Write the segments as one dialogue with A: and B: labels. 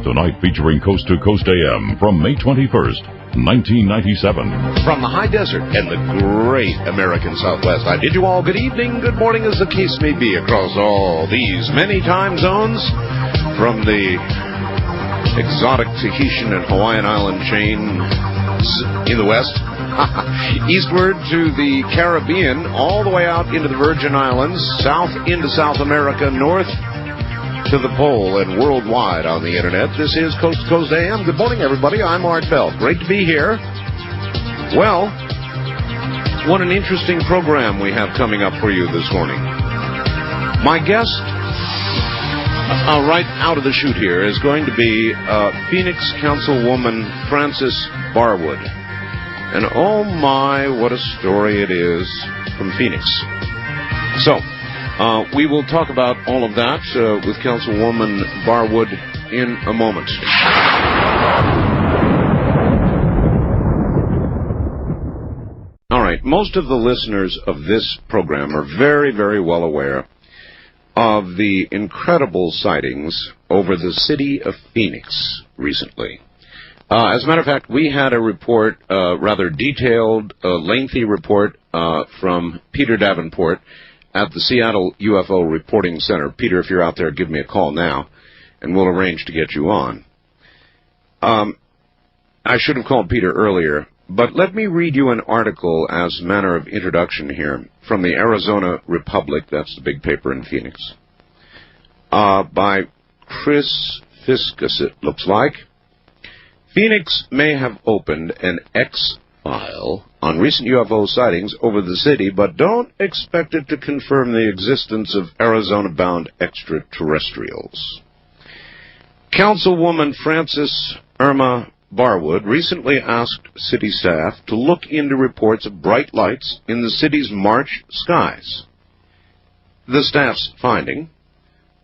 A: Tonight featuring Coast to Coast AM from May 21st, 1997.
B: From the high desert and the great American Southwest, I bid you all good evening, good morning, as the case may be, across all these many time zones, from the exotic Tahitian and Hawaiian island chains in the west, eastward to the Caribbean, all the way out into the Virgin Islands, south into South America, north to the pole, and worldwide on the internet. This is Coast to Coast AM. Good morning, everybody. I'm Art Bell. Great to be here. Well, what an interesting program we have coming up for you this morning. My guest, right out of the chute here, is going to be Phoenix Councilwoman Frances Barwood. And oh my, what a story it is from Phoenix. So, we will talk about all of that with Councilwoman Barwood in a moment. All right, most of the listeners of this program are very, very well aware of the incredible sightings over the city of Phoenix recently. As a matter of fact, we had a report, rather detailed, lengthy report from Peter Davenport at the Seattle Ufo Reporting Center. Peter, if you're out there, give me a call now, and we'll arrange to get you on. I should have called Peter earlier, but let me read you an article as a manner of introduction here from the Arizona Republic, that's the big paper in Phoenix, by Chris Fiskus, it looks like. Phoenix may have opened an X-file on recent UFO sightings over the city, but don't expect it to confirm the existence of Arizona-bound extraterrestrials. Councilwoman Frances Emma Barwood recently asked city staff to look into reports of bright lights in the city's March skies. The staff's finding: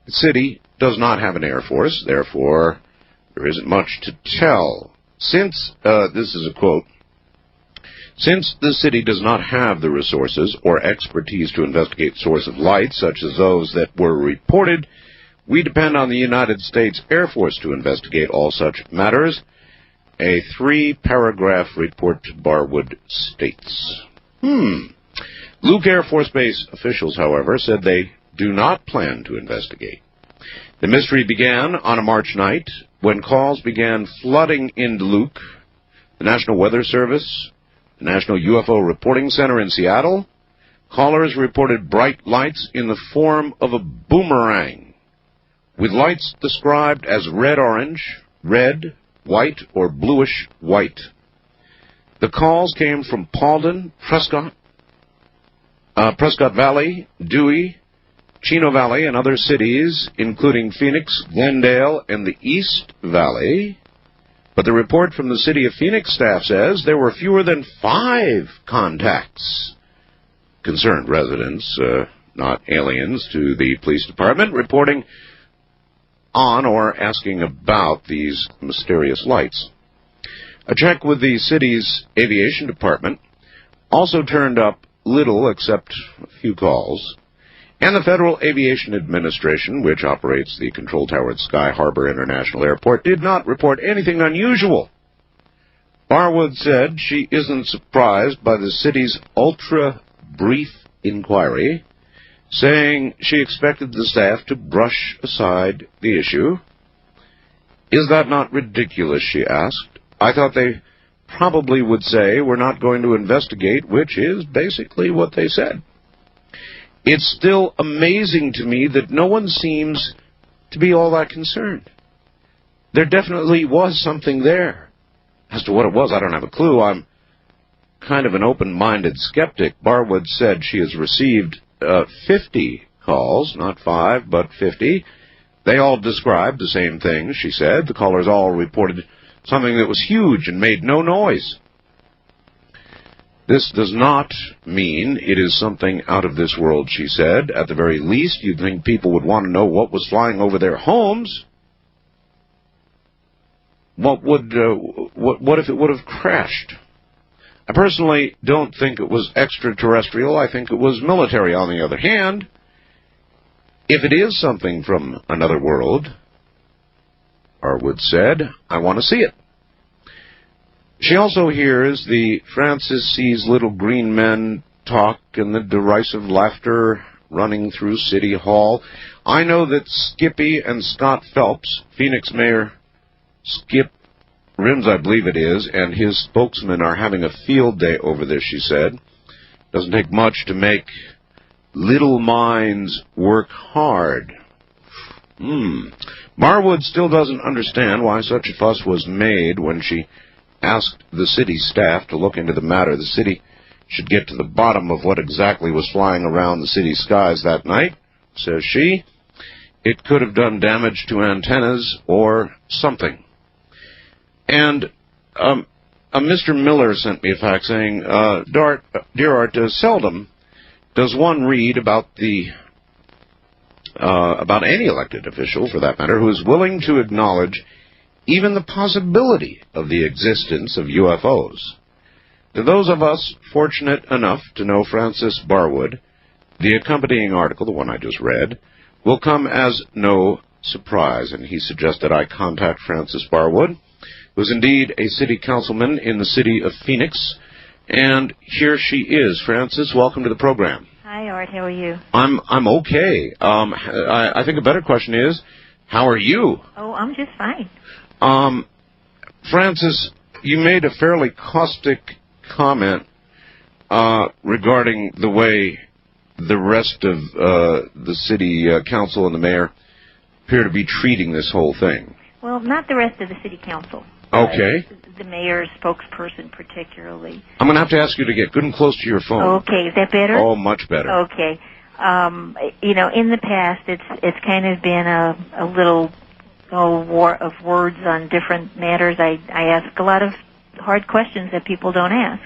B: the city does not have an air force, therefore there isn't much to tell. Since, this is a quote, "Since the city does not have the resources or expertise to investigate source of light, such as those that were reported, we depend on the United States Air Force to investigate all such matters," a 3-paragraph report to Barwood states. Luke Air Force Base officials, however, said they do not plan to investigate. The mystery began on a March night when calls began flooding into Luke, the National Weather Service, the National UFO Reporting Center in Seattle. Callers reported bright lights in the form of a boomerang, with lights described as red-orange, red, white, or bluish-white. The calls came from Paulden, Prescott Valley, Dewey, Chino Valley, and other cities, including Phoenix, Glendale, and the East Valley. But the report from the City of Phoenix staff says there were fewer than 5 contacts. Concerned residents, not aliens, to the police department, reporting on or asking about these mysterious lights. A check with the city's aviation department also turned up little except a few calls. And the Federal Aviation Administration, which operates the control tower at Sky Harbor International Airport, did not report anything unusual. Barwood said she isn't surprised by the city's ultra-brief inquiry, saying she expected the staff to brush aside the issue. "Is that not ridiculous?" she asked. "I thought they probably would say we're not going to investigate," which is basically what they said. "It's still amazing to me that no one seems to be all that concerned. There definitely was something there. As to what it was, I don't have a clue. I'm kind of an open-minded skeptic." Barwood said she has received 50 calls, not 5, but 50. They all described the same thing, she said. The callers all reported something that was huge and made no noise. "This does not mean it is something out of this world," she said. "At the very least, you'd think people would want to know what was flying over their homes. What if it would have crashed? I personally don't think it was extraterrestrial. I think it was military. On the other hand, if it is something from another world, Barwood said, "I want to see it." She also hears the Francis sees little green men talk and the derisive laughter running through City Hall. I know that Skippy and Scott Phelps, Phoenix Mayor Skip Rims, I believe it is, and his spokesman are having a field day over this, she said. Doesn't take much to make little minds work hard. Barwood still doesn't understand why such a fuss was made when she asked the city staff to look into the matter. The city should get to the bottom of what exactly was flying around the city skies that night, says she. It could have done damage to antennas or something. And Mr. Miller sent me a fax saying, Dear Art, seldom does one read about any elected official, for that matter, who is willing to acknowledge even the possibility of the existence of UFOs. To those of us fortunate enough to know Frances Barwood, the accompanying article, the one I just read, will come as no surprise, and he suggested I contact Frances Barwood, who is indeed a city councilman in the city of Phoenix, and here she is. Frances, welcome to the program.
C: Hi, Art. How are you?
B: I'm okay. I think a better question is, how are you?
C: Oh, I'm just fine.
B: Frances, you made a fairly caustic comment regarding the way the rest of the city council and the mayor appear to be treating this whole thing.
C: Well, not the rest of the city council.
B: Okay.
C: The mayor's spokesperson particularly.
B: I'm going to have to ask you to get good and close to your phone.
C: Okay, is that better?
B: Oh, much better.
C: Okay. In the past, it's kind of been a little war of words on different matters. I ask a lot of hard questions that people don't ask.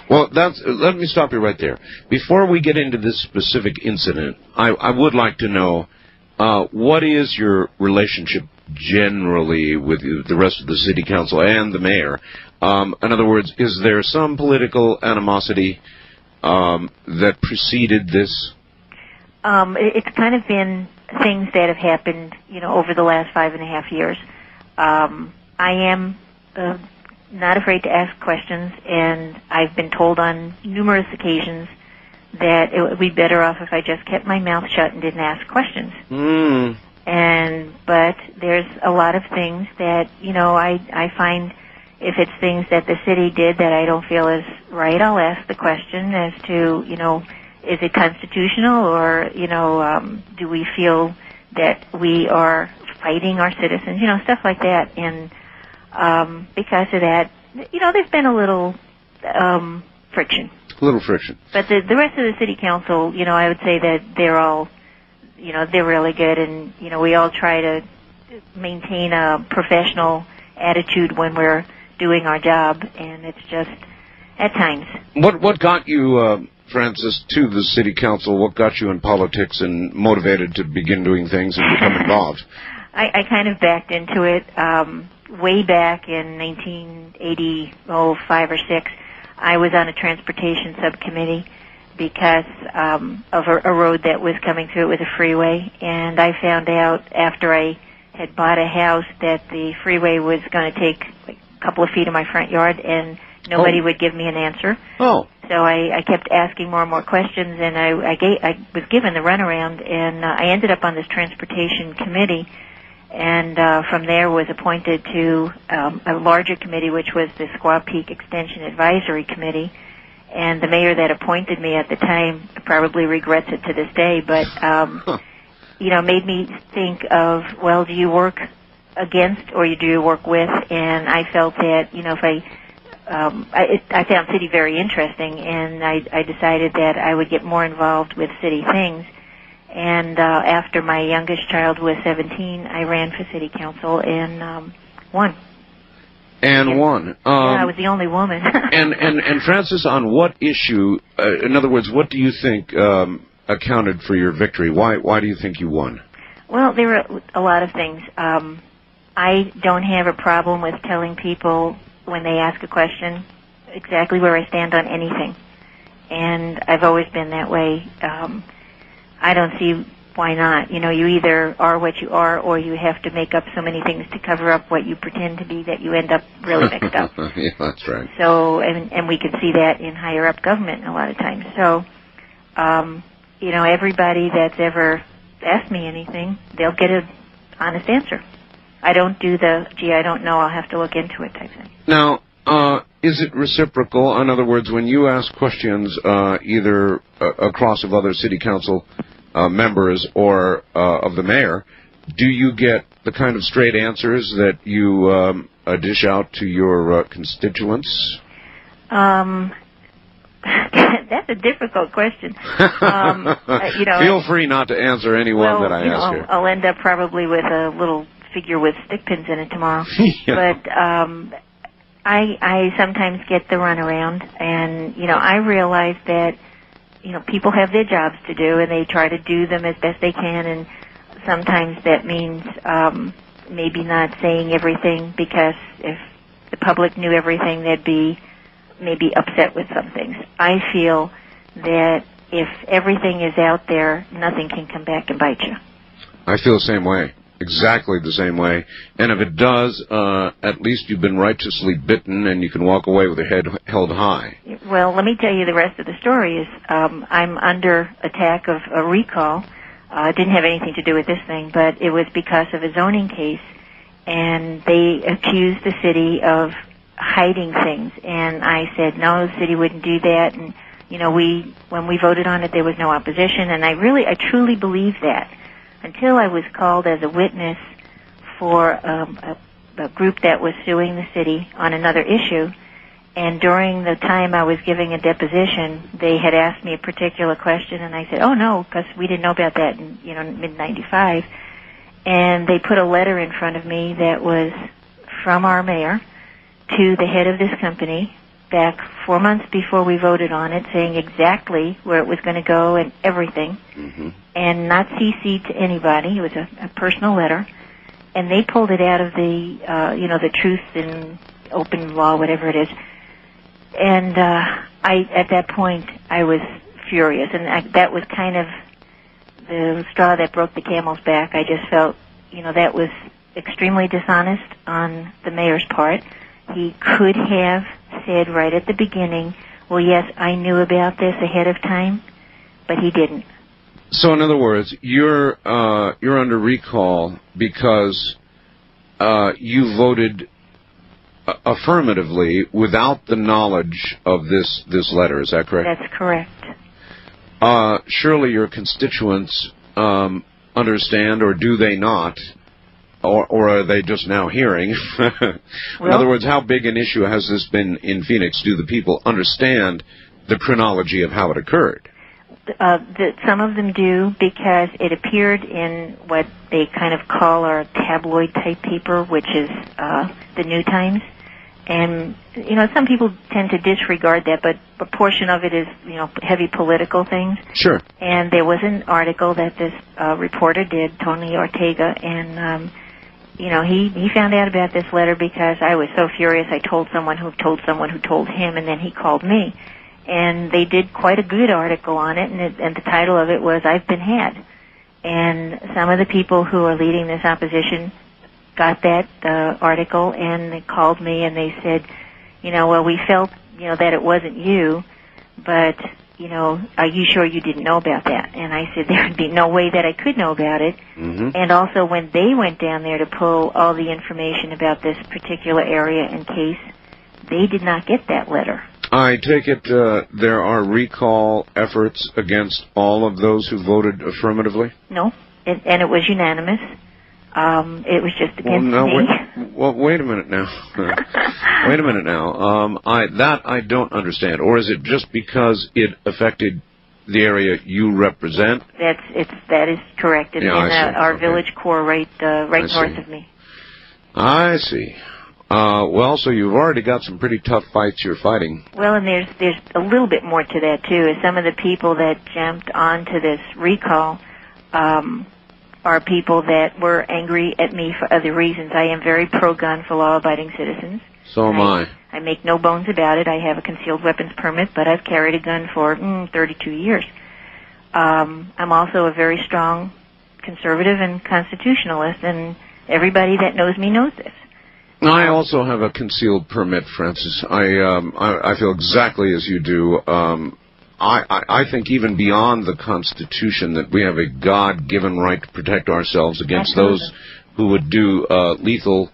B: Well, let me stop you right there. Before we get into this specific incident, I would like to know what is your relationship generally with the rest of the city council and the mayor? In other words, is there some political animosity that preceded this?
C: It's kind of been things that have happened, over the last 5.5 years. I am not afraid to ask questions, and I've been told on numerous occasions that it would be better off if I just kept my mouth shut and didn't ask questions. But there's a lot of things that, I find if it's things that the city did that I don't feel is right, I'll ask the question as to, is it constitutional, or, do we feel that we are fighting our citizens, stuff like that. And because of that, there's been a little friction.
B: A little friction.
C: But the rest of the city council, I would say that they're all, they're really good, and, we all try to maintain a professional attitude when we're doing our job, and it's just at times.
B: What got you, Frances, to the city council? What got you in politics and motivated to begin doing things and become involved?
C: I kind of backed into it way back in 1985 or 6. I was on a transportation subcommittee because of a road that was coming through. It was a freeway, and I found out after I had bought a house that the freeway was going to take a couple of feet of my front yard, and nobody would give me an answer. So I kept asking more and more questions, and I was given the runaround, and I ended up on this transportation committee, and from there was appointed to a larger committee, which was the Squaw Peak Extension Advisory Committee. And the mayor that appointed me at the time probably regrets it to this day, but, made me think of, well, do you work against or do you work with? And I felt that, if I found city very interesting, and I decided that I would get more involved with city things. And after my youngest child was 17, I ran for city council and won.
B: And won.
C: I was the only woman.
B: and Frances, on what issue? In other words, what do you think accounted for your victory? Why do you think you won?
C: Well, there were a lot of things. I don't have a problem with telling people when they ask a question exactly where I stand on anything, and I've always been that way. I don't see why not? You know, you either are what you are, or you have to make up so many things to cover up what you pretend to be that you end up really mixed up.
B: Yeah, that's right.
C: So, and we can see that in higher up government a lot of times. So, you know, everybody that's ever asked me anything, they'll get an honest answer. I don't do the, gee, I don't know, I'll have to look into it type thing.
B: Now, is it reciprocal? In other words, when you ask questions either across of other city council members or of the mayor, do you get the kind of straight answers that you dish out to your constituents?
C: That's a difficult question. You know,
B: feel free not to answer any one that I ask you.
C: I'll end up probably with a little figure with stick pins in it tomorrow.
B: Yeah.
C: But I sometimes get the runaround, and, you know, I realize that, you know, people have their jobs to do, and they try to do them as best they can, and sometimes that means maybe not saying everything, because if the public knew everything, they'd be maybe upset with some things. I feel that if everything is out there, nothing can come back and bite you.
B: I feel the same way. Exactly the same way. And if it does, at least you've been righteously bitten and you can walk away with your head held high.
C: Well, let me tell you the rest of the story is I'm under attack of a recall. It didn't have anything to do with this thing, but it was because of a zoning case, and they accused the city of hiding things. And I said, no, the city wouldn't do that. And, you know, when we voted on it, there was no opposition, and I truly believe that. Until I was called as a witness for a group that was suing the city on another issue, and during the time I was giving a deposition, they had asked me a particular question, and I said, oh, no, because we didn't know about that in, you know, mid-'95. And they put a letter in front of me that was from our mayor to the head of this company back 4 months before we voted on it, saying exactly where it was going to go and everything, and not CC'd to anybody. It was a personal letter, and they pulled it out of the, you know, the Truth in Open Law, whatever it is. And at that point, I was furious, and that was kind of the straw that broke the camel's back. I just felt, you know, that was extremely dishonest on the mayor's part. He could have said right at the beginning, well, yes, I knew about this ahead of time, but he didn't.
B: So, in other words, you're under recall because you voted affirmatively without the knowledge of this letter. Is that correct?
C: That's correct.
B: Surely your constituents understand, or do they not? Or are they just now hearing? In other words, how big an issue has this been in Phoenix? Do the people understand the chronology of how it occurred?
C: Some of them do, because it appeared in what they kind of call our tabloid-type paper, which is the New Times. And, you know, some people tend to disregard that, but a portion of it is, you know, heavy political things.
B: Sure.
C: And there was an article that this reporter did, Tony Ortega, and you know, he found out about this letter because I was so furious. I told someone who told someone who told him, and then he called me. And they did quite a good article on it, and the title of it was, I've Been Had. And some of the people who are leading this opposition got that article, and they called me, and they said, you know, well, we felt, you know, that it wasn't you, but, you know, are you sure you didn't know about that? And I said there would be no way that I could know about it. And also, when they went down there to pull all the information about this particular area and case, they did not get that letter.
B: I take it there are recall efforts against all of those who voted affirmatively?
C: No, and it was unanimous. It was just against me.
B: Wait a minute now. Wait a minute now. I don't understand. Or is it just because it affected the area you represent?
C: That is correct. It's in our village core right north of me.
B: I see. Well, so you've already got some pretty tough fights you're fighting.
C: Well, and there's a little bit more to that, too. Some of the people that jumped onto this recall are people that were angry at me for other reasons. I am very pro-gun for law-abiding citizens.
B: So am I.
C: I make no bones about it. I have a concealed weapons permit, but I've carried a gun for 32 years. I'm also a very strong conservative and constitutionalist, and everybody that knows me knows this.
B: I also have a concealed permit, Francis. I feel exactly as you do. I think even beyond the Constitution that we have a God-given right to protect ourselves against those who would do lethal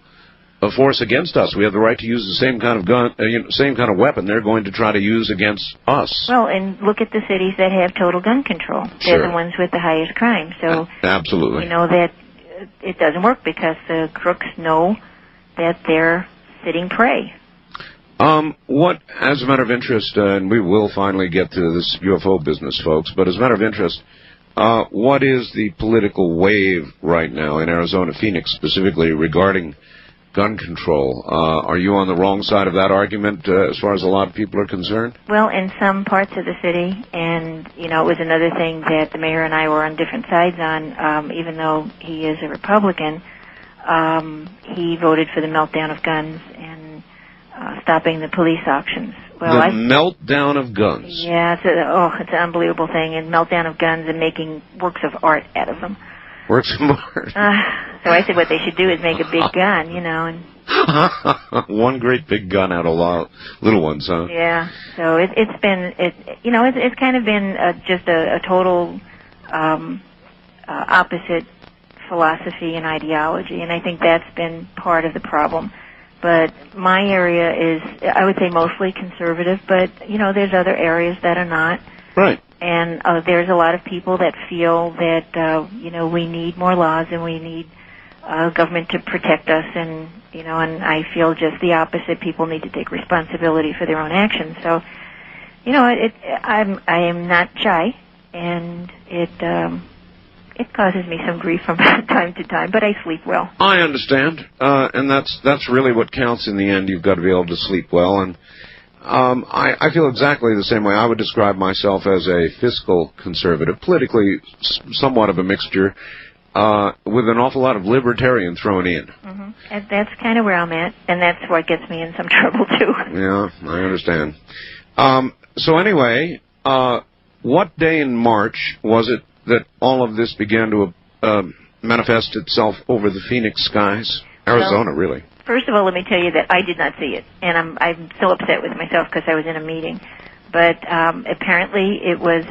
B: force against us. We have the right to use the same kind of gun, same kind of weapon they're going to try to use against us.
C: Well, and look at the cities that have total gun control. They're the ones with the highest crime. So
B: absolutely,
C: you know that it doesn't work because the crooks know that they're sitting prey.
B: What, as a matter of interest, and we will finally get to this UFO business, folks, but as a matter of interest, what is the political wave right now in Arizona, Phoenix specifically, regarding gun control? Are you on the wrong side of that argument as far as a lot of people are concerned?
C: Well, in some parts of the city, and, it was another thing that the mayor and I were on different sides on, even though he is a Republican, he voted for the meltdown of guns and stopping the police auctions. Well,
B: the meltdown of guns.
C: Yeah, it's an unbelievable thing, and meltdown of guns and making works of art out of them.
B: Works of art.
C: So I said what they should do is make a big gun, and
B: one great big gun out of little ones, huh?
C: Yeah. So it's kind of been just a total opposite philosophy and ideology, and I think that's been part of the problem. But my area is, I would say, mostly conservative, but, there's other areas that are not.
B: Right.
C: And there's a lot of people that feel that, we need more laws and we need government to protect us, and, and I feel just the opposite. People need to take responsibility for their own actions. So, I am not shy, and it causes me some grief from time to time, but I sleep well.
B: I understand, and that's really what counts in the end. You've got to be able to sleep well, and I feel exactly the same way. I would describe myself as a fiscal conservative, politically somewhat of a mixture, with an awful lot of libertarian thrown in.
C: Mm-hmm. And that's kind of where I'm at, and that's what gets me in some trouble, too.
B: Yeah, I understand. So anyway, what day in March was it that all of this began to manifest itself over the Phoenix skies? Arizona, really.
C: First of all, let me tell you that I did not see it, and I'm so upset with myself because I was in a meeting. But apparently it was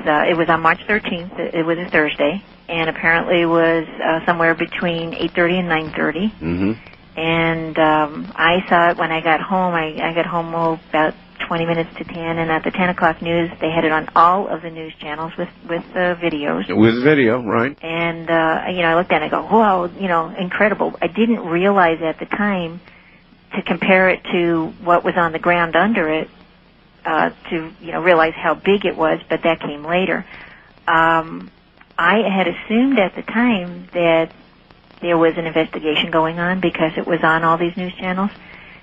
C: on March 13th. It was a Thursday, and apparently it was somewhere between 8:30 and 9:30.
B: Mm-hmm.
C: And I saw it when I got home. I got home about 20 minutes to 10, and at the 10 o'clock news, they had it on all of the news channels with videos.
B: With video, right.
C: And, I looked at it and I go, whoa, incredible. I didn't realize at the time to compare it to what was on the ground under it, to realize how big it was, but that came later. I had assumed at the time that there was an investigation going on because it was on all these news channels.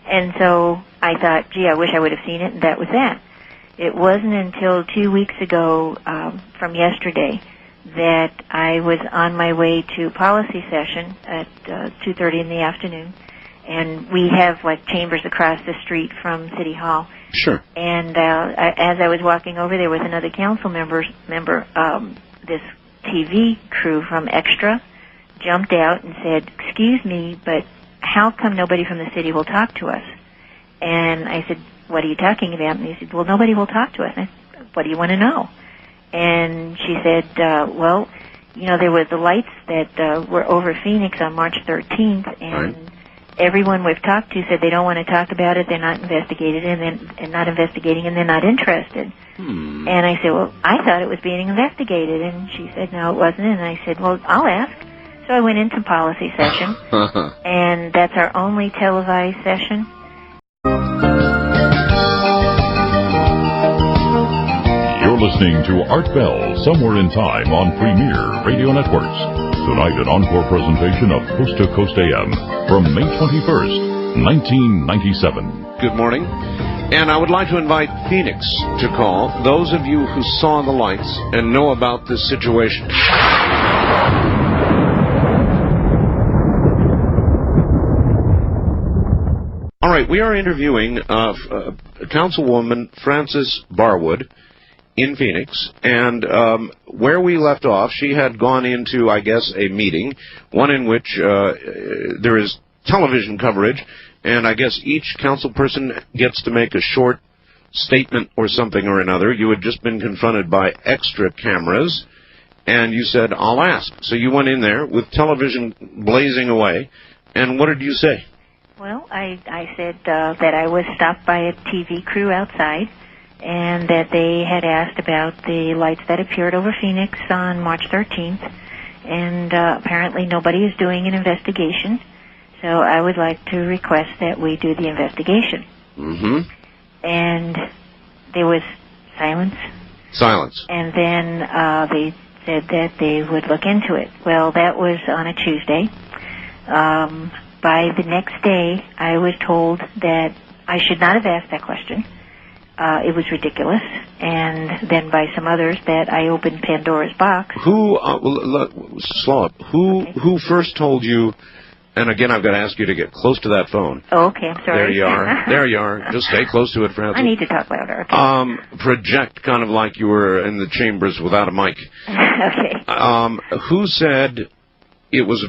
C: And so I thought, gee, I wish I would have seen it, and that was that. It wasn't until 2 weeks ago, from yesterday, that I was on my way to policy session at 2:30 in the afternoon. And we have, chambers across the street from City Hall.
B: Sure.
C: And as I was walking over, there was another council member, this TV crew from Extra jumped out and said, excuse me, but how come nobody from the city will talk to us? And I said, what are you talking about? And he said, well, nobody will talk to us. And I said, what do you want to know? And she said, well, there were the lights that were over Phoenix on March 13th, and everyone we've talked to said they don't want to talk about it, they're not investigated, and not investigating, and they're not interested. And I said, well, I thought it was being investigated. And she said, no, it wasn't. And I said, well, I'll ask. So I went into policy session, and that's our only televised session.
A: You're listening to Art Bell, Somewhere in Time on Premier Radio Networks. Tonight, an encore presentation of Coast to Coast AM from May 21st, 1997.
B: Good morning. And I would like to invite Phoenix to call, those of you who saw the lights and know about this situation. All right, we are interviewing Councilwoman Frances Barwood in Phoenix, and where we left off, she had gone into, I guess, a meeting, one in which there is television coverage, and I guess each council person gets to make a short statement or something or another. You had just been confronted by extra cameras, and you said, I'll ask. So you went in there with television blazing away, and what did you say?
C: Well, I said that I was stopped by a TV crew outside, and that they had asked about the lights that appeared over Phoenix on March 13th, and apparently nobody is doing an investigation, so I would like to request that we do the investigation.
B: Mm-hmm.
C: And there was silence.
B: Silence.
C: And then they said that they would look into it. Well, that was on a Tuesday. By the next day, I was told that I should not have asked that question. It was ridiculous. And then by some others that I opened Pandora's box.
B: Slow up. Who first told you? And again, I've got to ask you to get close to that phone.
C: Oh, okay, I'm sorry.
B: There you are. There you are. Just stay close to it, Francis.
C: I need to talk louder. Okay.
B: Project kind of like you were in the chambers without a mic.
C: Okay.
B: Who said it was a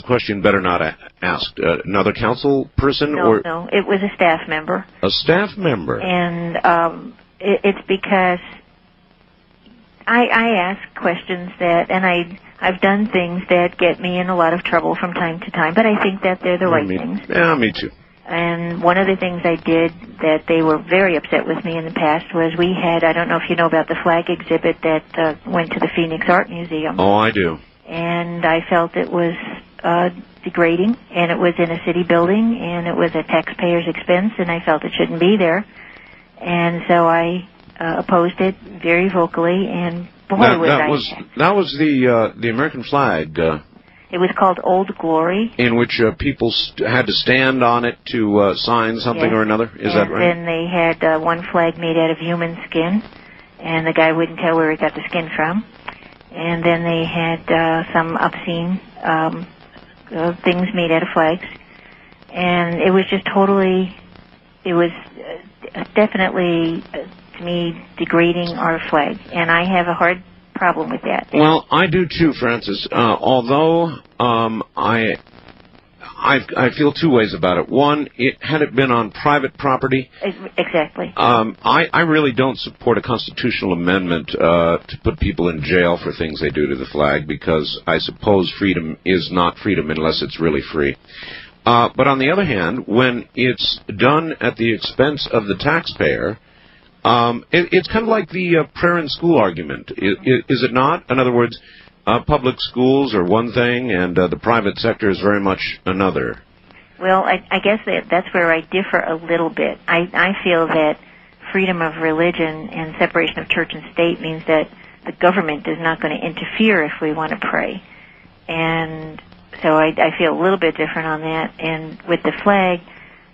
B: question better not asked? Another council person?
C: No, it was a staff member.
B: A staff member.
C: And it's because I ask questions and I've done things that get me in a lot of trouble from time to time, but I think that they're the right things.
B: Yeah, me too.
C: And one of the things I did that they were very upset with me in the past was we had, I don't know if you know about the flag exhibit that went to the Phoenix Art Museum.
B: Oh, I do.
C: And I felt it was degrading, and it was in a city building, and it was a taxpayer's expense, and I felt it shouldn't be there. And so I opposed it very vocally, and boy,
B: that was the American flag.
C: It was called Old Glory.
B: In which people had to stand on it to sign something or another? Is that right?
C: And then they had one flag made out of human skin, and the guy wouldn't tell where he got the skin from. And then they had some obscene things made out of flags. And it was just definitely, to me, degrading our flag. And I have a hard problem with that.
B: Well, I do too, Francis. Although I feel two ways about it. One, had it been on private property.
C: Exactly.
B: I really don't support a constitutional amendment to put people in jail for things they do to the flag, because I suppose freedom is not freedom unless it's really free. But on the other hand, when it's done at the expense of the taxpayer, it's kind of like the prayer in school argument, is it not? In other words, public schools are one thing, and the private sector is very much another.
C: Well, I guess that's where I differ a little bit. I feel that freedom of religion and separation of church and state means that the government is not going to interfere if we want to pray. And so I feel a little bit different on that. And with the flag,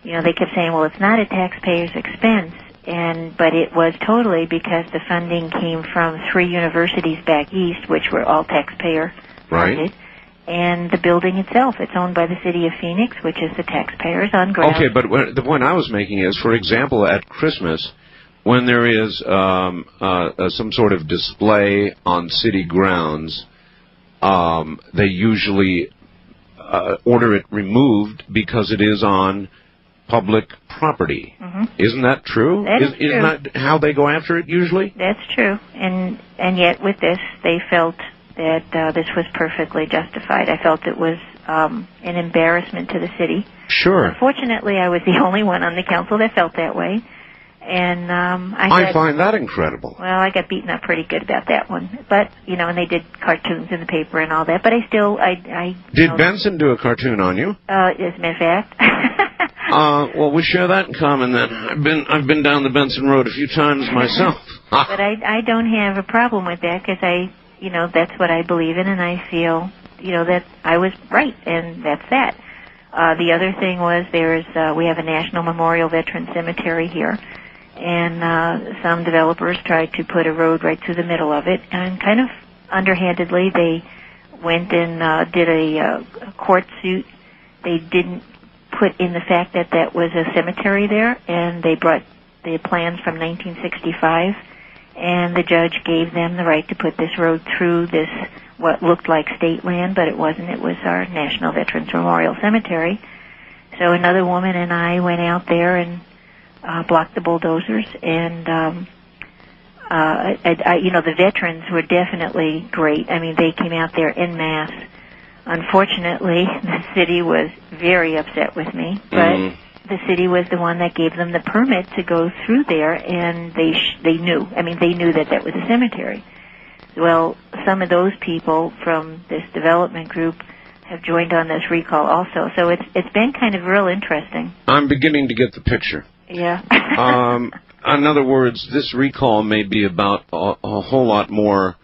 C: they kept saying, well, it's not a taxpayer's expense. But it was totally because the funding came from 3 universities back east, which were all taxpayer funded. Right. And the building itself, it's owned by the city of Phoenix, which is the taxpayers on ground. Okay,
B: but the point I was making is, for example, at Christmas, when there is some sort of display on city grounds, they usually order it removed because it is on public property. Mm-hmm. Isn't that true? Isn't that how they go after it usually?
C: That's true. And yet with this, they felt that this was perfectly justified. I felt it was an embarrassment to the city.
B: Sure.
C: Unfortunately, I was the only one on the council that felt that way. And
B: I find that incredible.
C: Well, I got beaten up pretty good about that one. But, and they did cartoons in the paper and all that. But I
B: Did Benson do a cartoon on you?
C: As a matter of fact.
B: Well, we share that in common then. I've been down the Benson Road a few times myself.
C: But I don't have a problem with that, because that's what I believe in, and I feel, that I was right, and that's that. The other thing was we have a National Memorial Veteran Cemetery here, and some developers tried to put a road right through the middle of it, and kind of underhandedly they went and did a court suit. They didn't put in the fact that was a cemetery there, and they brought the plans from 1965, and the judge gave them the right to put this road through this, what looked like state land, but it wasn't. It was our National Veterans Memorial Cemetery. So another woman and I went out there and blocked the bulldozers, and the veterans were definitely great. I mean, they came out there en masse. Unfortunately, the city was very upset with me, but the city was the one that gave them the permit to go through there, and they knew. I mean, they knew that was a cemetery. Well, some of those people from this development group have joined on this recall also. So it's been kind of real interesting.
B: I'm beginning to get the picture.
C: Yeah.
B: In other words, this recall may be about a whole lot more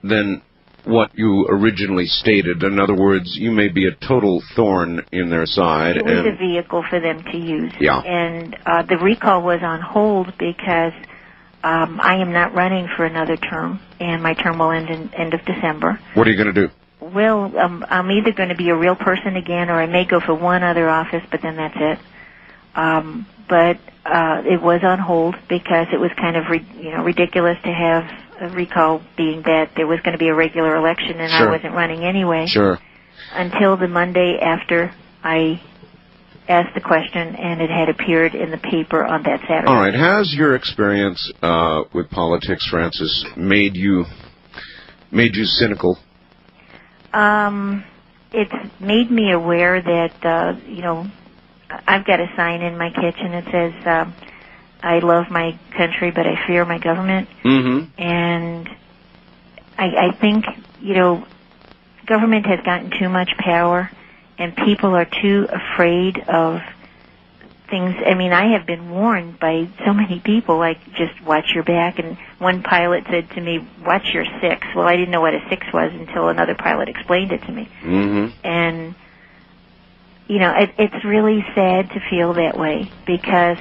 B: than what you originally stated. In other words, you may be a total thorn in their side.
C: It was a vehicle for them to use.
B: Yeah.
C: And the recall was on hold because I am not running for another term, and my term will end in end of December.
B: What are you going to do?
C: Well, I'm either going to be a real person again, or I may go for one other office, but then that's it. But it was on hold because it was kind of ridiculous to have a recall, being that there was going to be a regular election and
B: Sure.
C: I wasn't running anyway.
B: Sure.
C: Until the Monday after I asked the question, and it had appeared in the paper on that Saturday.
B: All right. Has your experience with politics, Frances, made you cynical?
C: It's made me aware that I've got a sign in my kitchen that says, I love my country, but I fear my government.
B: Mm-hmm.
C: And I think, government has gotten too much power, and people are too afraid of things. I mean, I have been warned by so many people, like, just watch your back. And one pilot said to me, watch your six. Well, I didn't know what a six was until another pilot explained it to me.
B: Mm-hmm.
C: And, it's really sad to feel that way, because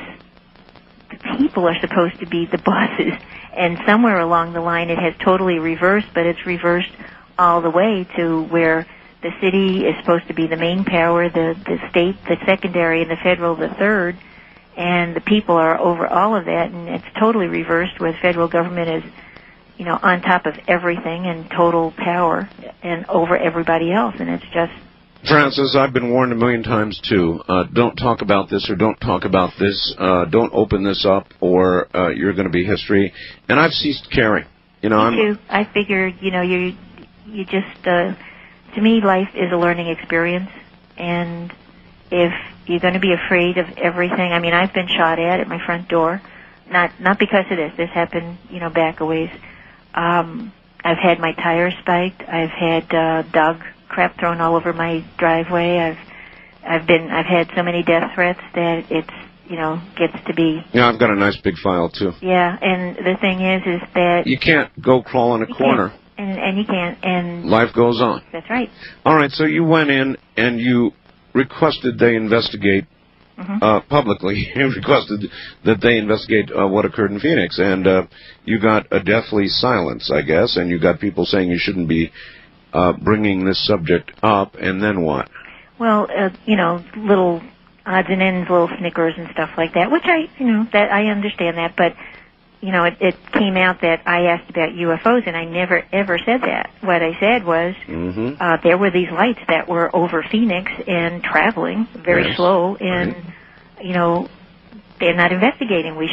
C: the people are supposed to be the bosses, and somewhere along the line it has totally reversed, but it's reversed all the way to where the city is supposed to be the main power, the state the secondary, and the federal the third, and the people are over all of that, and it's totally reversed where the federal government is, on top of everything and total power and over everybody else, and it's just...
B: Frances, I've been warned a million times, too. Don't talk about this, or don't talk about this. Don't open this up, or you're going to be history. And I've ceased caring.
C: Me too. I figure, you just... to me, life is a learning experience. And if you're going to be afraid of everything... I mean, I've been shot at my front door. Not because of this. This happened, back a ways. I've had my tires spiked. I've had dog crap thrown all over my driveway. I've had so many death threats that it's gets to be...
B: Yeah, I've got a nice big file, too.
C: Yeah, and the thing is that...
B: You can't go crawl in a corner.
C: And you can't, and...
B: Life goes on.
C: That's right.
B: All right, so you went in and you requested they investigate publicly. You requested that they investigate what occurred in Phoenix, and you got a deathly silence, I guess, and you got people saying you shouldn't be bringing this subject up, and then what? Well,
C: little odds and ends, little snickers and stuff like that, which that I understand that, but, it came out that I asked about UFOs, and I never, ever said that. What I said was, there were these lights that were over Phoenix and traveling very slow, and, they're not investigating. We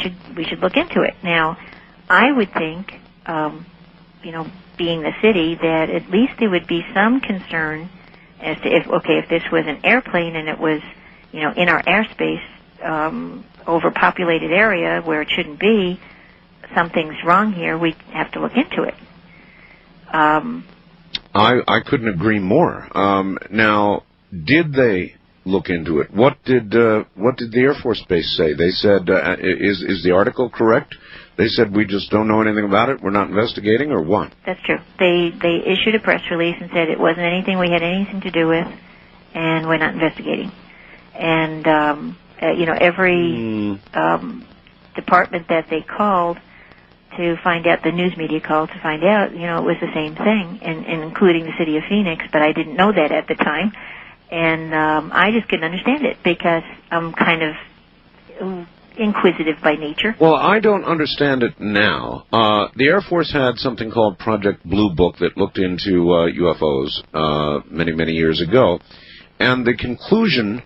C: should look into it. Now, I would think, being the city, that at least there would be some concern as to if this was an airplane and it was, in our airspace, overpopulated area where it shouldn't be, something's wrong here, we have to look into it.
B: I couldn't agree more. Now, did they look into it? What did the Air Force Base say? They said, is the article correct? They said, we just don't know anything about it, we're not investigating, or what?
C: That's true. They issued a press release and said it wasn't anything we had anything to do with, and we're not investigating. And, every department that they called to find out, the news media called to find out, it was the same thing, and including the city of Phoenix, but I didn't know that at the time. And I just couldn't understand it, because I'm kind of inquisitive by nature.
B: Well, I don't understand it now. The Air Force had something called Project Blue Book that looked into UFOs many, many years ago, and the conclusion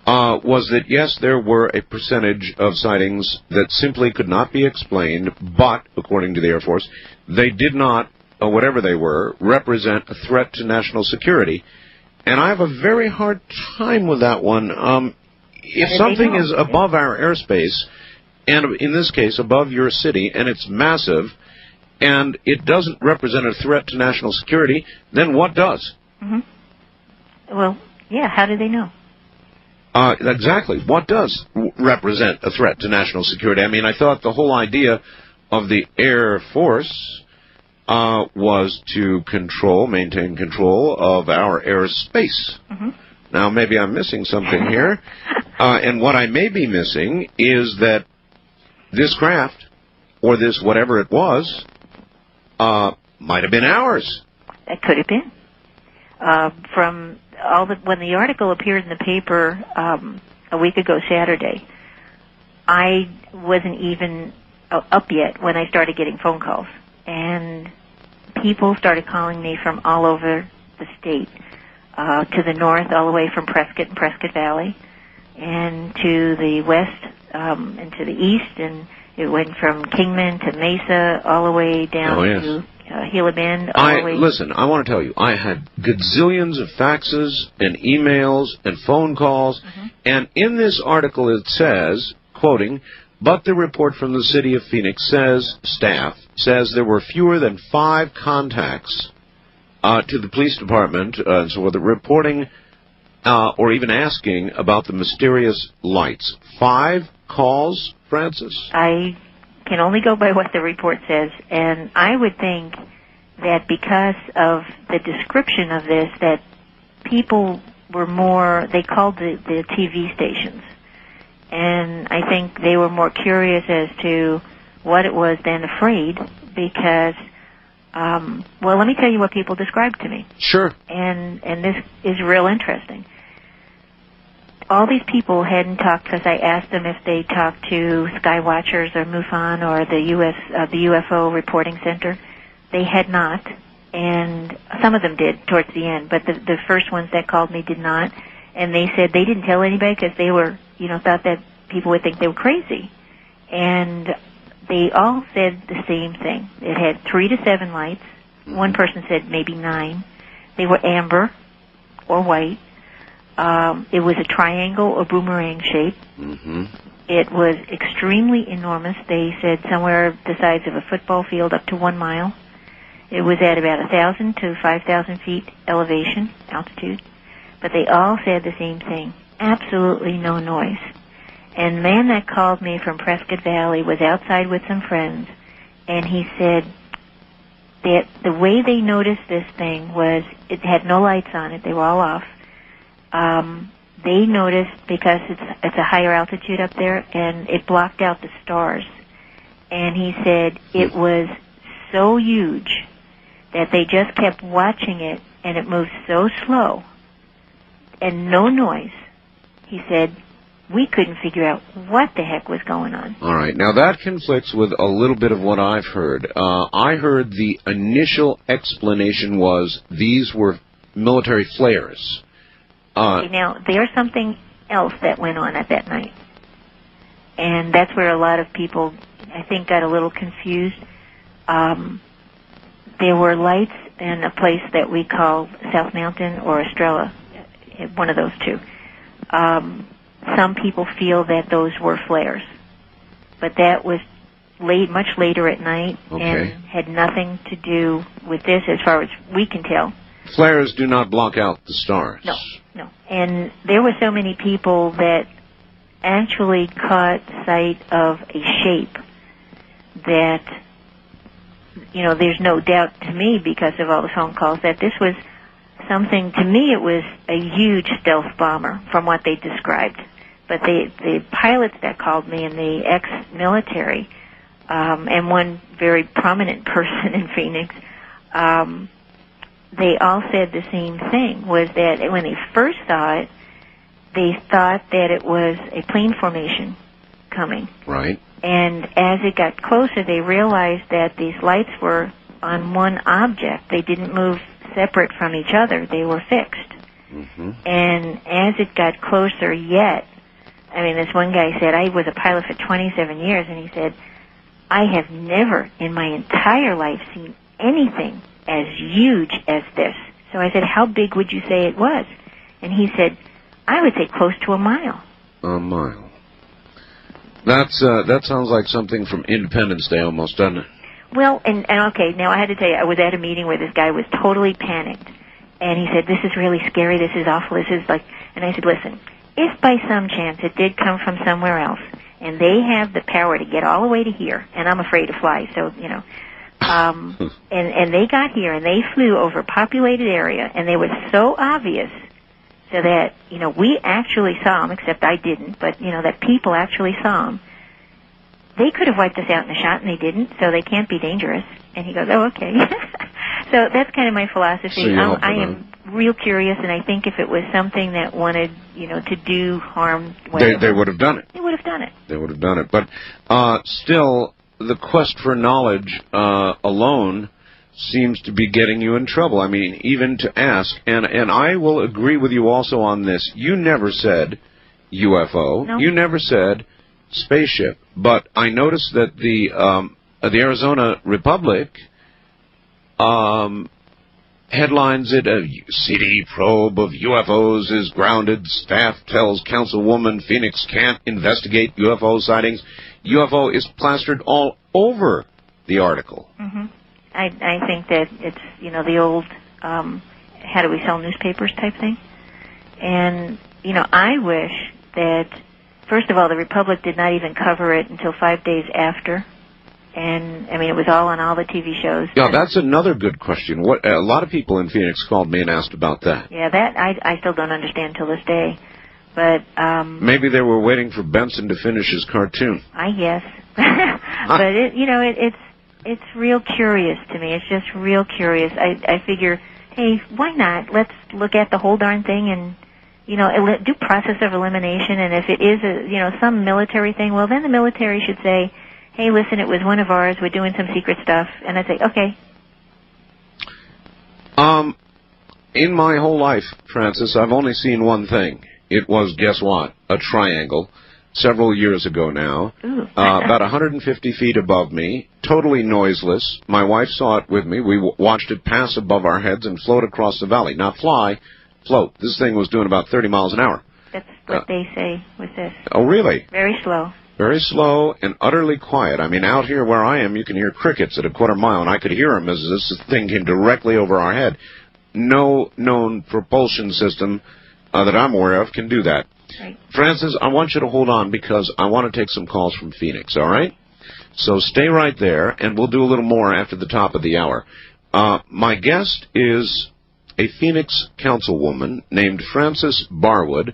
B: was that, yes, there were a percentage of sightings that simply could not be explained, but, according to the Air Force, they did not, whatever they were, represent a threat to national security. And I have a very hard time with that one. If something is above our airspace, and in this case above your city, and it's massive, and it doesn't represent a threat to national security, then what does?
C: Mm-hmm. Well, yeah, how do they know?
B: Exactly. What does represent a threat to national security? I mean, I thought the whole idea of the Air Force was to maintain control of our airspace. Mm-hmm. Now, maybe I'm missing something here. And what I may be missing is that this craft, or this whatever it was, might have been ours.
C: That could have been. When the article appeared in the paper a week ago Saturday, I wasn't even up yet when I started getting phone calls. And people started calling me from all over the state, to the north, all the way from Prescott and Prescott Valley, and to the west and to the east, and it went from Kingman to Mesa, all the way down to Gila Bend.
B: Listen, I want to tell you, I had gazillions of faxes and emails and phone calls, and in this article it says, quoting, but the report from the city of Phoenix staff says there were fewer than 5 contacts to the police department, and so the reporting or even asking about the mysterious lights. 5 calls, Francis?
C: I can only go by what the report says, and I would think that because of the description of this, that people were more, they called the TV stations, and I think they were more curious as to what it was than afraid, because, well, let me tell you what people described to me.
B: Sure.
C: And this is real interesting. All these people hadn't talked, because I asked them if they talked to Skywatchers or MUFON or the UFO Reporting Center. They had not, and some of them did towards the end, but the first ones that called me did not, and they said they didn't tell anybody because they were, thought that people would think they were crazy. And they all said the same thing. It had 3 to 7 lights. One person said maybe 9. They were amber or white. It was a triangle or boomerang shape. Mm-hmm. It was extremely enormous. They said somewhere the size of a football field up to 1 mile. It was at about 1,000 to 5,000 feet altitude. But they all said the same thing. Absolutely no noise. And the man that called me from Prescott Valley was outside with some friends, and he said that the way they noticed this thing was it had no lights on it. They were all off. They noticed, because it's a higher altitude up there, and it blocked out the stars. And he said it was so huge that they just kept watching it, and it moved so slow and no noise. He said we couldn't figure out what the heck was going on.
B: All right. Now, that conflicts with a little bit of what I've heard. I heard the initial explanation was these were military flares.
C: Okay, now, there's something else that went on at that night. And that's where a lot of people, I think, got a little confused. There were lights in a place that we call South Mountain or Estrella, one of those two. Some people feel that those were flares. But that was much later at night and had nothing to do with this as far as we can tell.
B: Flares do not block out the stars.
C: No. And there were so many people that actually caught sight of a shape that, there's no doubt to me, because of all the phone calls, that this was something, to me it was a huge stealth bomber from what they described. But the pilots that called me and the ex-military, and one very prominent person in Phoenix, they all said the same thing, was that when they first saw it, they thought that it was a plane formation coming.
B: Right.
C: And as it got closer, they realized that these lights were on one object. They didn't move separate from each other. They were fixed.
B: Mm-hmm.
C: And as it got closer yet, I mean, this one guy said, I was a pilot for 27 years, and he said, I have never in my entire life seen anything as huge as this. So I said, how big would you say it was? And he said, I would say close to a mile.
B: A mile. That sounds like something from Independence Day almost, doesn't it?
C: Well, and okay, now I had to tell you, I was at a meeting where this guy was totally panicked. And he said, this is really scary, this is awful, this is like... And I said, listen, if by some chance it did come from somewhere else, and they have the power to get all the way to here, and I'm afraid to fly, so, you know... and they got here, and they flew over a populated area, and they were so obvious... So that, you know, we actually saw them, except I didn't, but, you know, that people actually saw them. They could have wiped us out in a shot, and they didn't, so they can't be dangerous. And he goes, oh, okay. So that's kind of my philosophy.
B: So
C: I am real curious, and I think if it was something that wanted, you know, to do harm...
B: They would have done it.
C: They would have done it.
B: They would have done it. But still, the quest for knowledge alone... seems to be getting you in trouble. I mean, even to ask, and I will agree with you also on this. You never said UFO.
C: No.
B: You never said spaceship. But I noticed that the Arizona Republic headlines it, a city probe of UFOs is grounded. Staff tells councilwoman Phoenix can't investigate UFO sightings. UFO is plastered all over the article.
C: Mm-hmm. I think that it's, you know, the old how do we sell newspapers type thing. And, you know, I wish that, first of all, the Republic did not even cover it until 5 days after. And, I mean, it was all on all the TV shows.
B: Yeah, that's another good question. What a lot of people in Phoenix called me and asked about that.
C: Yeah, that I still don't understand till this day. But
B: maybe they were waiting for Benson to finish his cartoon.
C: I guess. But, it's real curious to me. It's just real curious. I figure, hey, why not? Let's look at the whole darn thing and, you know, do process of elimination. And if it is, some military thing, well, then the military should say, hey, listen, it was one of ours. We're doing some secret stuff. And I'd say, okay.
B: In my whole life, Francis, I've only seen one thing. It was, guess what? A triangle. Several years ago now, about 150 feet above me, totally noiseless. My wife saw it with me. We watched it pass above our heads and float across the valley. Not fly, float. This thing was doing about 30 miles an hour.
C: That's what they say with this.
B: Oh, really?
C: Very slow.
B: Very slow and utterly quiet. I mean, out here where I am, you can hear crickets at a quarter mile, and I could hear them as this thing came directly over our head. No known propulsion system that I'm aware of can do that.
C: Right.
B: Francis, I want you to hold on because I want to take some calls from Phoenix, all right? So stay right there, and we'll do a little more after the top of the hour. My guest is a Phoenix councilwoman named Frances Barwood,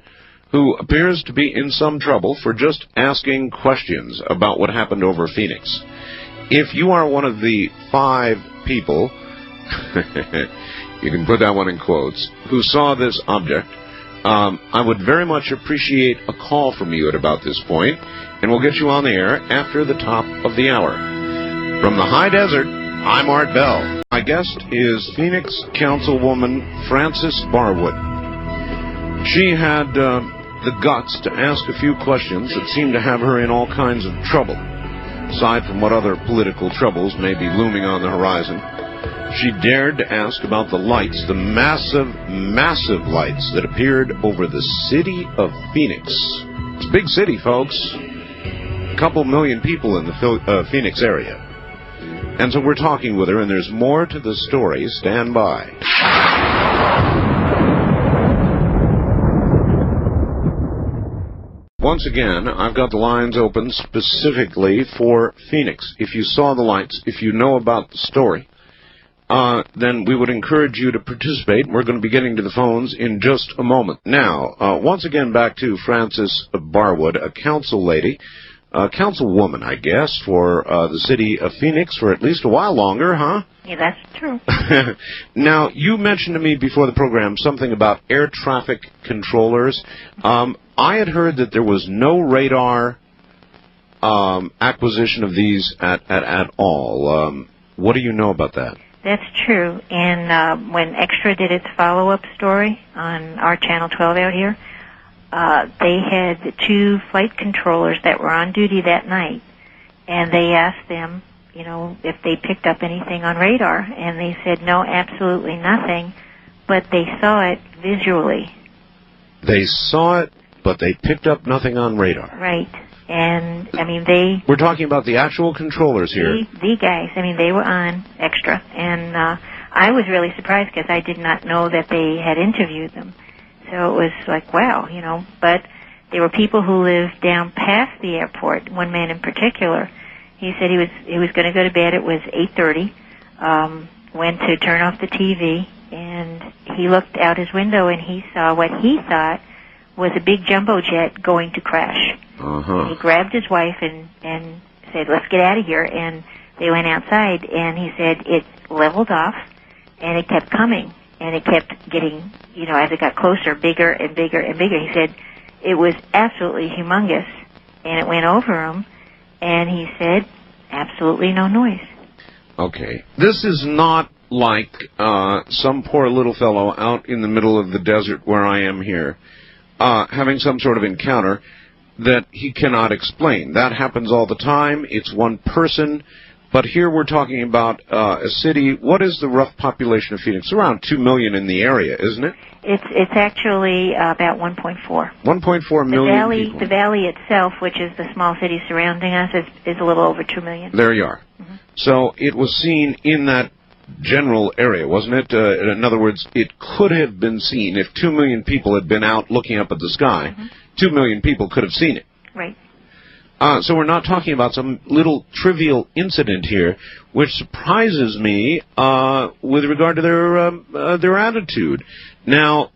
B: who appears to be in some trouble for just asking questions about what happened over Phoenix. If you are one of the 5 people, you can put that one in quotes, who saw this object, I would very much appreciate a call from you at about this point, and we'll get you on the air after the top of the hour. From the high desert, I'm Art Bell. My guest is Phoenix Councilwoman Frances Barwood. She had the guts to ask a few questions that seemed to have her in all kinds of trouble. Aside from what other political troubles may be looming on the horizon, she dared to ask about the lights, the massive, massive lights that appeared over the city of Phoenix. It's a big city, folks. A couple million people in the Phoenix area. And so we're talking with her, and there's more to the story. Stand by. Once again, I've got the lines open specifically for Phoenix. If you saw the lights, if you know about the story, then we would encourage you to participate. We're going to be getting to the phones in just a moment. Now, once again, back to Frances Barwood, a council lady, councilwoman, I guess, for the city of Phoenix for at least a while longer, huh?
C: Yeah, that's true.
B: Now, you mentioned to me before the program something about air traffic controllers. I had heard that there was no radar acquisition of these at all. What do you know about that?
C: That's true. And when Extra did its follow-up story on our Channel 12 out here, they had 2 flight controllers that were on duty that night, and they asked them, if they picked up anything on radar, and they said no, absolutely nothing, but they saw it visually. They saw it,
B: but they picked up nothing on radar.
C: Right. And,
B: We're talking about the actual controllers here.
C: The guys, they were on Extra, and I was really surprised because I did not know that they had interviewed them. So it was like, wow, but there were people who lived down past the airport, one man in particular. He said he was going to go to bed. It was 8:30, went to turn off the TV, and he looked out his window and he saw what he thought was a big jumbo jet going to crash.
B: Uh-huh.
C: He grabbed his wife and said, let's get out of here. And they went outside, and he said it leveled off, and it kept coming, and it kept getting, as it got closer, bigger and bigger and bigger. He said it was absolutely humongous, and it went over him, and he said absolutely no noise.
B: Okay. This is not like some poor little fellow out in the middle of the desert where I am here, having some sort of encounter that he cannot explain. That happens all the time. It's one person. But here we're talking about a city. What is the rough population of Phoenix? Around 2 million in the area, isn't it?
C: It's actually about 1.4.
B: 1.4 million people.
C: The valley itself, which is the small city surrounding us, is a little over 2 million.
B: There you are.
C: Mm-hmm.
B: So it was seen in that general area, wasn't it? In other words, it could have been seen if 2 million people had been out looking up at the sky.
C: Mm-hmm.
B: 2 million people could have seen it.
C: Right.
B: So we're not talking about some little trivial incident here, which surprises me with regard to their attitude. Now,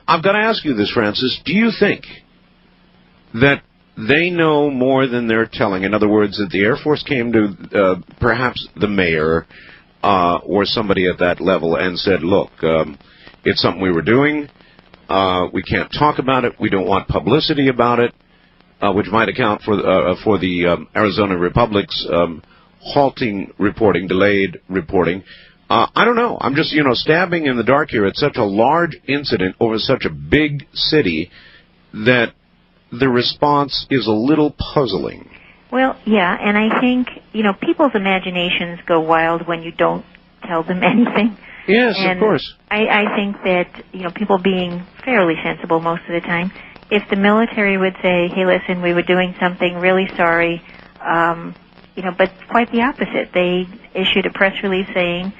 B: I've got to ask you this, Francis. Do you think that they know more than they're telling? In other words, that the Air Force came to perhaps the mayor or somebody at that level and said, look, it's something we were doing. We can't talk about it. We don't want publicity about it, which might account for the Arizona Republic's halting reporting, delayed reporting. I don't know. I'm just, stabbing in the dark here. It's such a large incident over such a big city that the response is a little puzzling.
C: Well, yeah, and I think, people's imaginations go wild when you don't tell them anything.
B: Yes,
C: and
B: of course.
C: I think that, people being fairly sensible most of the time, if the military would say, hey, listen, we were doing something, really sorry, but quite the opposite. They issued a press release saying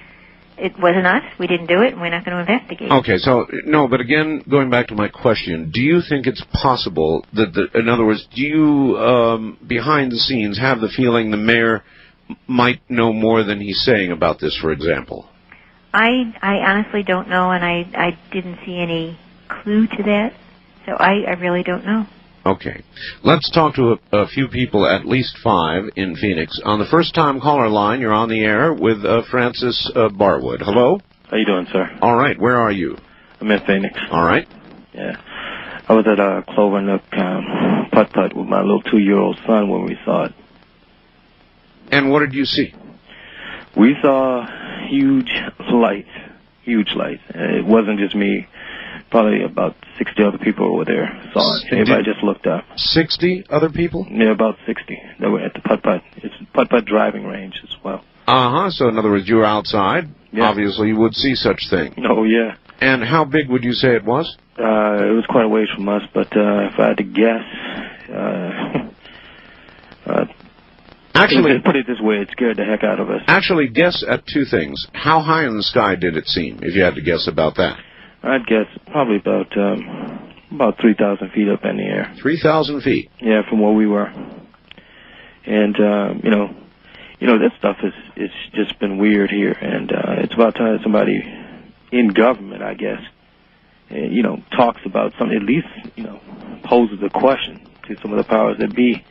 C: it wasn't us, we didn't do it, and we're not going to investigate.
B: Okay, so, no, but again, going back to my question, do you think it's possible that, in other words, do you, behind the scenes, have the feeling the mayor might know more than he's saying about this, for example?
C: I honestly don't know, and I didn't see any clue to that, so I really don't know.
B: Okay. Let's talk to a few people, at least 5, in Phoenix. On the first-time caller line, you're on the air with Francis Barwood. Hello?
D: How you doing, sir?
B: All right. Where are you?
D: I'm in Phoenix.
B: All right.
D: Yeah. I was at Clover Nook putt-putt with my little 2-year-old son when we saw it.
B: And what did you see?
D: We saw huge lights. It wasn't just me. Probably about 60 other people over there saw it. Everybody just looked up.
B: 60 other people?
D: Yeah, about 60 that were at the putt-putt. It's putt-putt driving range as well.
B: Uh-huh. So, in other words, you were outside. Yeah. Obviously, you would see such thing.
D: Oh, yeah.
B: And how big would you say it was?
D: It was quite a ways from us, but if I had to guess, actually, put it this way, it scared the heck out of us.
B: Actually, guess at 2 things. How high in the sky did it seem, if you had to guess about that?
D: I'd guess probably about 3,000 feet up in the air.
B: 3,000 feet?
D: Yeah, from where we were. And, this stuff is just been weird here, and it's about time somebody in government, I guess, talks about something, at least, poses a question to some of the powers that be,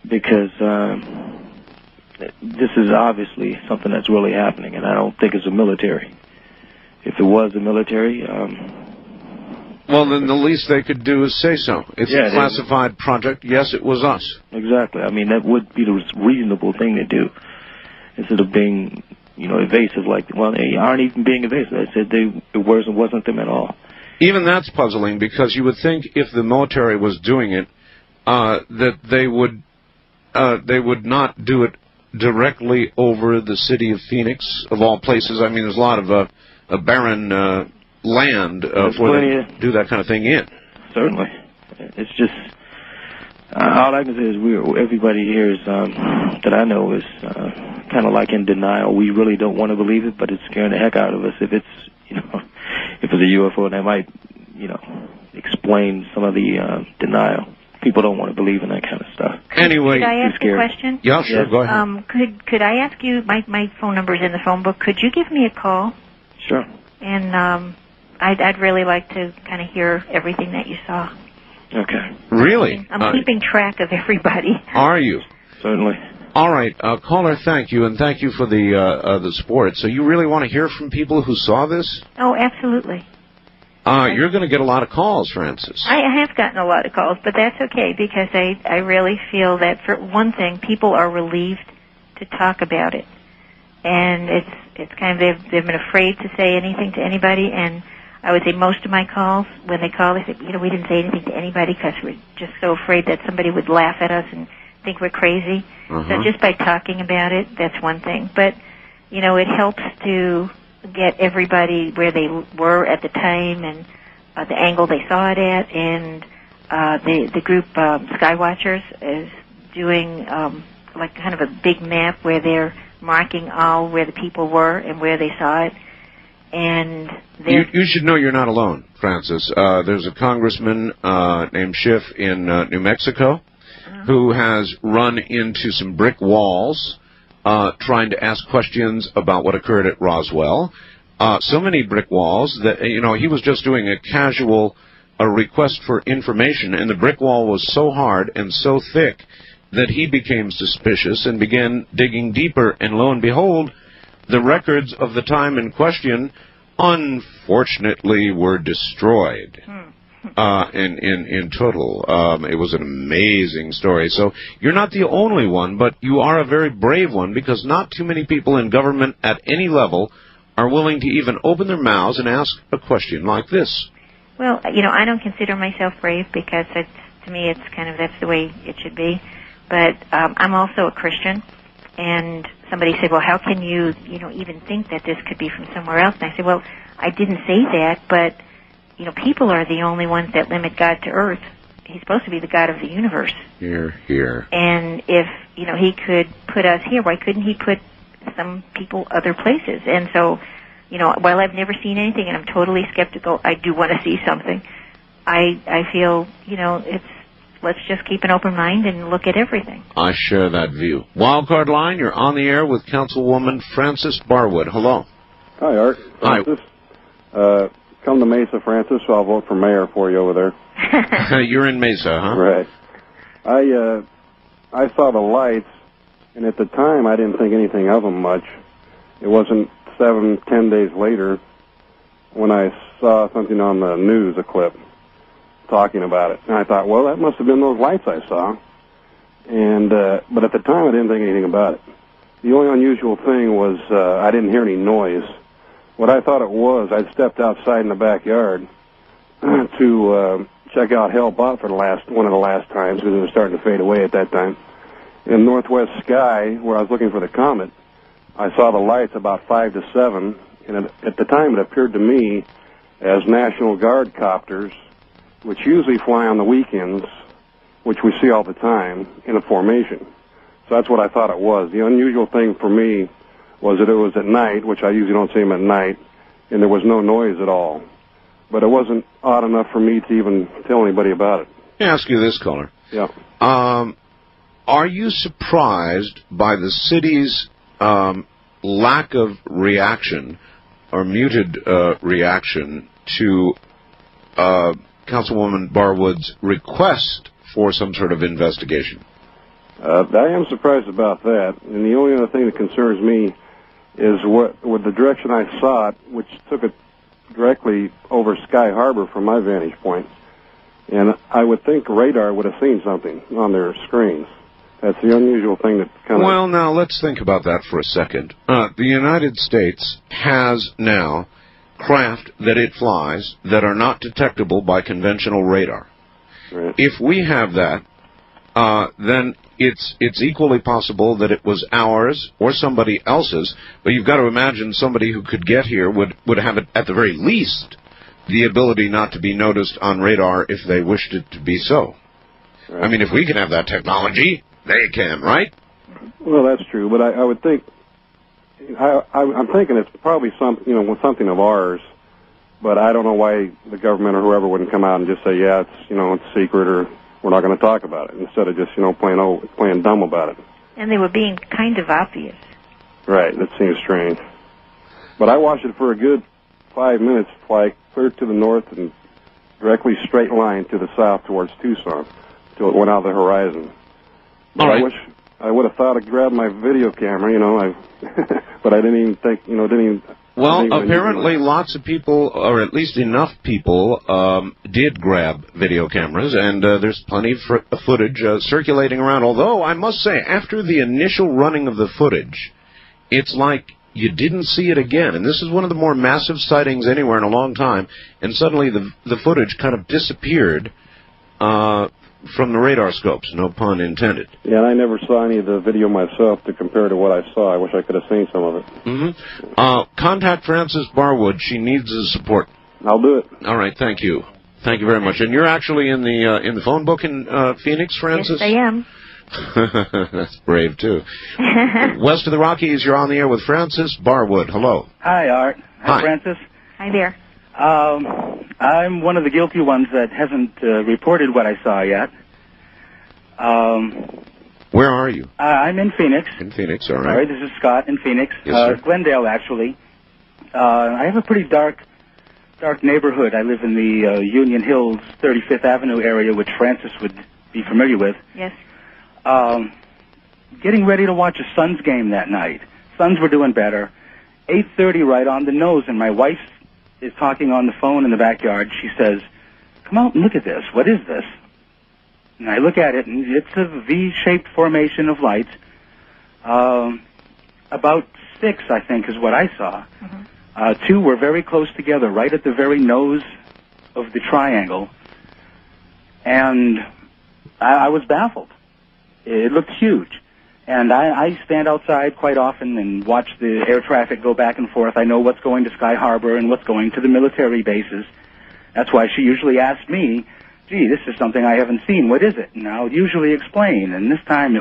D: because this is obviously something that's really happening, and I don't think it's the military. If it was the military,
B: Well, then the least they could do is say so. It's a classified project. Yes, it was us.
D: Exactly. I mean, that would be the reasonable thing to do instead of being, evasive. Like, well, they aren't even being evasive. They said it wasn't them at all.
B: Even that's puzzling because you would think if the military was doing it, that they would not do it directly over the city of Phoenix, of all places. I mean, there's a lot of barren land for them to do that kind of thing in.
D: Certainly. It's just, all I can say is everybody here is, that I know is kind of like in denial. We really don't want to believe it, but it's scaring the heck out of us. If it's, if it's a UFO, that might, explain some of the denial. People don't want to believe in that kind of stuff.
B: Anyway,
C: could I ask a question?
B: Yeah, sure. Go ahead.
C: Could I ask you? My phone number's in the phone book. Could you give me a call?
D: Sure.
C: And I'd really like to kind of hear everything that you saw.
D: Okay.
B: Really?
C: I'm keeping track of everybody.
B: Are you?
D: Certainly.
B: All right, caller. Thank you, and thank you for the support. So you really want to hear from people who saw this?
C: Oh, absolutely.
B: You're going to get a lot of calls, Francis.
C: I have gotten a lot of calls, but that's okay because I really feel that, for one thing, people are relieved to talk about it. And it's kind of, they've been afraid to say anything to anybody, and I would say most of my calls, when they call, they say, we didn't say anything to anybody because we're just so afraid that somebody would laugh at us and think we're crazy. So just by talking about it, that's one thing. But, it helps to get everybody where they were at the time and the angle they saw it at, and the group Skywatchers is doing like kind of a big map where they're marking all where the people were and where they saw it. And
B: you should know you're not alone, Francis. There's a congressman named Schiff in New Mexico who has run into some brick walls trying to ask questions about what occurred at Roswell. So many brick walls that, he was just doing a casual request for information, and the brick wall was so hard and so thick that he became suspicious and began digging deeper, and lo and behold, the records of the time in question, unfortunately, were destroyed. In total. It was an amazing story. So you're not the only one, but you are a very brave one, because not too many people in government at any level are willing to even open their mouths and ask a question like this.
C: Well, I don't consider myself brave because to me it's kind of, that's the way it should be. But I'm also a Christian, and somebody said, well, how can you, even think that this could be from somewhere else? And I said, well, I didn't say that, but people are the only ones that limit God to earth. He's supposed to be the God of the universe.
B: Here.
C: And if, he could put us here, why couldn't he put some people other places? And so, while I've never seen anything and I'm totally skeptical, I do want to see something. I feel, let's just keep an open mind and look at everything.
B: I share that view. Wildcard line, you're on the air with Councilwoman Frances Barwood. Hello.
E: Hi, Art. Francis.
B: Hi.
E: Come to Mesa, Francis, so I'll vote for mayor for you over there.
B: You're in Mesa, huh?
E: Right. I saw the lights, and at the time I didn't think anything of them much. It wasn't 7-10 days later when I saw something on the news, a clip, talking about it. And I thought, well, that must have been those lights I saw. And but at the time I didn't think anything about it. The only unusual thing was I didn't hear any noise. What I thought it was, I'd stepped outside in the backyard to check out Hellbot for one of the last times, because it was starting to fade away at that time. In northwest sky, where I was looking for the comet, I saw the lights about 5 to 7, and at the time it appeared to me as National Guard copters, which usually fly on the weekends, which we see all the time, in a formation. So that's what I thought it was. The unusual thing for me was that it was at night, which I usually don't see them at night, and there was no noise at all. But it wasn't odd enough for me to even tell anybody about it.
B: Let me ask you this, caller.
E: Yeah.
B: Are you surprised by the city's lack of reaction or muted reaction to Councilwoman Barwood's request for some sort of investigation?
E: I am surprised about that, and the only other thing that concerns me is with the direction I saw it, which took it directly over Sky Harbor from my vantage point. And I would think radar would have seen something on their screens. That's the unusual thing that kind of...
B: Well, now, let's think about that for a second. The United States has now craft that it flies that are not detectable by conventional radar.
E: Right.
B: If we have that, then it's equally possible that it was ours or somebody else's, but you've got to imagine somebody who could get here would have it, at the very least, the ability not to be noticed on radar if they wished it to be so.
E: Right.
B: I mean, if we can have that technology, they can, right?
E: Well, that's true, but I would think... I'm thinking it's probably something of ours, but I don't know why the government or whoever wouldn't come out and just say, yeah, it's secret, or we're not going to talk about it, instead of just playing dumb about it.
C: And they were being kind of obvious.
E: Right, that seems strange. But I watched it for a good 5 minutes, fly clear to the north and directly straight line to the south towards Tucson, till it went out of the horizon. But
B: all right.
E: I wish I would have thought of grabbing my video camera, but I didn't even think,
B: Well, apparently lots of people, or at least enough people, did grab video cameras, and there's plenty of footage circulating around. Although, I must say, after the initial running of the footage, it's like you didn't see it again. And this is one of the more massive sightings anywhere in a long time, and suddenly the footage kind of disappeared from the radar scopes, no pun intended.
E: Yeah, and I never saw any of the video myself to compare to what I saw. I wish I could have seen some of it.
B: Mm-hmm. Contact Frances Barwood. She needs the support.
E: I'll do it.
B: All right, thank you. Thank you very much. And you're actually in the phone book in Phoenix, Frances?
C: Yes, I am.
B: That's brave, too. West of the Rockies, you're on the air with Frances Barwood. Hello.
F: Hi, Art.
B: Hi,
F: Frances.
C: Hi there.
F: I'm one of the guilty ones that hasn't reported what I saw yet.
B: Where are you?
F: I'm in Phoenix.
B: In Phoenix, all right.
F: All right, this is Scott in Phoenix.
B: Yes, sir.
F: Glendale, actually. I have a pretty dark neighborhood. I live in the Union Hills, 35th Avenue area, which Frances would be familiar with.
C: Yes.
F: Getting ready to watch a Suns game that night. Suns were doing better. 8:30 right on the nose, and my wife is talking on the phone in the backyard. She says, "Come out and look at this. What is this?" And I look at it, and it's a V-shaped formation of lights. About 6, I think, is what I saw. Mm-hmm. 2 were very close together, right at the very nose of the triangle. And I was baffled. It looked huge. And I stand outside quite often and watch the air traffic go back and forth. I know what's going to Sky Harbor and what's going to the military bases. That's why she usually asks me, gee, this is something I haven't seen. What is it? And I'll usually explain. And this time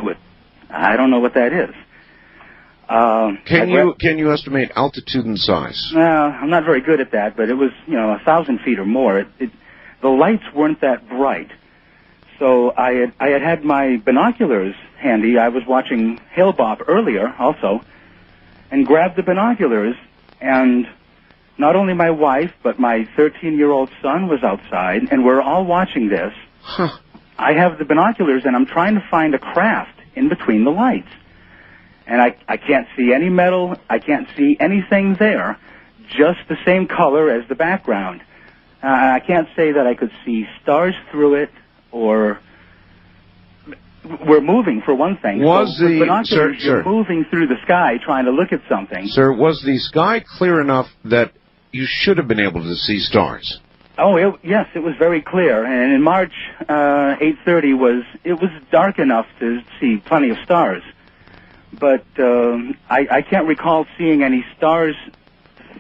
F: I don't know what that is.
B: Can you estimate altitude and size?
F: I'm not very good at that, but it was, 1,000 feet or more. The lights weren't that bright. So I had my binoculars handy. I was watching Hale Bob earlier also, and grabbed the binoculars, and not only my wife, but my 13-year-old son was outside, and we're all watching this.
B: Huh.
F: I have the binoculars, and I'm trying to find a craft in between the lights. And I can't see any metal. I can't see anything there, just the same color as the background. I can't say that I could see stars through it, or we're moving, for one thing.
B: Was
F: so
B: the
F: binoculars
B: sir,
F: are moving through the sky trying to look at something.
B: Sir, was the sky clear enough that you should have been able to see stars?
F: Oh, yes, it was very clear. And in March, 8:30 was dark enough to see plenty of stars. But I can't recall seeing any stars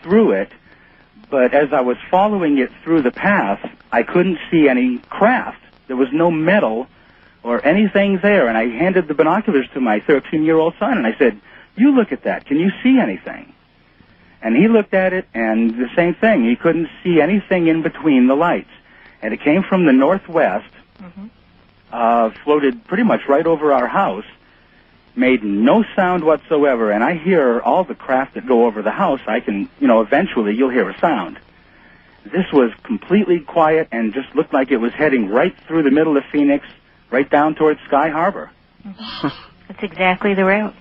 F: through it. But as I was following it through the path, I couldn't see any craft. There was no metal or anything there. And I handed the binoculars to my 13-year-old son, and I said, you look at that. Can you see anything? And he looked at it, and the same thing. He couldn't see anything in between the lights. And it came from the northwest, floated pretty much right over our house, made no sound whatsoever. And I hear all the craft that go over the house. I can, eventually you'll hear a sound. This was completely quiet and just looked like it was heading right through the middle of Phoenix, right down towards Sky Harbor.
C: That's exactly the route.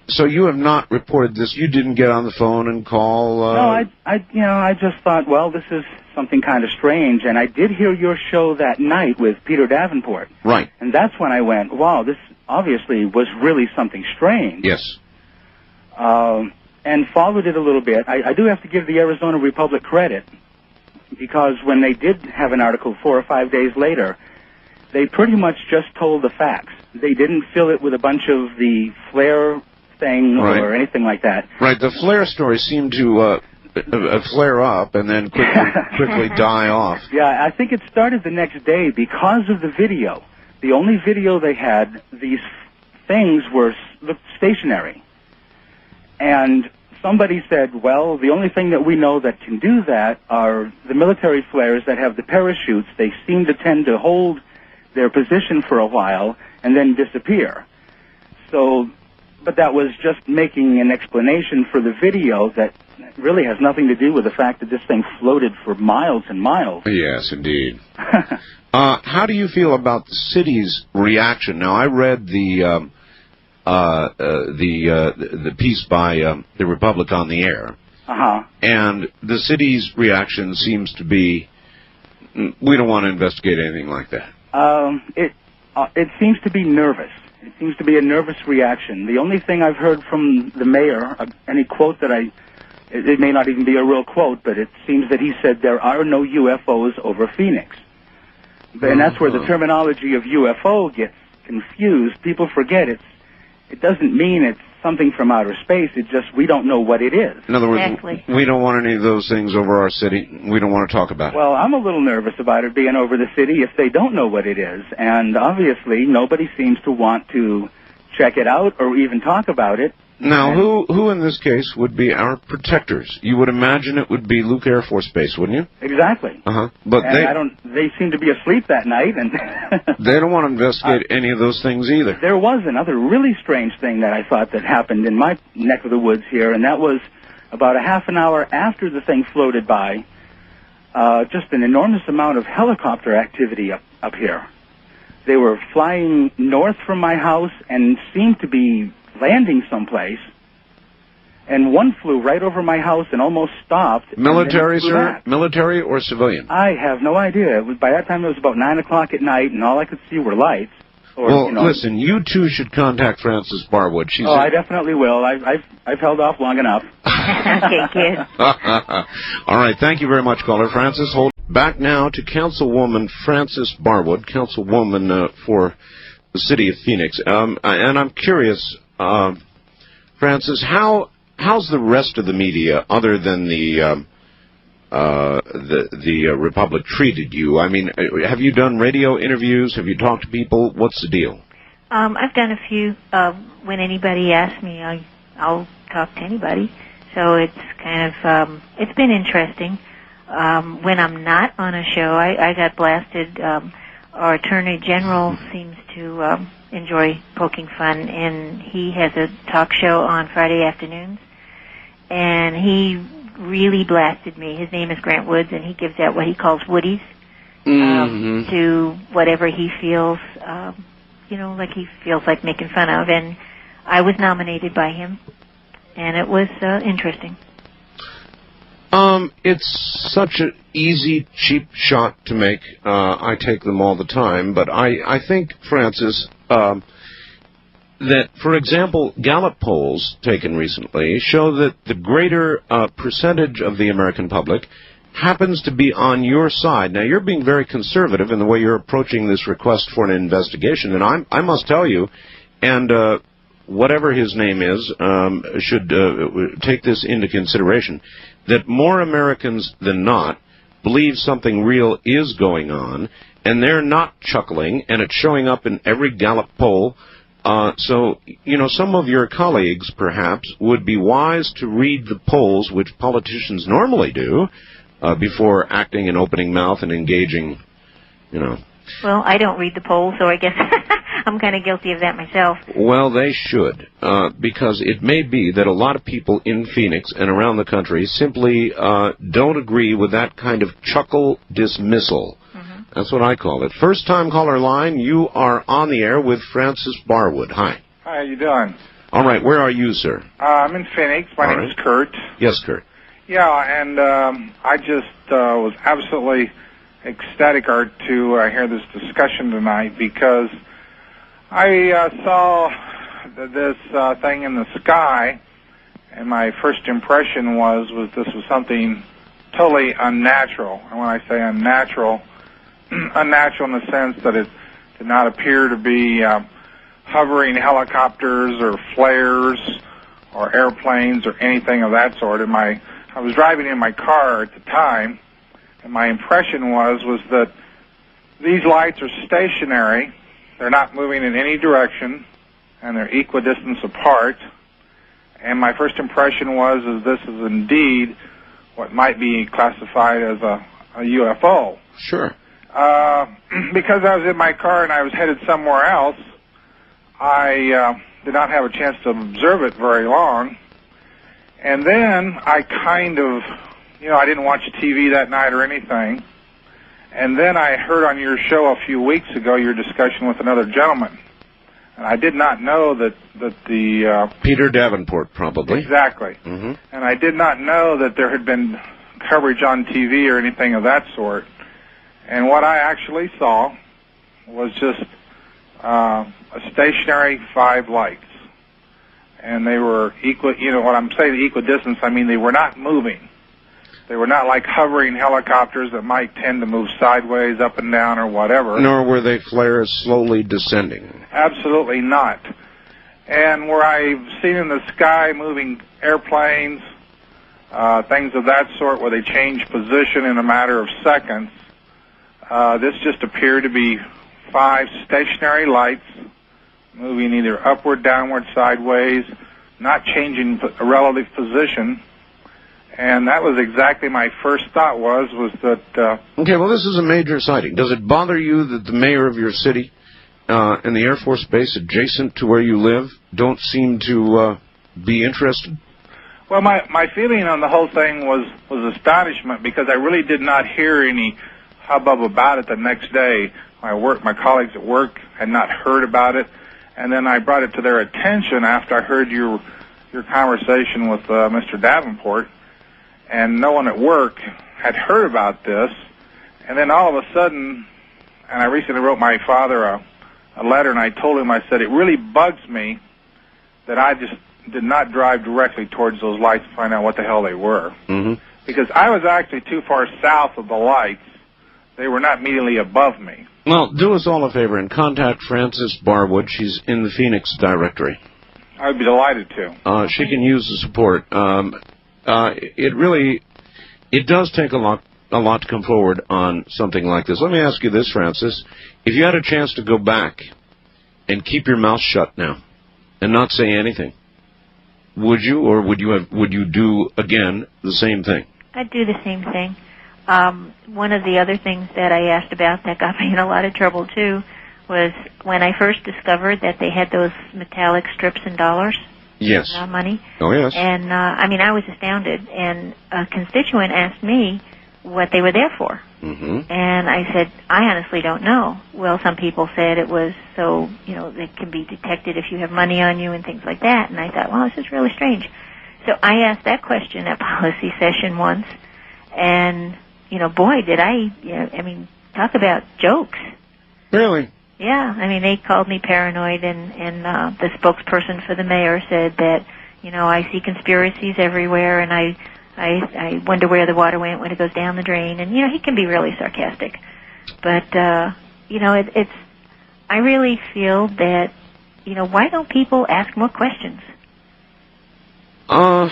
B: So you have not reported this. You didn't get on the phone and call.
F: No, I just thought, well, this is something kind of strange, and I did hear your show that night with Peter Davenport.
B: Right.
F: And that's when I went, wow, this obviously was really something strange.
B: Yes.
F: And followed it a little bit. I do have to give the Arizona Republic credit, because when they did have an article 4 or 5 days later, they pretty much just told the facts. They didn't fill it with a bunch of the flare thing or anything like that.
B: Right. The flare story seemed to flare up and then quickly die off.
F: Yeah, I think it started the next day because of the video. The only video they had, these things looked stationary. And somebody said, well, the only thing that we know that can do that are the military flares that have the parachutes. They seem to tend to hold their position for a while and then disappear. So, but that was just making an explanation for the video that really has nothing to do with the fact that this thing floated for miles and miles.
B: Yes, indeed. How do you feel about the city's reaction? Now, I read the piece by the Republic on the Air, and the city's reaction seems to be, we don't want to investigate anything like that.
F: It seems to be nervous. It seems to be a nervous reaction. The only thing I've heard from the mayor, any quote that it may not even be a real quote, but it seems that he said there are no UFOs over Phoenix. And that's where the terminology of UFO gets confused. People forget it doesn't mean it's something from outer space. It's just we don't know what it is.
B: In other words, we don't want any of those things over our city. We don't want to talk about it.
F: Well, I'm a little nervous about it being over the city if they don't know what it is. And obviously, nobody seems to want to check it out or even talk about it.
B: Now, who in this case would be our protectors? You would imagine it would be Luke Air Force Base, wouldn't you?
F: Exactly.
B: But
F: they seem to be asleep that night, and
B: they don't want to investigate any of those things either.
F: There was another really strange thing that I thought that happened in my neck of the woods here, and that was about a half an hour after the thing floated by, just an enormous amount of helicopter activity up here. They were flying north from my house and seemed to be landing someplace, and one flew right over my house and almost stopped.
B: Military, sir? Military or civilian?
F: I have no idea. By that time, it was about 9 o'clock at night, and all I could see were lights.
B: Listen, you two should contact Frances Barwood.
F: I definitely will. I've held off long enough.
C: Okay, kid.
B: All right, thank you very much, caller. Frances, hold back now to Councilwoman Frances Barwood, Councilwoman for the city of Phoenix. And I'm curious, Frances, how's the rest of the media, other than the Republic, treated you? I mean, have you done radio interviews? Have you talked to people? What's the deal?
C: I've done a few. When anybody asks me, I'll talk to anybody. So it's kind of it's been interesting. When I'm not on a show, I got blasted. Our Attorney General seems to enjoy poking fun, and he has a talk show on Friday afternoons, and he really blasted me. His name is Grant Woods, and he gives out what he calls woodies to whatever he feels, like he feels like making fun of, and I was nominated by him, and it was interesting.
B: It's such an easy, cheap shot to make. I take them all the time. But I think, Frances, that, for example, Gallup polls taken recently show that the greater percentage of the American public happens to be on your side. Now, you're being very conservative in the way you're approaching this request for an investigation. And I must tell you, and whatever his name is, should take this into consideration, that more Americans than not believe something real is going on, and they're not chuckling, and it's showing up in every Gallup poll. So, some of your colleagues, perhaps, would be wise to read the polls, which politicians normally do, before acting and opening mouth and engaging,
C: Well, I don't read the polls, so I guess I'm kind of guilty of that myself.
B: Well, they should, because it may be that a lot of people in Phoenix and around the country simply don't agree with that kind of chuckle dismissal. That's what I call it. First-time caller line, you are on the air with Frances Barwood. Hi.
G: Hi, how you doing?
B: All right, where are you, sir?
G: I'm in Phoenix. My name is Kurt.
B: Yes, Kurt.
G: Yeah, and I just was absolutely ecstatic, Art, to hear this discussion tonight, because I saw this thing in the sky, and my first impression was this was something totally unnatural. And when I say unnatural, unnatural in the sense that it did not appear to be hovering helicopters or flares or airplanes or anything of that sort. And I was driving in my car at the time, and my impression was that these lights are stationary. They're not moving in any direction, and they're equidistant apart. And my first impression was this is indeed what might be classified as a UFO.
B: Sure.
G: Because I was in my car and I was headed somewhere else, I did not have a chance to observe it very long. And then I kind of, I didn't watch TV that night or anything. And then I heard on your show a few weeks ago your discussion with another gentleman. And I did not know that the...
B: Peter Davenport, probably.
G: Exactly.
B: Mm-hmm.
G: And I did not know that there had been coverage on TV or anything of that sort. And what I actually saw was just a stationary 5 lights. And they were when I'm saying equidistance, I mean they were not moving. They were not like hovering helicopters that might tend to move sideways, up and down, or whatever.
B: Nor were they flares slowly descending.
G: Absolutely not. And where I've seen in the sky moving airplanes, things of that sort, where they change position in a matter of seconds, this just appeared to be 5 stationary lights moving either upward, downward, sideways, not changing a relative position. And that was exactly my first thought was that...
B: Okay, well, this is a major sighting. Does it bother you that the mayor of your city and the Air Force Base adjacent to where you live don't seem to be interested?
G: Well, my feeling on the whole thing was astonishment, because I really did not hear any hubbub about it the next day. My colleagues at work had not heard about it, and then I brought it to their attention after I heard your conversation with Mr. Davenport, and no one at work had heard about this. And then all of a sudden, and I recently wrote my father a letter, and I told him, I said, it really bugs me that I just did not drive directly towards those lights to find out what the hell they were.
B: Mm-hmm.
G: Because I was actually too far south of the lights. They were not immediately above me.
B: Well, do us all a favor and contact Frances Barwood. She's in the Phoenix directory.
G: I would be delighted to.
B: She can use the support. It does take a lot to come forward on something like this. Let me ask you this, Francis. If you had a chance to go back and keep your mouth shut now and not say anything, would you, or would you do again the same thing?
C: I'd do the same thing. One of the other things that I asked about that got me in a lot of trouble too was when I first discovered that they had those metallic strips in dollars.
B: Yes.
C: Money.
B: Oh, yes.
C: And, I was astounded. And a constituent asked me what they were there for.
B: Mm-hmm.
C: And I said, I honestly don't know. Well, some people said it was so, it can be detected if you have money on you and things like that. And I thought, well, this is really strange. So I asked that question at policy session once. And, boy, did talk about jokes.
B: Really?
C: Yeah, they called me paranoid, and the spokesperson for the mayor said that, I see conspiracies everywhere, and I wonder where the water went when it goes down the drain, and, he can be really sarcastic. But, it's, I really feel that, why don't people ask more questions?
B: I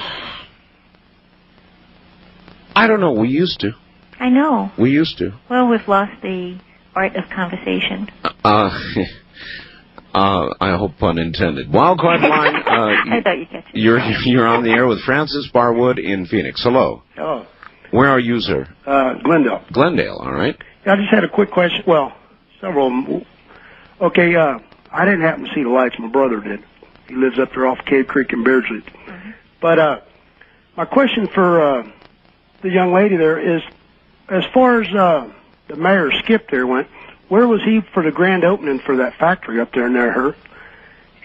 B: don't know, we used to.
C: I know.
B: We used to.
C: Well, we've lost the art of conversation.
B: I hope pun intended. Wildcard line.
C: I thought you catch it.
B: You're on the air with Frances Barwood in Phoenix. Hello.
H: Hello.
B: Where are you, sir?
H: Glendale.
B: Glendale. All right.
H: I just had a quick question. Well, several of them. Okay. I didn't happen to see the lights. My brother did. He lives up there off Cave Creek in Beardsley.
C: Mm-hmm.
H: But my question for the young lady there is, as far as the mayor Skip there went, where was he for the grand opening for that factory up there near her?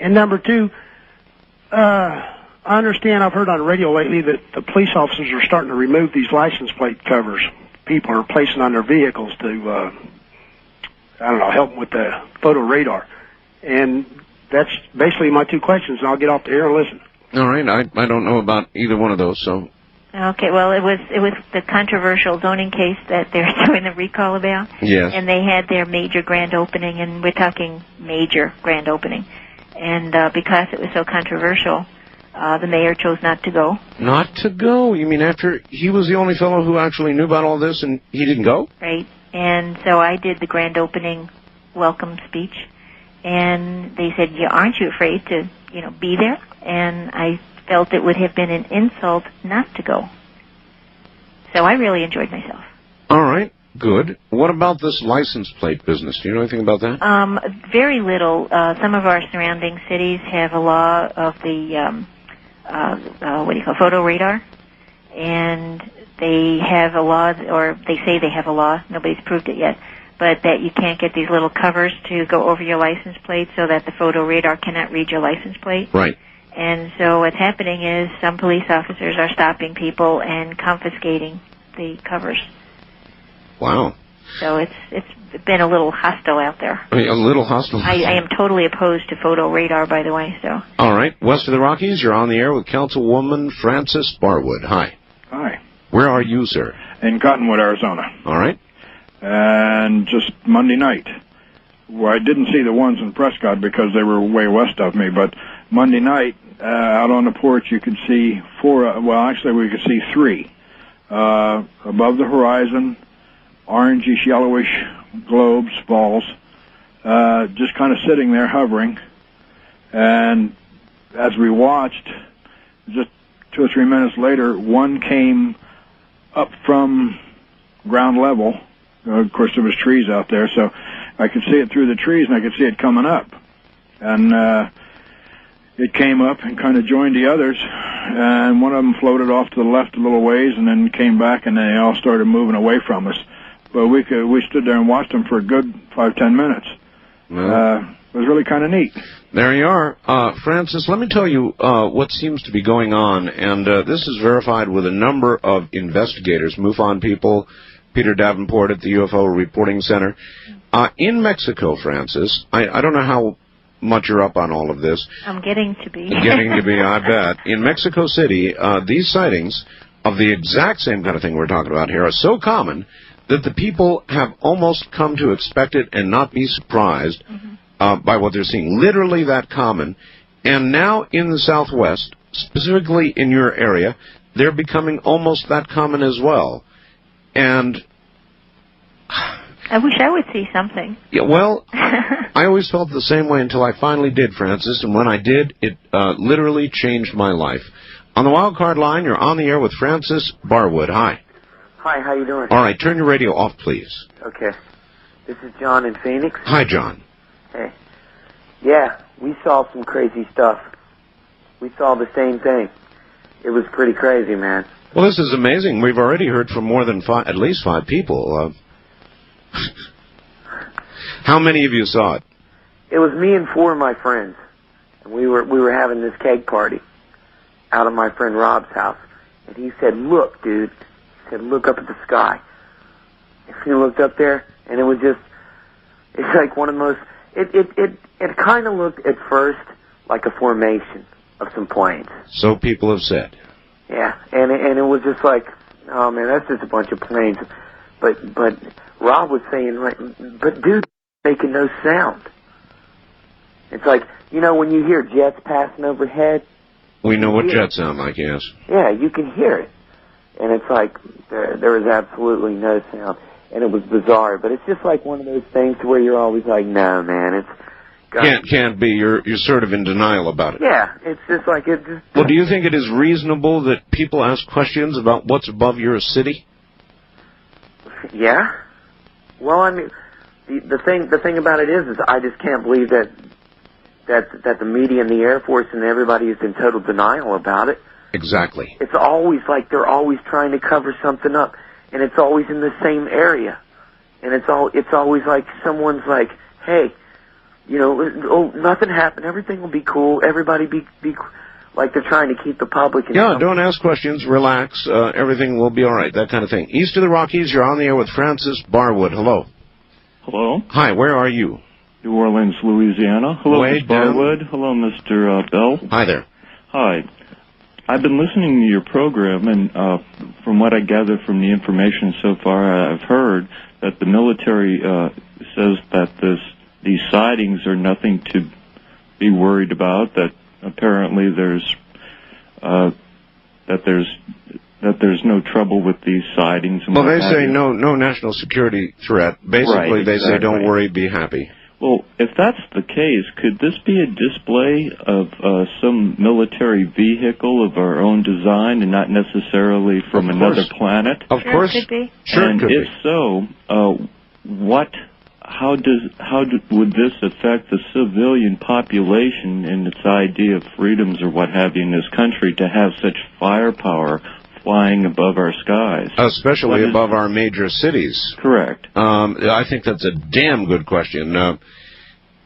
H: And number 2, I understand, I've heard on the radio lately that the police officers are starting to remove these license plate covers people are placing on their vehicles to, help them with the photo radar. And that's basically my two questions, and I'll get off the air and listen.
B: All right. I don't know about either one of those, so...
C: Okay, well, it was the controversial zoning case that they're doing the recall about.
B: Yes.
C: And they had their major grand opening, and we're talking major grand opening. And because it was so controversial, the mayor chose not to go.
B: Not to go? You mean after he was the only fellow who actually knew about all this and he didn't go?
C: Right. And so I did the grand opening welcome speech. And they said, aren't you afraid to, be there? And I felt it would have been an insult not to go. So I really enjoyed myself.
B: All right, good. What about this license plate business? Do you know anything about that?
C: Very little. Some of our surrounding cities have a law of the, photo radar. And they have a law, or they say they have a law, nobody's proved it yet, but that you can't get these little covers to go over your license plate so that the photo radar cannot read your license plate.
B: Right.
C: And so what's happening is some police officers are stopping people and confiscating the covers.
B: Wow.
C: So it's been a little hostile out there.
B: A little hostile?
C: I am totally opposed to photo radar, by the way. So.
B: All right. West of the Rockies, you're on the air with Councilwoman Frances Barwood. Hi.
I: Hi.
B: Where are you, sir?
I: In Cottonwood, Arizona.
B: All right.
I: And just Monday night. Well, I didn't see the ones in Prescott because they were way west of me, but Monday night, out on the porch, you could see we could see three. Above the horizon, orangish, yellowish globes, balls, just kind of sitting there hovering. And as we watched, just 2 or 3 minutes later, one came up from ground level. Of course, there was trees out there, so I could see it through the trees, and I could see it coming up. And it came up and kind of joined the others, and one of them floated off to the left a little ways and then came back, and they all started moving away from us. But we stood there and watched them for a good 5-10 minutes. It was really kind of neat.
B: There you are. Francis, let me tell you what seems to be going on, and this is verified with a number of investigators, MUFON people, Peter Davenport at the UFO Reporting Center. In Mexico, Francis, I don't know how much you're up on all of this.
C: I'm getting to be.
B: I bet. In Mexico City, these sightings of the exact same kind of thing we're talking about here are so common that the people have almost come to expect it and not be surprised by what they're seeing. Literally that common. And now in the Southwest, specifically in your area, they're becoming almost that common as well. And
C: I wish I would see something.
B: Yeah, well, I always felt the same way until I finally did, Francis, and when I did, it literally changed my life. On the wild card line, you're on the air with Frances Barwood. Hi.
J: Hi, how you doing?
B: All right, turn your radio off, please.
J: Okay. This is John in Phoenix.
B: Hi, John.
J: Hey. Yeah, we saw some crazy stuff. We saw the same thing. It was pretty crazy, man.
B: Well, this is amazing. We've already heard from more than at least five people. How many of you saw it?
J: It was me and 4 of my friends. And we were having this keg party out of my friend Rob's house. And he said, "Look, dude." He said, "Look up at the sky." And he looked up there, and it was just, it's like one of the most, it kind of looked at first like a formation of some planes.
B: So people have said.
J: Yeah, and it was just like, oh man, that's just a bunch of planes. But Rob was saying, like, but dude, making no sound. It's like, when you hear jets passing overhead.
B: We know what jets sound like, yes.
J: Yeah, you can hear it. And it's like, there was absolutely no sound. And it was bizarre. But it's just like one of those things where you're always like, no, man, it's...
B: Can't be. You're sort of in denial about it.
J: Yeah, it's just like it just...
B: Well, do you think it is reasonable that people ask questions about what's above your city?
J: Yeah. Well, I mean, the thing about it is I just can't believe that the media and the Air Force and everybody is in total denial about it.
B: Exactly.
J: It's always like they're always trying to cover something up, and it's always in the same area, and it's always like someone's like, hey, nothing happened, everything will be cool, everybody be like they're trying to keep the public in
B: don't ask questions, relax, everything will be all right, that kind of thing. East of the Rockies, you're on the air with Francis Barwood. Hello.
K: Hello.
B: Hi, where are you?
K: New Orleans, Louisiana. Hello,
B: Way
K: Mr. Barwood. Hello, Mr. Bell.
B: Hi there.
K: Hi. I've been listening to your program, and from what I gather from the information so far, I've heard that the military says that these sightings are nothing to be worried about. That apparently there's no trouble with these sightings. And
B: well, they say no national security threat. Basically,
K: right,
B: they say don't worry, be happy.
K: Well, if that's the case, could this be a display of some military vehicle of our own design and not necessarily from another planet?
B: Of course.
C: Could be.
B: Sure,
K: and
B: could
K: if
B: be.
K: So, would this affect the civilian population in its idea of freedoms or what have you in this country to have such firepower flying above our skies?
B: Especially above our major cities.
K: Correct.
B: I think that's a damn good question.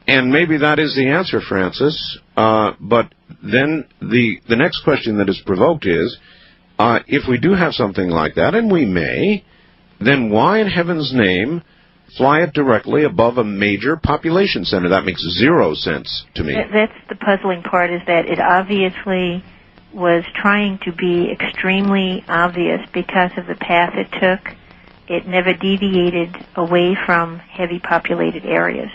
B: And maybe that is the answer, Francis. But then the next question that is provoked is, if we do have something like that, and we may, then why in heaven's name fly it directly above a major population center? That makes zero sense to me.
C: That's the puzzling part, is that it obviously was trying to be extremely obvious because of the path it took. It never deviated away from heavy populated areas.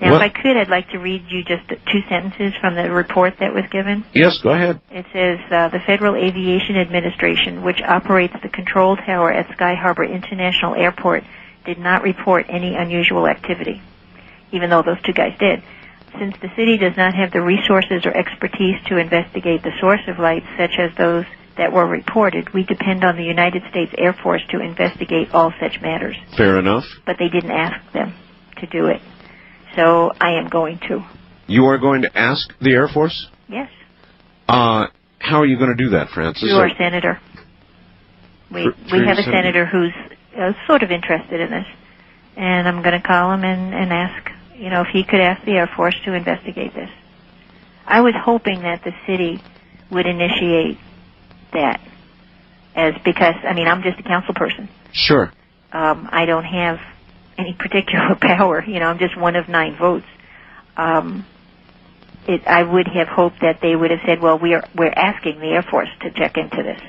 C: Now, if I could, I'd like to read you just 2 sentences from the report that was given.
B: Yes, go ahead.
C: It says, the Federal Aviation Administration, which operates the control tower at Sky Harbor International Airport, did not report any unusual activity, even though those 2 guys did. Since the city does not have the resources or expertise to investigate the source of lights, such as those that were reported, we depend on the United States Air Force to investigate all such matters.
B: Fair enough.
C: But they didn't ask them to do it. So I am going to.
B: You are going to ask the Air Force?
C: Yes.
B: How are you going to do that, Francis?
C: Through our senator. We have a senator who's sort of interested in this. And I'm going to call him and ask, if he could ask the Air Force to investigate this. I was hoping that the city would initiate that, because I'm just a council person.
B: Sure.
C: I don't have any particular power. I'm just one of 9 votes. I would have hoped that they would have said, well, we're asking the Air Force to check into this.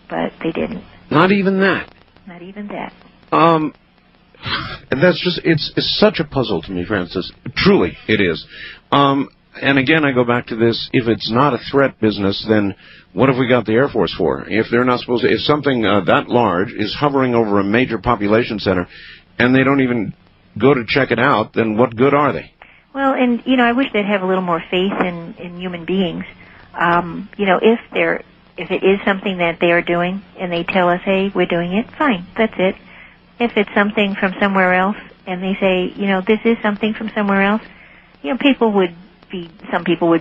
C: But they didn't.
B: Not even that.
C: Not even that.
B: That's just, it's such a puzzle to me, Francis. Truly, it is. And again, I go back to this, if it's not a threat business, then what have we got the Air Force for? If they're not supposed to, if something that large is hovering over a major population center, and they don't even go to check it out, then what good are they?
C: Well, and, I wish they'd have a little more faith in human beings. If it is something that they are doing, and they tell us, hey, we're doing it, fine, that's it. If it's something from somewhere else, and they say, this is something from somewhere else, some people would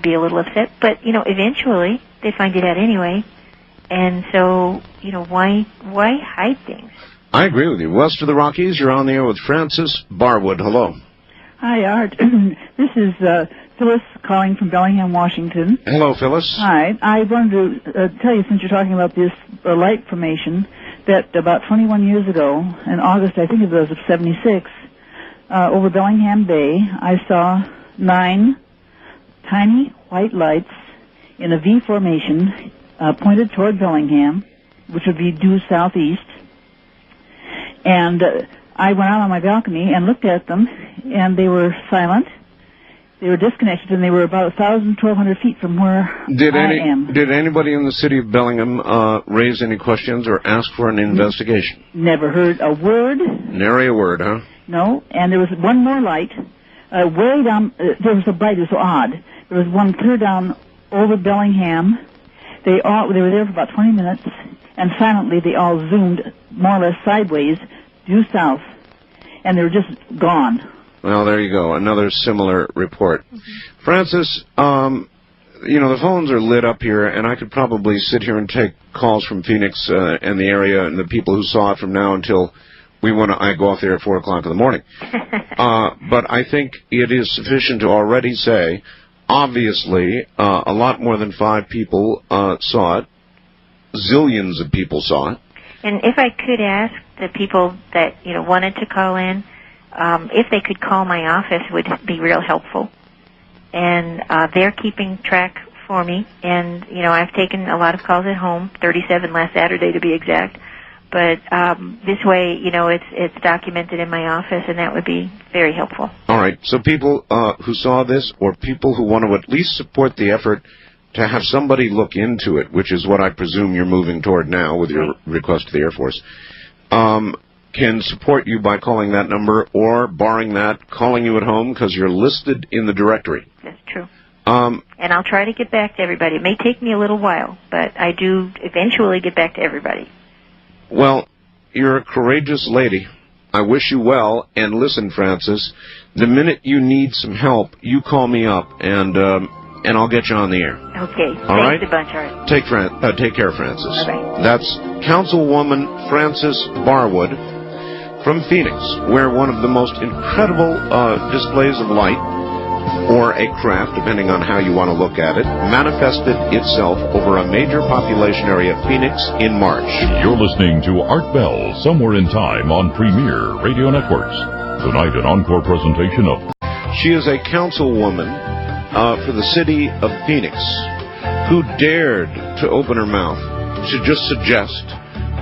C: be a little upset, but, eventually they find it out anyway. And so, why hide things?
B: I agree with you. West of the Rockies, you're on the air with Francis Barwood. Hello.
L: Hi, Art. This is Phyllis calling from Bellingham, Washington.
B: Hello, Phyllis.
L: Hi. I wanted to tell you, since you're talking about this light formation, that about 21 years ago, in August, I think it was of 76, over Bellingham Bay, I saw 9 tiny white lights in a V formation pointed toward Bellingham, which would be due southeast. And I went out on my balcony and looked at them, and they were silent. They were disconnected, and they were about 1,200 feet from where I am.
B: Did anybody in the city of Bellingham raise any questions or ask for an investigation?
L: Never heard a word.
B: Nary a word, huh?
L: No, and there was one more light way down. There was a light. It was so odd. There was one clear down over Bellingham. They were there for about 20 minutes, and silently they all zoomed more or less sideways due south, and they were just gone.
B: Well, there you go. Another similar report. Francis, the phones are lit up here, and I could probably sit here and take calls from Phoenix and the area and the people who saw it from now until I go off there at 4 o'clock in the morning. But I think it is sufficient to already say Obviously, a lot more than 5 people saw it. Zillions of people saw it.
C: And if I could ask the people that wanted to call in, if they could call my office, would be real helpful. And they're keeping track for me. And I've taken a lot of calls at home, 37 last Saturday to be exact. But this way, it's documented in my office, and that would be very helpful.
B: All right. So people who saw this, or people who want to at least support the effort to have somebody look into it, which is what I presume you're moving toward now with your request to the Air Force, can support you by calling that number, or, barring that, calling you at home because you're listed in the directory.
C: That's true. And I'll try to get back to everybody. It may take me a little while, but I do eventually get back to everybody.
B: Well, you're a courageous lady. I wish you well. And listen, Frances, the minute you need some help, you call me up, and I'll get you on the air.
C: Okay.
B: All right?
C: Thanks a bunch, Art.
B: Take care, Frances.
C: Bye-bye.
B: That's Councilwoman Frances Barwood from Phoenix, where one of the most incredible displays of light, or a craft, depending on how you want to look at it, manifested itself over a major population area, Phoenix, in March.
A: You're listening to Art Bell, Somewhere in Time on Premier Radio Networks. Tonight, an encore presentation of...
B: She is a councilwoman for the city of Phoenix, who dared to open her mouth to just suggest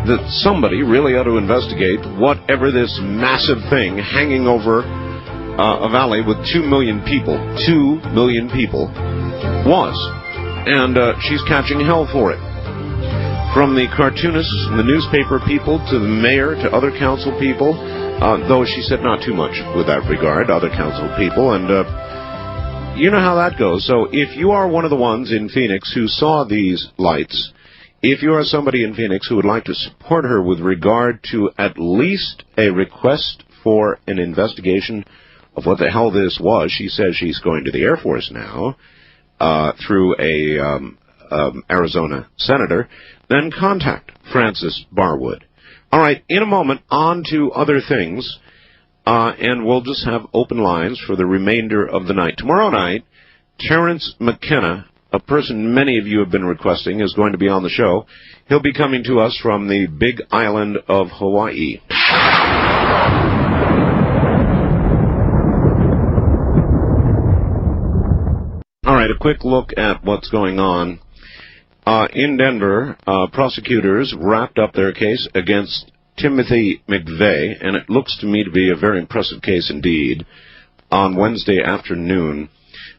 B: that somebody really ought to investigate whatever this massive thing hanging over a valley with 2 million people was. And she's catching hell for it. From the cartoonists and the newspaper people to the mayor to other council people, though she said not too much with that regard, other council people, and you know how that goes. So if you are one of the ones in Phoenix who saw these lights, if you are somebody in Phoenix who would like to support her with regard to at least a request for an investigation of what the hell this was, she says she's going to the Air Force now through a Arizona senator, then contact Frances Barwood. All right, in a moment, on to other things, and we'll just have open lines for the remainder of the night. Tomorrow night, Terrence McKenna, a person many of you have been requesting, is going to be on the show. He'll be coming to us from the big island of Hawaii. All right, a quick look at what's going on. In Denver, prosecutors wrapped up their case against Timothy McVeigh, and it looks to me to be a very impressive case indeed, on Wednesday afternoon.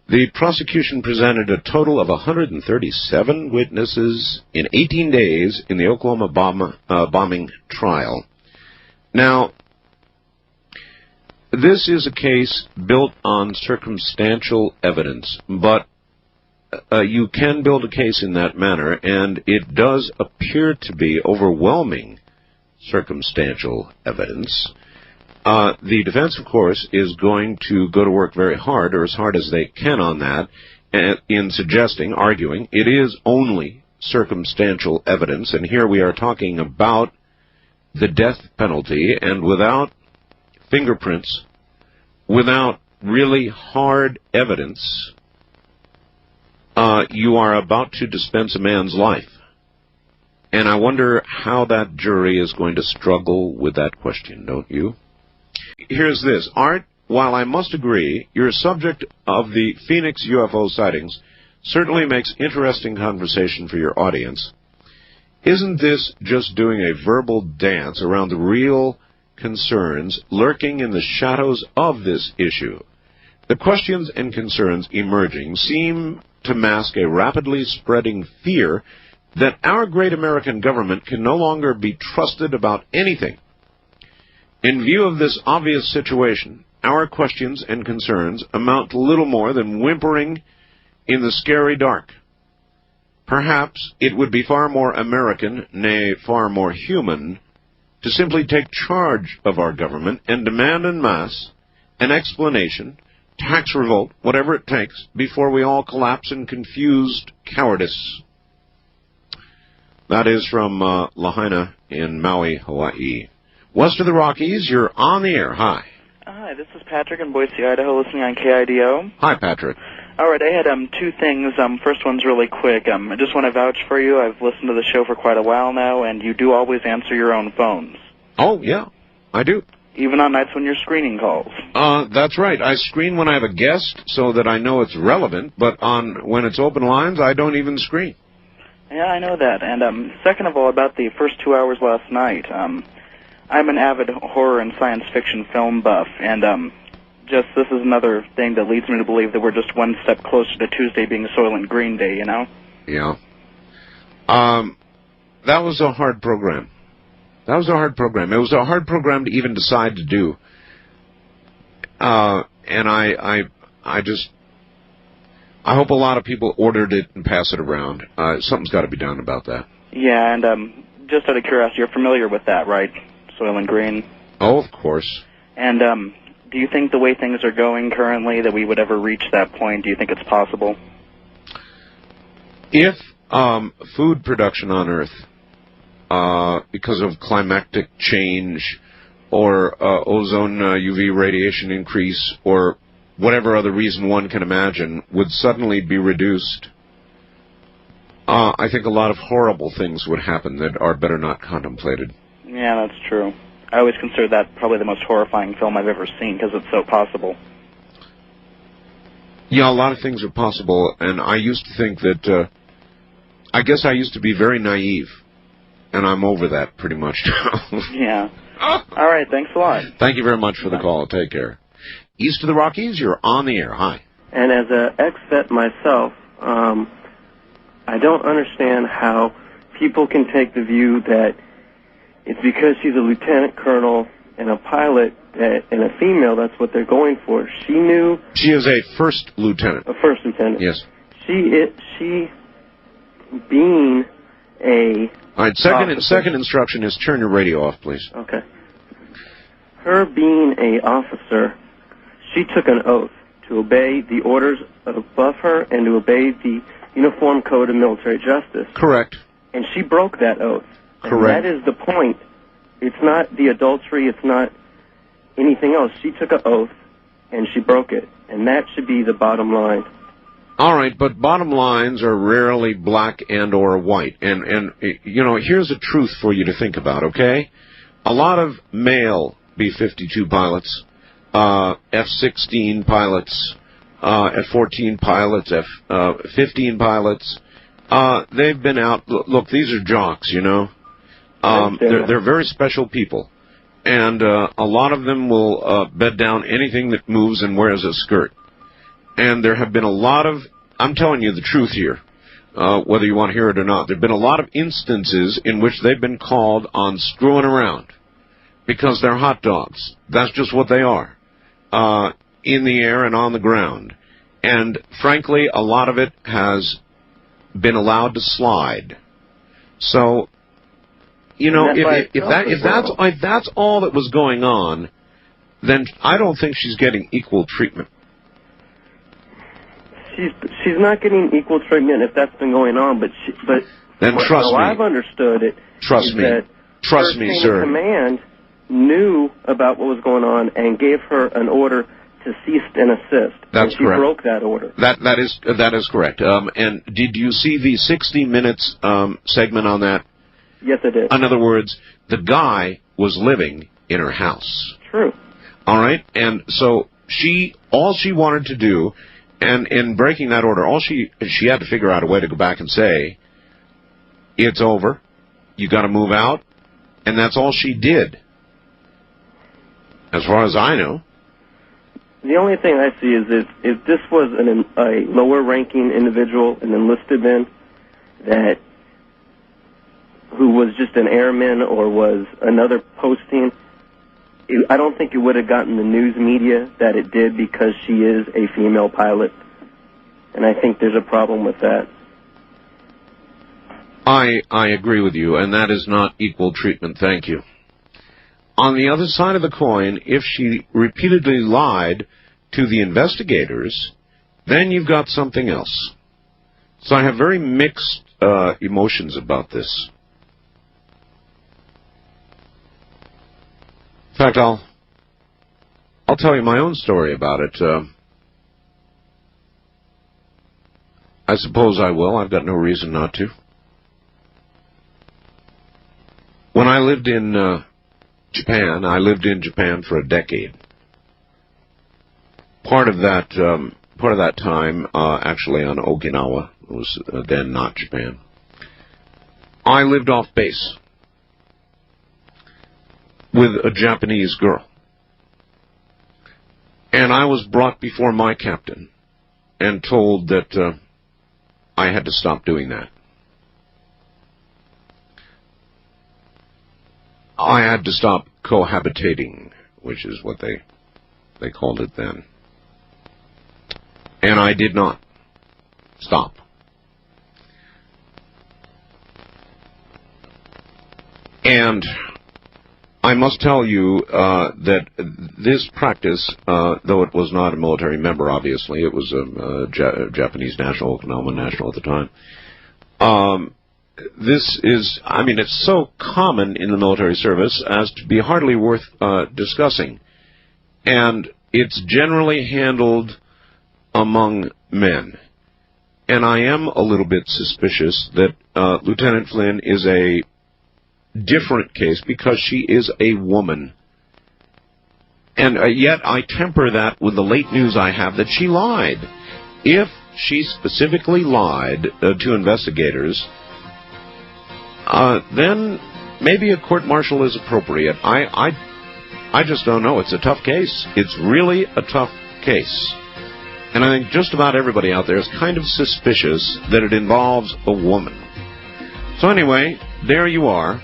B: The prosecution presented a total of 137 witnesses in 18 days in the Oklahoma bombing trial. Now, this is a case built on circumstantial evidence, but you can build a case in that manner, and it does appear to be overwhelming circumstantial evidence. The defense, of course, is going to go to work very hard, or as hard as they can on that, in suggesting, arguing, it is only circumstantial evidence, and here we are talking about the death penalty, and without fingerprints, without really hard evidence, you are about to dispense a man's life. And I wonder how that jury is going to struggle with that question, don't you? Here's this. Art, while I must agree, your subject of the Phoenix UFO sightings certainly makes interesting conversation for your audience. Isn't this just doing a verbal dance around the real concerns lurking in the shadows of this issue? The questions and concerns emerging seem to mask a rapidly spreading fear that our great American government can no longer be trusted about anything. In view of this obvious situation, our questions and concerns amount to little more than whimpering in the scary dark. Perhaps it would be far more American, nay, far more human, to simply take charge of our government and demand en masse an explanation, tax revolt, whatever it takes, before we all collapse in confused cowardice. That is from Lahaina in Maui, Hawaii. West of the Rockies, you're on the air. Hi.
M: Hi, this is Patrick in Boise, Idaho, listening on KIDO.
B: Hi, Patrick.
M: All right, I had two things. First one's really quick. I just want to vouch for you. I've listened to the show for quite a while now, and you do always answer your own phones.
B: Oh, yeah, I do.
M: Even on nights when you're screening calls.
B: That's right. I screen when I have a guest so that I know it's relevant, but when it's open lines, I don't even screen.
M: Yeah, I know that. And second of all, about the first 2 hours last night, I'm an avid horror and science fiction film buff, and this is another thing that leads me to believe that we're just one step closer to Tuesday being Soylent Green Day, you know?
B: Yeah. That was a hard program. It was a hard program to even decide to do. And I hope a lot of people ordered it and pass it around. Something's got to be done about that.
M: Yeah, and just out of curiosity, you're familiar with that, right? Soylent Green?
B: Oh, of course.
M: And do you think the way things are going currently that we would ever reach that point? Do you think it's possible?
B: If food production on Earth, because of climatic change or ozone UV radiation increase or whatever other reason one can imagine, would suddenly be reduced, I think a lot of horrible things would happen that are better not contemplated.
M: Yeah, that's true. I always consider that probably the most horrifying film I've ever seen because it's so possible.
B: Yeah, a lot of things are possible, and I used to think that, I guess I used to be very naive, and I'm over that pretty much now.
M: Yeah. All right, thanks a lot.
B: Thank you very much for the call. Take care. East of the Rockies, you're on the air. Hi.
N: And as an ex-vet myself, I don't understand how people can take the view that it's because she's a lieutenant colonel and a pilot and a female, that's what they're going for. She knew...
B: She is a first lieutenant.
N: A first lieutenant.
B: Yes.
N: She being a...
B: All right, second instruction is turn your radio off, please.
N: Okay. Her being a officer, she took an oath to obey the orders above her and to obey the Uniform Code of Military Justice.
B: Correct.
N: And she broke that oath.
B: Correct.
N: And that is the point. It's not the adultery, it's not anything else. She took an oath and she broke it. And that should be the bottom line.
B: All right, but bottom lines are rarely black and or white. And you know, here's a truth for you to think about, okay? A lot of male B-52 pilots, F-16 pilots, F-14 pilots, F-15 pilots, they've been out. Look, these are jocks, you know. They're very special people. And a lot of them will bed down anything that moves and wears a skirt. And there have been a lot of, I'm telling you the truth here, whether you want to hear it or not, there have been a lot of instances in which they've been called on screwing around because they're hot dogs. That's just what they are, in the air and on the ground. And frankly, a lot of it has been allowed to slide. So, you know, if that's all that was going on, then I don't think she's getting equal treatment.
N: She's not getting equal treatment if that's been going on, but
B: then trust me.
N: I've understood it.
B: Trust me, sir.
N: Command knew about what was going on and gave her an order to cease and assist.
B: That's
N: and she
B: correct.
N: Broke that order.
B: That is correct. And did you see the 60 Minutes segment on that?
N: Yes, I did.
B: In other words, the guy was living in her house.
N: True.
B: All right, and so all she wanted to do. And in breaking that order, all she had to figure out a way to go back and say, it's over, you got to move out, and that's all she did, as far as I know.
N: The only thing I see is if this was a lower-ranking individual, an enlisted man, who was just an airman or was another posting, I don't think it would have gotten the news media that it did because she is a female pilot. And I think there's a problem with that.
B: I agree with you, and that is not equal treatment, thank you. On the other side of the coin, if she repeatedly lied to the investigators, then you've got something else. So I have very mixed emotions about this. In fact, I'll tell you my own story about it. I suppose I will. I've got no reason not to. When I lived in Japan, I lived in Japan for a decade. Part of that time, actually on Okinawa, it was then not Japan. I lived off base with a Japanese girl. And I was brought before my captain and told that I had to stop doing that. I had to stop cohabitating, which is what they called it then. And I did not stop. And I must tell you that this practice, though it was not a military member, obviously, it was a Japanese national, Okinawan national at the time, this is, I mean, it's so common in the military service as to be hardly worth discussing. And it's generally handled among men. And I am a little bit suspicious that Lieutenant Flynn is a different case because she is a woman. And yet I temper that with the late news I have that she lied. If she specifically lied to investigators, then maybe a court-martial is appropriate. I just don't know. It's a tough case. It's really a tough case. And I think just about everybody out there is kind of suspicious that it involves a woman. So anyway, there you are.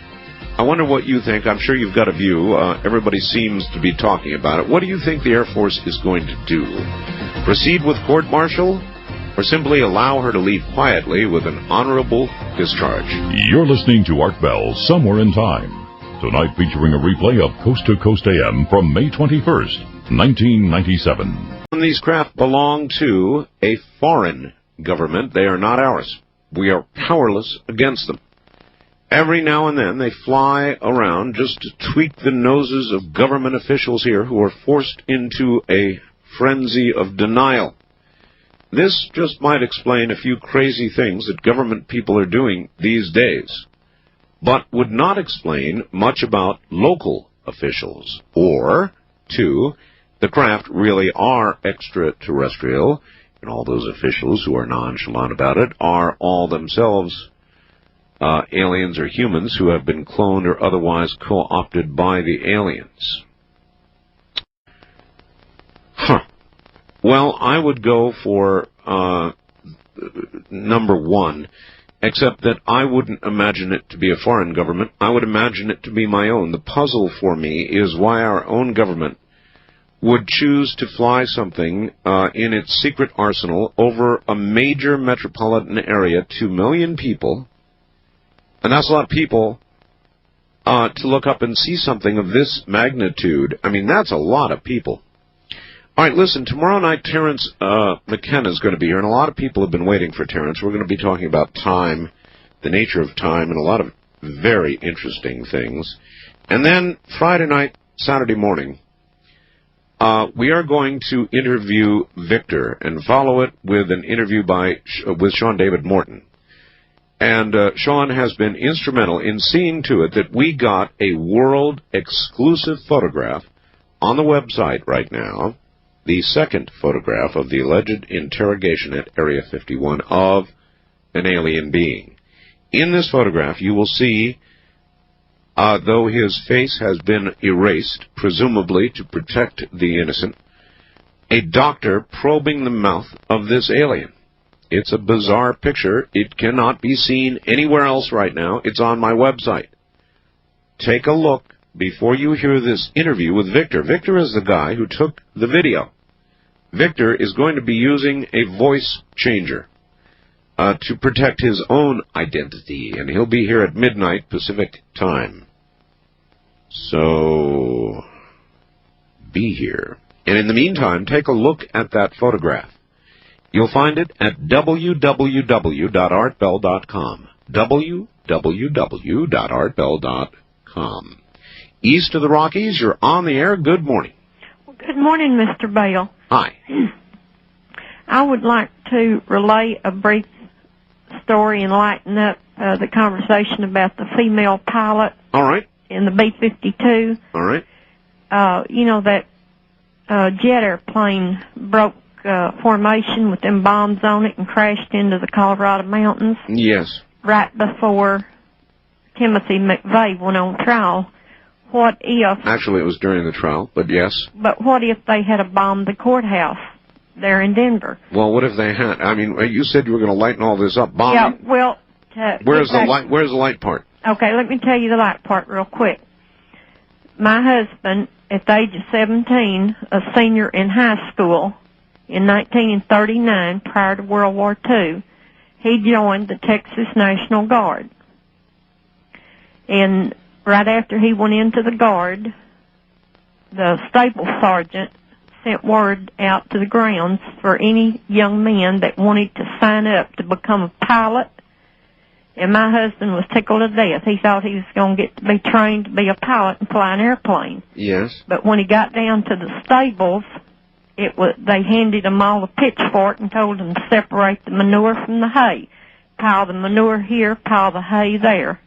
B: I wonder what you think. I'm sure you've got a view. Everybody seems to be talking about it. What do you think the Air Force is going to do? Proceed with court-martial? Or simply allow her to leave quietly with an honorable discharge?
A: You're listening to Art Bell, Somewhere in Time. Tonight featuring a replay of Coast to Coast AM from May 21st, 1997.
B: These craft belong to a foreign government. They are not ours. We are powerless against them. Every now and then they fly around just to tweak the noses of government officials here who are forced into a frenzy of denial. This just might explain a few crazy things that government people are doing these days, but would not explain much about local officials. Or, two, the craft really are extraterrestrial, and all those officials who are nonchalant about it are all themselves aliens or humans who have been cloned or otherwise co-opted by the aliens. Well, I would go for number one, except that I wouldn't imagine it to be a foreign government. I would imagine it to be my own. The puzzle for me is why our own government would choose to fly something in its secret arsenal over a major metropolitan area, 2 million people, and that's a lot of people to look up and see something of this magnitude. I mean, that's a lot of people. All right, listen, tomorrow night Terrence McKenna is going to be here, and a lot of people have been waiting for Terrence. We're going to be talking about time, the nature of time, and a lot of very interesting things. And then Friday night, Saturday morning, we are going to interview Victor and follow it with an interview with Sean David Morton. And Sean has been instrumental in seeing to it that we got a world-exclusive photograph on the website right now, the second photograph of the alleged interrogation at Area 51 of an alien being. In this photograph, you will see, though his face has been erased, presumably to protect the innocent, a doctor probing the mouth of this alien. It's a bizarre picture. It cannot be seen anywhere else right now. It's on my website. Take a look before you hear this interview with Victor. Victor is the guy who took the video. Victor is going to be using a voice changer to protect his own identity, and he'll be here at midnight Pacific time. So, be here. And in the meantime, take a look at that photograph. You'll find it at www.artbell.com. www.artbell.com. East of the Rockies, you're on the air. Good morning.
O: Good morning, Mr. Bell.
B: Hi.
O: I would like to relay a brief story and lighten up the conversation about the female pilot.
B: All right.
O: In the B-52.
B: All right.
O: You know, that jet airplane broke formation with them bombs on it and crashed into the Colorado mountains.
B: Yes.
O: Right before Timothy McVeigh went on trial. What if...
B: Actually, it was during the trial, but yes.
O: But what if they had bombed the courthouse there in Denver?
B: Well, what if they had? I mean, you said you were going to lighten all this up. Bombing?
O: Yeah, well...
B: Where's the light part?
O: Okay, let me tell you the light part real quick. My husband, at the age of 17, a senior in high school in 1939, prior to World War II, he joined the Texas National Guard. And right after he went into the Guard, the stable sergeant sent word out to the grounds for any young men that wanted to sign up to become a pilot. And my husband was tickled to death. He thought he was going to get to be trained to be a pilot and fly an airplane.
B: Yes.
O: But when he got down to the stables, they handed him all a pitchfork and told him to separate the manure from the hay. Pile the manure here, pile the hay there.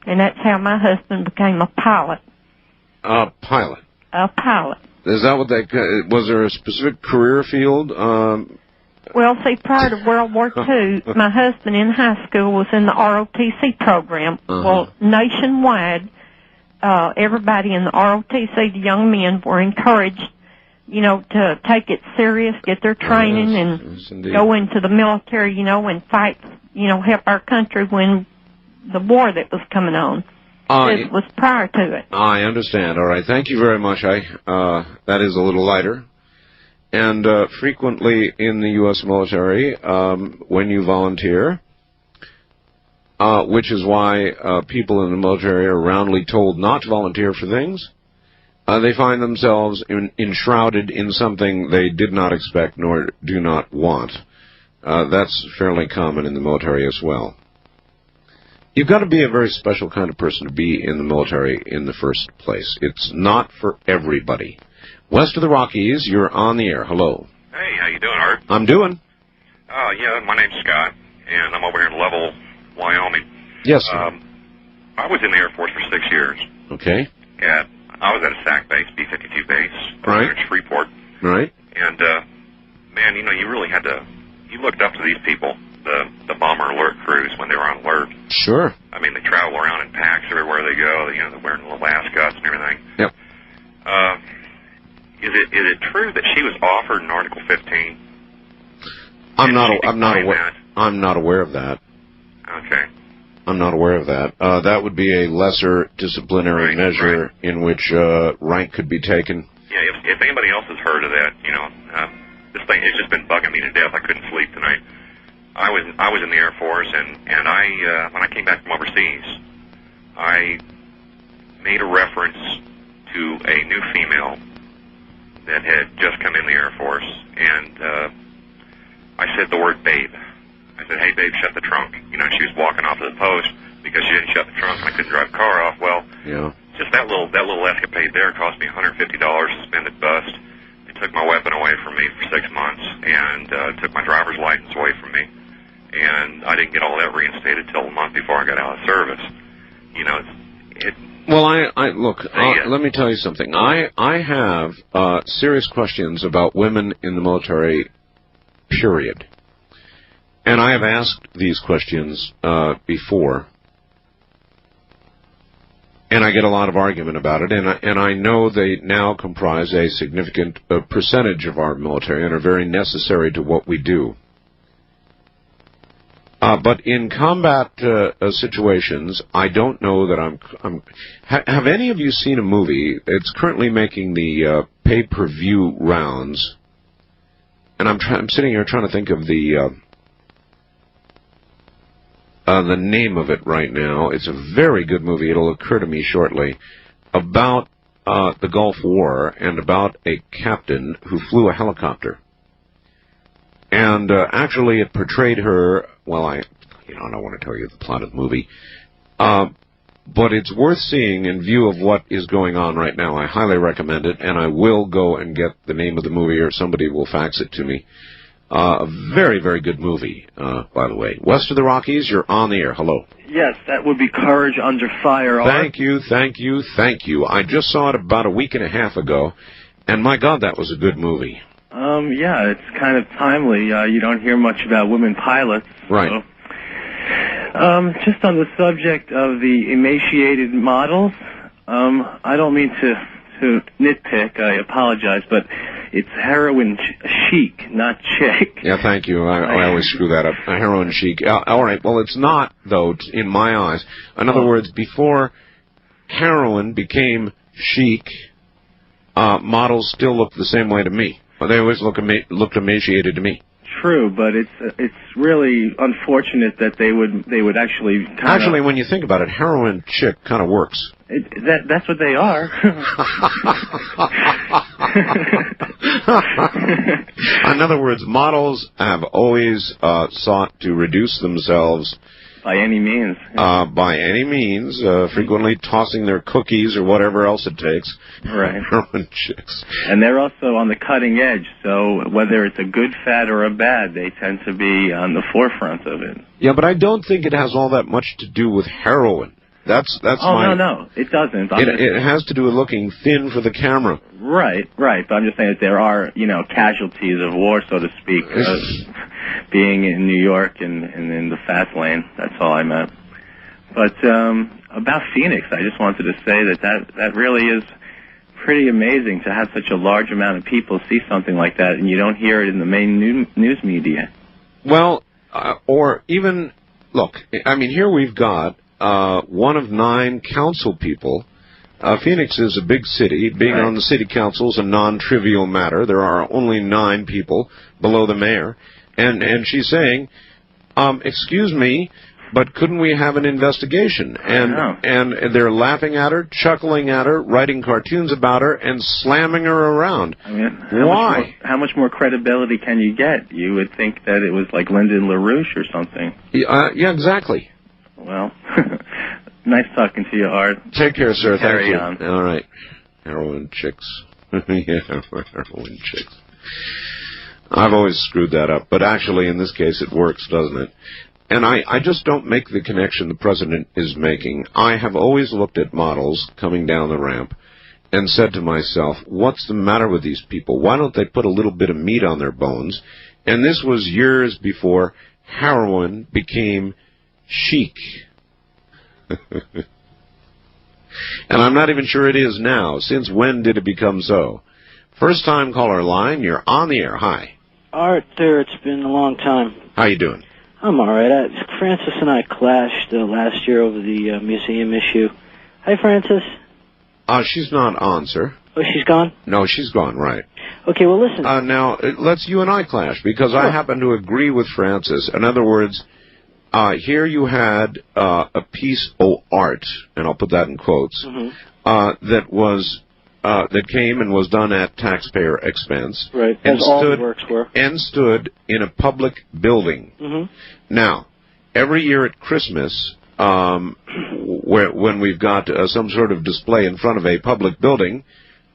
O: And that's how my husband became a pilot.
B: A pilot?
O: A pilot.
B: Is that what was there a specific career field?
O: Well, see, prior to World War II, my husband in high school was in the ROTC program. Well, nationwide, everybody in the ROTC, the young men, were encouraged, you know, to take it serious, get their training, and go into the military, you know, and fight, you know, help our country win the war that was coming on. It was prior to it.
B: I understand. All right. Thank you very much. That is a little lighter. And frequently in the U.S. military, when you volunteer, which is why people in the military are roundly told not to volunteer for things, they find themselves enshrouded in something they did not expect nor do not want. That's fairly common in the military as well. You've got to be a very special kind of person to be in the military in the first place. It's not for everybody. West of the Rockies, you're on the air. Hello.
P: Hey, how you doing, Art?
B: I'm doing.
P: Yeah, my name's Scott, and I'm over here in Level, Wyoming.
B: Yes, sir.
P: I was in the Air Force for 6 years.
B: Okay.
P: I was at a SAC base, B-52 base,
B: right
P: in Shreveport.
B: Right.
P: And, man, you know, you really had to, you looked up to these people, the bomber alert crews, when they were on alert.
B: Sure.
P: I mean, they travel around in packs everywhere they go. You know, they're wearing little ascots and everything.
B: Yep.
P: Is it true that she was offered in Article 15?
B: I'm not aware of that.
P: Okay.
B: I'm not aware of that. That would be a lesser disciplinary measure in which rank could be taken.
P: Yeah, if anybody else has heard of that, you know, this thing has just been bugging me to death. I couldn't sleep tonight. I was in the Air Force, and I when I came back from overseas, I made a reference to a new female that had just come in the Air Force, and I said the word babe. I said, hey, babe, shut the trunk. You know, she was walking off to the post because she didn't shut the trunk, and I couldn't drive the car off. Well,
B: yeah.
P: Just that little escapade there cost me $150 suspended bust. They took my weapon away from me for 6 months, and took my driver's license away from me. And I didn't get all that reinstated till a month before I got out of service. You know,
B: Well, let me tell you something. I have serious questions about women in the military, period. And I have asked these questions before, and I get a lot of argument about it, and I know they now comprise a significant percentage of our military and are very necessary to what we do. But in combat situations, I don't know that have any of you seen a movie? It's currently making the pay-per-view rounds, and I'm sitting here trying to think of the name of it right now. It's a very good movie. It'll occur to me shortly, about the Gulf War and about a captain who flew a helicopter. And actually, it portrayed her. Well, I don't want to tell you the plot of the movie, but it's worth seeing in view of what is going on right now. I highly recommend it, and I will go and get the name of the movie, or somebody will fax it to me. A very, very good movie, by the way. West of the Rockies, you're on the air. Hello.
Q: Yes, that would be Courage Under Fire.
B: Thank you. I just saw it about a week and a half ago, and my God, that was a good movie.
Q: Yeah, it's kind of timely. You don't hear much about women pilots.
B: Right.
Q: So. Just on the subject of the emaciated models, I don't mean to nitpick, I apologize, but it's heroin chic, not chic.
B: Yeah, thank you. I always screw that up. Heroin chic. All right. Well, it's not, though, in my eyes. In other words, before heroin became chic, models still look the same way to me. They always looked emaciated to me.
Q: True, but it's really unfortunate that they would actually
B: Actually, when you think about it, heroin chick kind of works.
Q: That's what they are.
B: In other words, models have always sought to reduce themselves
Q: by any means.
B: Frequently tossing their cookies or whatever else it takes.
Q: Right.
B: Heroin chicks.
Q: And they're also on the cutting edge, so whether it's a good fad or a bad, they tend to be on the forefront of it.
B: Yeah, but I don't think it has all that much to do with heroin. That's
Q: no, it doesn't.
B: It has to do with looking thin for the camera.
Q: Right. But I'm just saying that there are, casualties of war, so to speak, being in New York and in the fast lane. That's all I meant. But about Phoenix, I just wanted to say that really is pretty amazing to have such a large amount of people see something like that, and you don't hear it in the main news media.
B: Well, or even, look, I mean, here we've got one of 9 council people. Phoenix is a big city. Being on the city council is a non-trivial matter. There are only 9 people below the mayor. And she's saying, excuse me, but couldn't we have an investigation? And they're laughing at her, chuckling at her, writing cartoons about her, and slamming her around.
Q: I mean,
B: why?
Q: How much more credibility can you get? You would think that it was like Lyndon LaRouche or something.
B: Yeah, exactly.
Q: Well, nice talking to you, Art.
B: Take care, sir.
Q: Carry
B: Thank you.
Q: on.
B: All right. Heroin chicks. Yeah, heroin chicks. I've always screwed that up, but actually in this case it works, doesn't it? And I just don't make the connection the president is making. I have always looked at models coming down the ramp and said to myself, what's the matter with these people? Why don't they put a little bit of meat on their bones? And this was years before heroin became chic. And I'm not even sure it is now. Since when did it become so? First time caller line, you're on the air. Hi.
R: Art, there, it's been a long time.
B: How you doing?
R: I'm all right. Francis and I clashed last year over the museum issue. Hi, Francis.
B: She's not on, sir.
R: Oh, she's gone?
B: No, she's gone, right.
R: Okay, well, listen.
B: Now, let's you and I clash, because I happen to agree with Francis. In other words, here you had a piece of art, and I'll put that in quotes, that came and was done at taxpayer expense.
R: Right, as all the works were.
B: And stood in a public building.
R: Mm-hmm.
B: Now, every year at Christmas, when we've got some sort of display in front of a public building,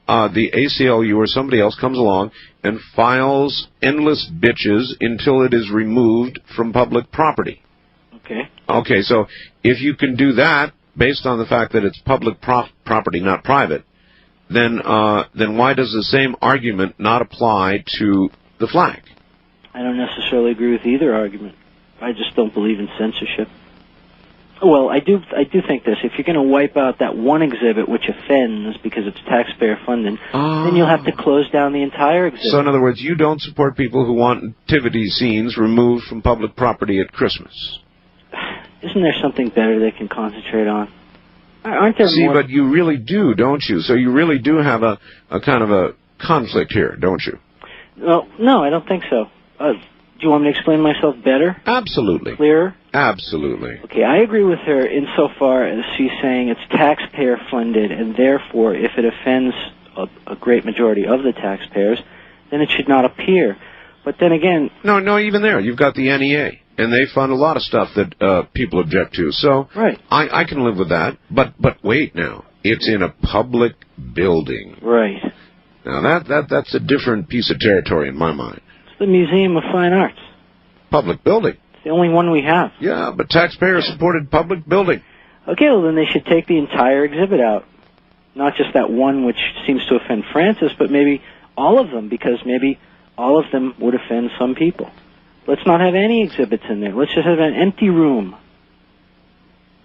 B: the ACLU or somebody else comes along and files endless bitches until it is removed from public property.
R: Okay.
B: Okay, so if you can do that based on the fact that it's public property, not private, then why does the same argument not apply to the flag?
R: I don't necessarily agree with either argument. I just don't believe in censorship. Well, I do think this. If you're going to wipe out that one exhibit which offends because it's taxpayer funded, then you'll have to close down the entire exhibit.
B: So in other words, you don't support people who want nativity scenes removed from public property at Christmas.
R: Isn't there something better they can concentrate on? Aren't there more...
B: but you really do, don't you? So you really do have a kind of a conflict here, don't you?
R: No, I don't think so. Do you want me to explain myself better?
B: Absolutely.
R: Clearer?
B: Absolutely.
R: Okay, I agree with her insofar as she's saying it's taxpayer funded, and therefore, if it offends a great majority of the taxpayers, then it should not appear. But then again...
B: No, even there. You've got the NEA. And they fund a lot of stuff that people object to. So I can live with that. But wait now. It's in a public building.
R: Right.
B: Now, that's a different piece of territory in my mind.
R: the Museum of Fine Arts.
B: Public building.
R: It's the only one we have.
B: Yeah, but taxpayer-supported public building.
R: Okay, well, then they should take the entire exhibit out. Not just that one which seems to offend Francis, but maybe all of them, because maybe all of them would offend some people. Let's not have any exhibits in there. Let's just have an empty room.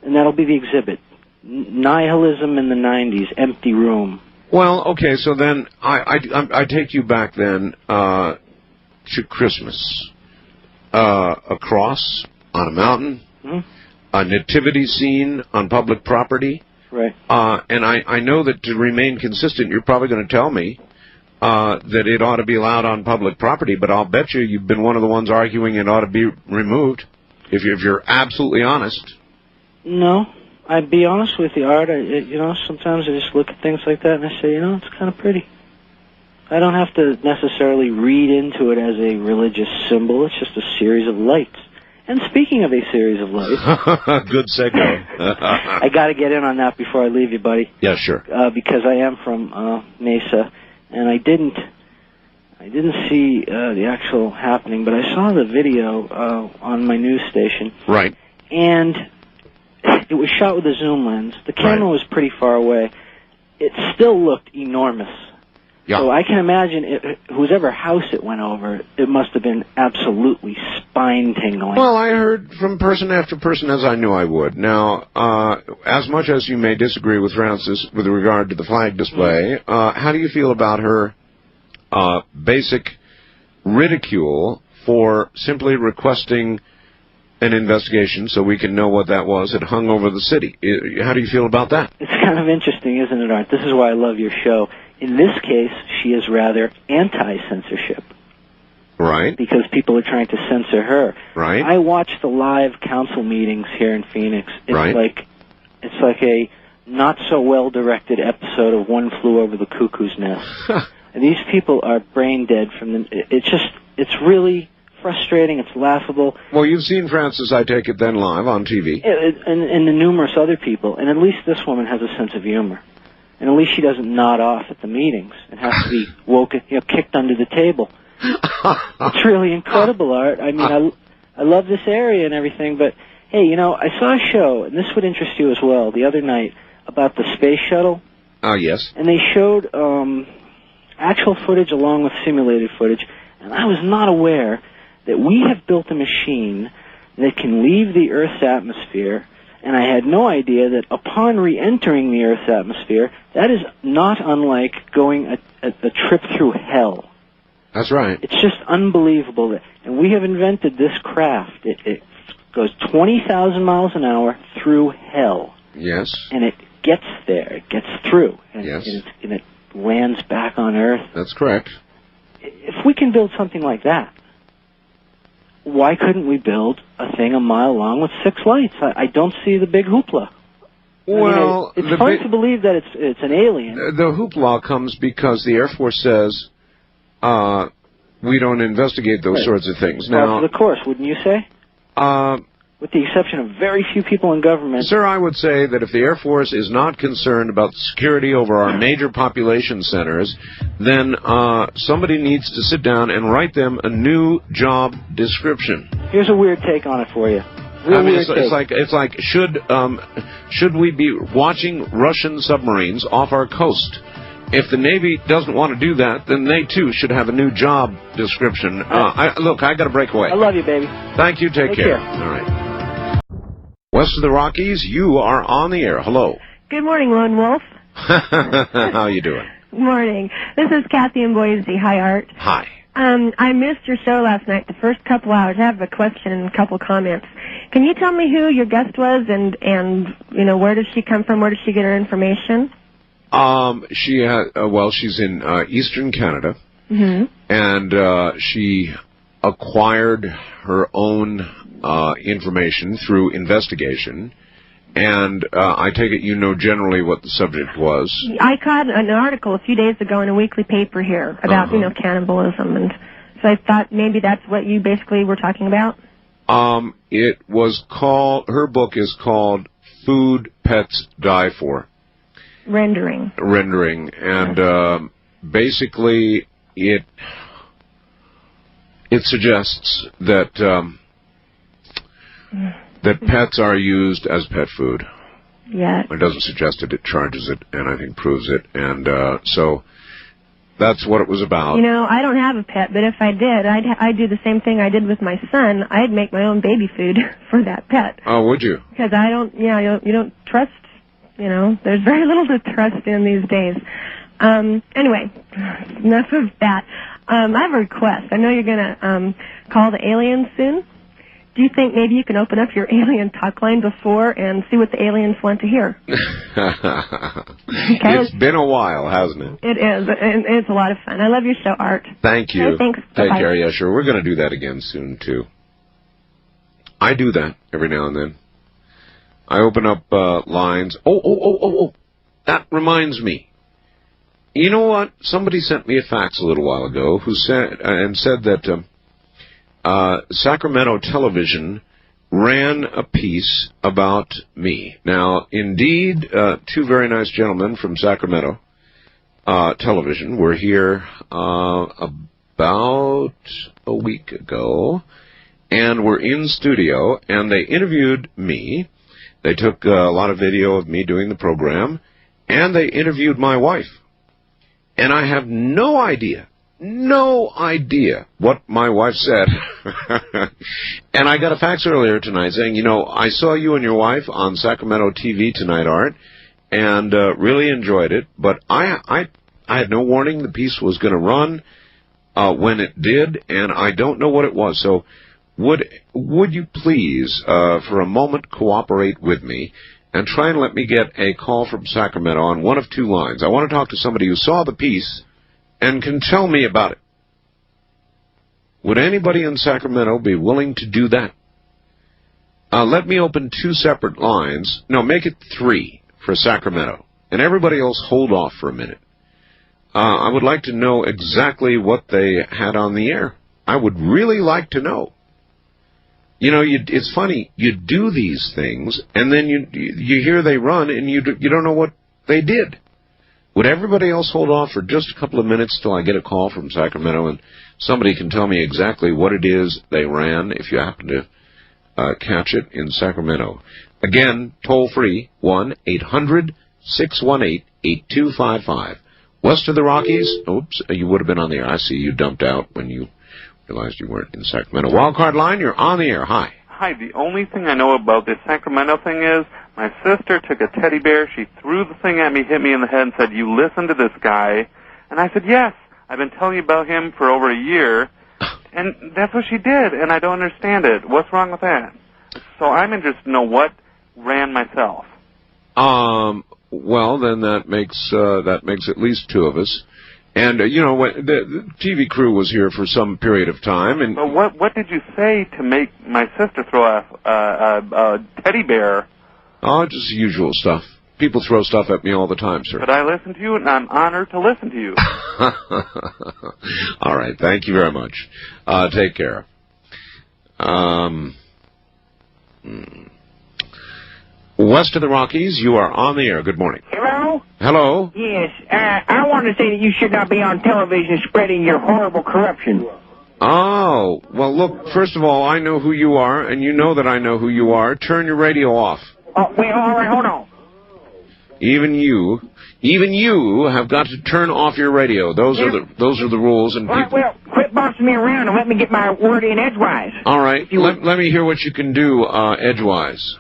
R: And that'll be the exhibit. Nihilism in the 90s, empty room.
B: Well, okay, so then I take you back then to Christmas. A cross on a mountain, a nativity scene on public property.
R: Right.
B: And I know that to remain consistent, you're probably going to tell me that it ought to be allowed on public property, but I'll bet you've been one of the ones arguing it ought to be removed, if you're absolutely honest.
R: No, I'd be honest with you, Art. Sometimes I just look at things like that and I say, it's kind of pretty. I don't have to necessarily read into it as a religious symbol. It's just a series of lights. And speaking of a series of lights...
B: Good segue.
R: I got to get in on that before I leave you, buddy.
B: Yeah, sure.
R: Because I am from Mesa, and I didn't see the actual happening, but I saw the video on my news station.
B: Right.
R: And it was shot with a zoom lens. The camera was pretty far away. It still looked enormous.
B: Yeah.
R: So I can imagine whoever house it went over, it must have been absolutely spine-tingling.
B: Well, I heard from person after person, as I knew I would. Now, as much as you may disagree with Frances with regard to the flag display, how do you feel about her basic ridicule for simply requesting an investigation so we can know what that was? It hung over the city. How do you feel about that?
R: It's kind of interesting, isn't it, Art? This is why I love your show. In this case, she is rather anti-censorship.
B: Right.
R: Because people are trying to censor her.
B: Right.
R: I watch the live council meetings here in Phoenix. It's like a not-so-well-directed episode of One Flew Over the Cuckoo's Nest. And these people are brain dead from the... It's really frustrating. It's laughable.
B: Well, you've seen Frances, I take it, then live on TV.
R: And the numerous other people. And at least this woman has a sense of humor. And at least she doesn't nod off at the meetings and have to be kicked under the table. It's really incredible, Art. I mean, I love this area and everything, but hey, I saw a show, and this would interest you as well, the other night about the space shuttle.
B: Oh, yes.
R: And they showed actual footage along with simulated footage, and I was not aware that we have built a machine that can leave the Earth's atmosphere. And I had no idea that upon re-entering the Earth's atmosphere, that is not unlike going a trip through hell.
B: That's right.
R: It's just unbelievable. And we have invented this craft. It goes 20,000 miles an hour through hell.
B: Yes.
R: And it gets there. It gets through. And,
B: yes.
R: And it lands back on Earth.
B: That's correct.
R: If we can build something like that, why couldn't we build a thing a mile long with 6 lights? I don't see the big hoopla.
B: Well,
R: it's hard to believe that it's an alien.
B: The hoopla comes because the Air Force says we don't investigate those sorts of things. Now,
R: of course, wouldn't you say? With the exception of very few people in government.
B: Sir, I would say that if the Air Force is not concerned about security over our major population centers, then somebody needs to sit down and write them a new job description.
R: Here's a weird take on it for you.
B: It's like should we be watching Russian submarines off our coast? If the Navy doesn't want to do that, then they too should have a new job description. I got to break away.
R: I love you, baby.
B: Thank you. Take care. All right. West of the Rockies, you are on the air. Hello.
S: Good morning, Lone Wolf.
B: How you doing?
S: Good morning. This is Kathy in Boise. Hi, Art.
B: Hi.
S: I missed your show last night, the first couple hours. I have a question and a couple comments. Can you tell me who your guest was and where does she come from? Where does she get her information?
B: She's in eastern Canada, and she acquired her own information through investigation. And I take it you know generally what the subject was. I
S: caught an article a few days ago in a weekly paper here about cannibalism, and so I thought maybe that's what you basically were talking about.
B: It was called. Her book is called "Food Pets Die For."
S: Rendering,
B: and basically it's it suggests that that pets are used as pet food.
S: Yes.
B: It doesn't suggest it, it charges it, and I think proves it. And so that's what it was about.
S: You know, I don't have a pet, but if I did, I'd do the same thing I did with my son. I'd make my own baby food for that pet.
B: Oh, would you?
S: Because I don't, you don't trust, there's very little to trust in these days. Anyway, enough of that. I have a request. I know you're going to call the aliens soon. Do you think maybe you can open up your alien talk line before and see what the aliens want to hear?
B: It's been a while, hasn't it?
S: It is, and it's a lot of fun. I love your show, Art.
B: Thank you.
S: Okay, thanks.
B: Take
S: Bye-bye.
B: care. Yeah, sure. We're going to do that again soon, too. I do that every now and then. I open up lines. Oh. That reminds me. You know what? Somebody sent me a fax a little while ago who said that Sacramento Television ran a piece about me. Now, indeed, two very nice gentlemen from Sacramento Television were here about a week ago, and were in studio, and they interviewed me. They took a lot of video of me doing the program, and they interviewed my wife. And I have no idea what my wife said. And I got a fax earlier tonight saying, I saw you and your wife on Sacramento TV tonight, Art, and really enjoyed it, but I had no warning the piece was going to run when it did, and I don't know what it was. So would you please, for a moment, cooperate with me and try and let me get a call from Sacramento on one of two lines. I want to talk to somebody who saw the piece and can tell me about it. Would anybody in Sacramento be willing to do that? Let me open two separate lines. No, make it three for Sacramento. And everybody else hold off for a minute. I would like to know exactly what they had on the air. I would really like to know. It's funny. You do these things, and then you hear they run, and you don't know what they did. Would everybody else hold off for just a couple of minutes till I get a call from Sacramento, and somebody can tell me exactly what it is they ran, if you happen to catch it in Sacramento. Again, toll free, 1-800-618-8255. West of the Rockies, oops, you would have been on the air. I see you dumped out when you realized you weren't in Sacramento. Wildcard line, you're on the air. Hi.
T: Hi, the only thing I know about this Sacramento thing is my sister took a teddy bear, she threw the thing at me, hit me in the head, and said, "You listen to this guy." And I said, "Yes, I've been telling you about him for over a year." And that's what she did, and I don't understand it. What's wrong with that? So I'm interested to know what ran myself.
B: Well, then that makes at least two of us. And, when the TV crew was here for some period of time. And
T: but what did you say to make my sister throw a teddy bear?
B: Oh, just the usual stuff. People throw stuff at me all the time, sir.
T: But I listen to you, and I'm honored to listen to you.
B: All right. Thank you very much. Take care. West of the Rockies, you are on the air. Good morning.
U: Hello?
B: Hello?
U: Yes, I want to say that you should not be on television spreading your horrible corruption.
B: Oh, well, look, first of all, I know who you are, and you know that I know who you are. Turn your radio off.
U: Oh, wait, all right, hold on.
B: Even you have got to turn off your radio. Those are the rules. And people...
U: Well, quit bossing me around and let me get my word in edgewise.
B: All right, let me hear what you can do edgewise.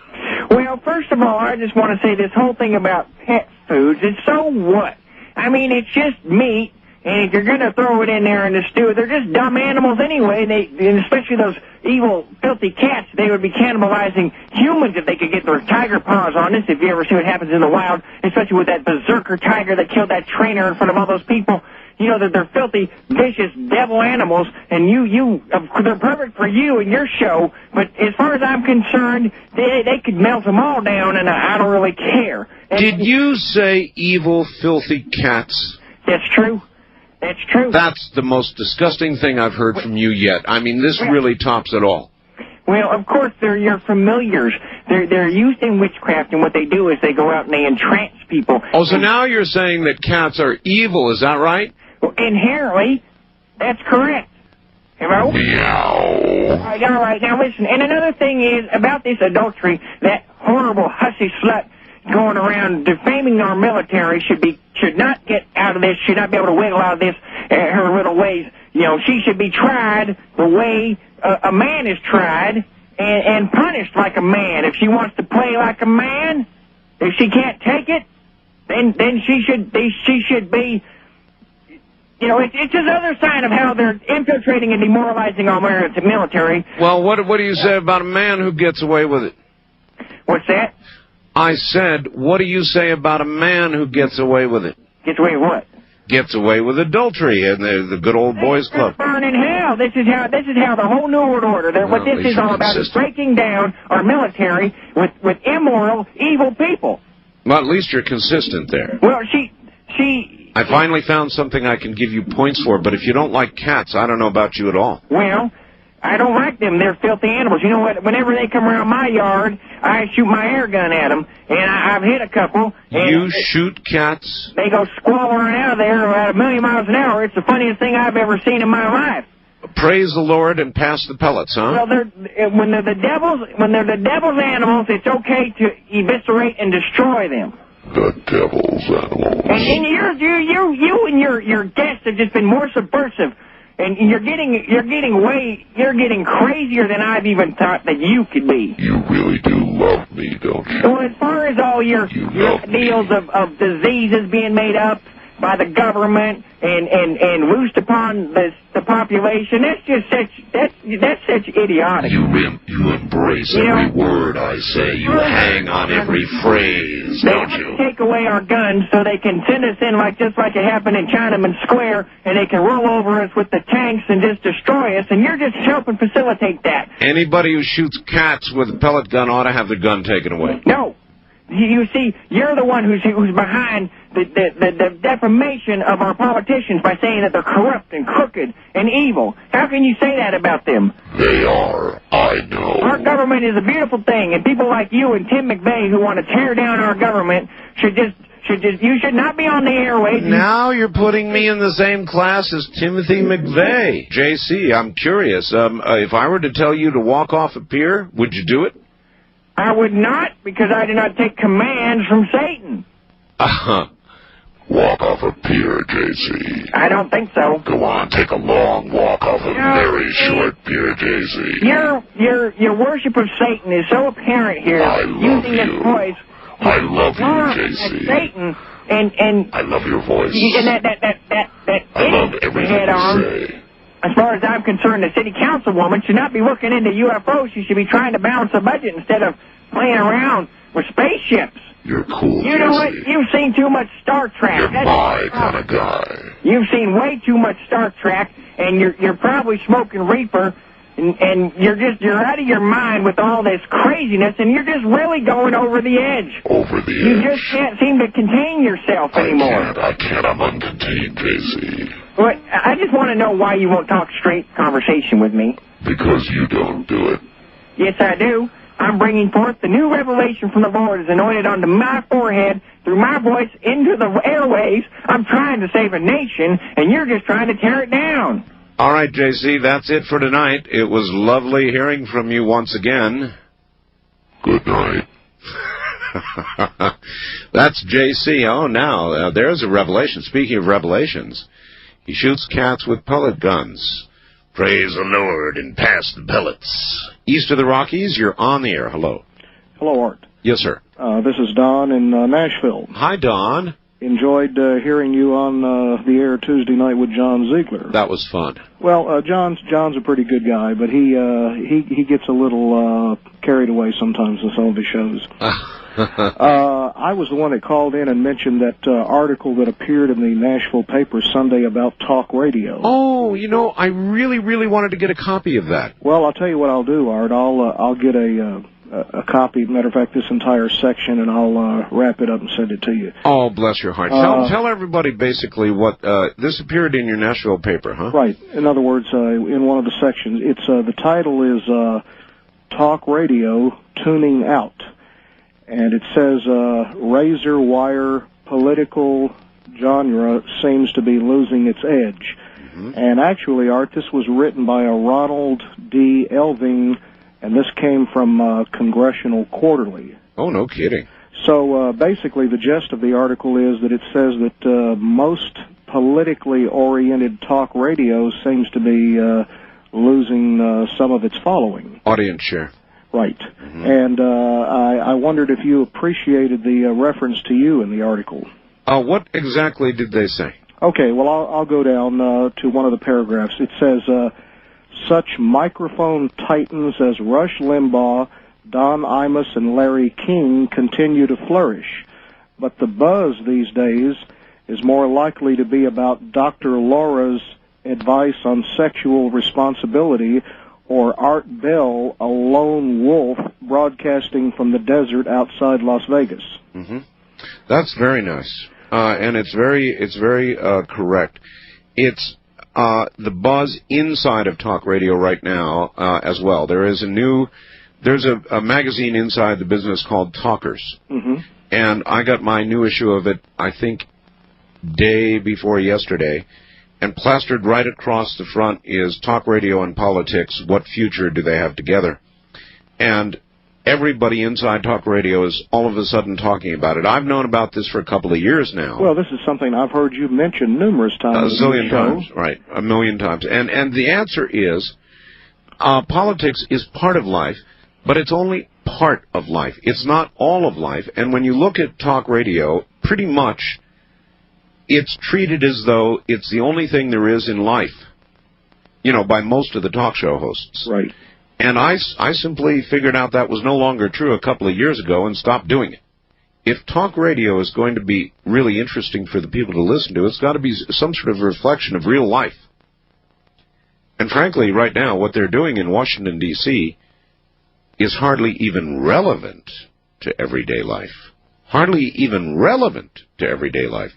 U: Well, first of all, I just want to say this whole thing about pet foods, it's so what? I mean, it's just meat, and if you're going to throw it in there in the stew, they're just dumb animals anyway, and especially those evil, filthy cats, they would be cannibalizing humans if they could get their tiger paws on us, if you ever see what happens in the wild, especially with that berserker tiger that killed that trainer in front of all those people. That they're filthy, vicious, devil animals, and they're perfect for you and your show, but as far as I'm concerned, they could melt them all down, and I don't really care.
B: Did you say evil, filthy cats?
U: That's true. That's true.
B: That's the most disgusting thing I've heard from you yet. I mean, this really tops it all.
U: Well, of course, they're your familiars. They're used in witchcraft, and what they do is they go out and they entrance people.
B: Oh, so now you're saying that cats are evil, is that right?
U: Well, inherently, that's correct. Hello?
A: Meow.
U: All right, now listen, and another thing is about this adultery, that horrible hussy slut going around defaming our military should not get out of this, should not be able to wiggle out of this her little ways. You know, she should be tried the way a man is tried and punished like a man. If she wants to play like a man, if she can't take it, then she should be. You know, it's another sign of how they're infiltrating and demoralizing our military.
B: Well, what do you say about a man who gets away with it?
U: What's that?
B: I said, what do you say about a man who gets away with it?
U: Gets away with what?
B: Gets away with adultery in the good old boys club.
U: Burn in hell. This is how the whole New World Order. What this is all about is breaking down our military with immoral, evil people.
B: Well, at least you're consistent there.
U: Well, she.
B: I finally found something I can give you points for, but if you don't like cats, I don't know about you at all.
U: Well, I don't like them. They're filthy animals. You know what? Whenever they come around my yard, I shoot my air gun at them, and I've hit a couple.
B: You shoot cats?
U: They go squalling out of there at 1,000,000 miles an hour. It's the funniest thing I've ever seen in my life.
B: Praise the Lord and pass the pellets, huh?
U: Well, when they're the devil's animals, it's okay to eviscerate and destroy them.
A: The devil's animals.
U: And you and your guests have just been more subversive, and you're getting crazier than I've even thought that you could be.
A: You really do love me, don't you?
U: Well, as far as all your deals of diseases being made up by the government and loosed upon the population, that's such idiotic.
A: You embrace every word I say. You hang on every phrase, don't you?
U: They take away our guns so they can send us in just like it happened in Chinaman Square, and they can roll over us with the tanks and just destroy us, and you're just helping facilitate that.
B: Anybody who shoots cats with a pellet gun ought to have their gun taken away.
U: No. You see, you're the one who's behind the defamation of our politicians by saying that they're corrupt and crooked and evil. How can you say that about them?
A: They are. I know.
U: Our government is a beautiful thing, and people like you and Tim McVeigh who want to tear down our government should not be on the airways.
B: Now you're putting me in the same class as Timothy McVeigh. JC, I'm curious. If I were to tell you to walk off a pier, would you do it?
U: I would not, because I do not take commands from Satan.
A: Walk off a pier, JC.
U: I don't think so.
A: Go on, take a long walk off a very short pier, JC.
U: Your worship of Satan is so apparent here.
A: I love
U: using this voice.
A: I love you, JC.
U: Satan and
A: I love your voice.
U: And that
A: I love everything you say.
U: As far as I'm concerned, the city councilwoman should not be looking into UFOs. She should be trying to balance a budget instead of playing around with spaceships.
A: You're cool,
U: You know what? You've seen too much Star Trek.
A: You're my kind of guy.
U: You've seen way too much Star Trek, and you're probably smoking reefer, and you're out of your mind with all this craziness, and you're just really going over the edge.
A: Over the edge.
U: You just can't seem to contain yourself anymore.
A: I can't. I'm uncontained, JC.
U: But I just want to know why you won't talk straight conversation with me.
A: Because you don't do it.
U: Yes, I do. I'm bringing forth the new revelation from the Lord is anointed onto my forehead through my voice into the airways. I'm trying to save a nation, and you're just trying to tear it down.
B: All right, JC, that's it for tonight. It was lovely hearing from you once again.
A: Good night.
B: That's JC. Oh, now, there's a revelation. Speaking of revelations, he shoots cats with pellet guns. Praise the Lord and pass the pellets. East of the Rockies, you're on the air. Hello.
D: Hello, Art.
B: Yes, sir.
D: This is Don in Nashville.
B: Hi, Don.
D: Enjoyed hearing you on the air Tuesday night with John Ziegler.
B: That was fun.
D: Well, John's a pretty good guy, but he gets a little carried away sometimes in some of his shows. I was the one that called in and mentioned that article that appeared in the Nashville paper Sunday about talk radio.
B: Oh, you know, I really, really wanted to get a copy of that.
D: Well, I'll tell you what I'll do, Art. I'll get a copy. Matter of fact, this entire section, and I'll wrap it up and send it to you.
B: Oh, bless your heart. Tell everybody basically what this appeared in your Nashville paper, huh?
D: Right. In other words, in one of the sections, it's the title is Talk Radio Tuning Out. And it says, razor wire political genre seems to be losing its edge. And actually, Art, this was written by a Ronald D. Elving, and this came from Congressional Quarterly.
B: Oh, no kidding.
D: So basically, the gist of the article is that it says that most politically oriented talk radio seems to be losing some of its following.
B: Audience share.
D: Right. And I wondered if you appreciated the reference to you in the article.
B: What exactly did they say?
D: Okay, well, I'll go down to one of the paragraphs. It says, such microphone titans as Rush Limbaugh, Don Imus, and Larry King continue to flourish. But the buzz these days is more likely to be about Dr. Laura's advice on sexual responsibility or Art Bell, a lone wolf broadcasting from the desert outside Las Vegas.
B: That's very nice. And it's very correct. It's the buzz inside of talk radio right now as well. There's a magazine inside the business called Talkers. And I got my new issue of it, I think, day before yesterday. And plastered right across the front is talk radio and politics. What future do they have together? And everybody inside talk radio is all of a sudden talking about it. I've known about this for a couple of years now.
D: Well, this is something I've heard you mention numerous times.
B: A zillion times, right. A million times. And the answer is, politics is part of life, but it's only part of life. It's not all of life. And when you look at talk radio, pretty much it's treated as though it's the only thing there is in life, by most of the talk show hosts.
D: Right.
B: And I simply figured out that was no longer true a couple of years ago and stopped doing it. If talk radio is going to be really interesting for the people to listen to, it's got to be some sort of reflection of real life. And frankly, right now, what they're doing in Washington, D.C. is hardly even relevant to everyday life. Hardly even relevant to everyday life.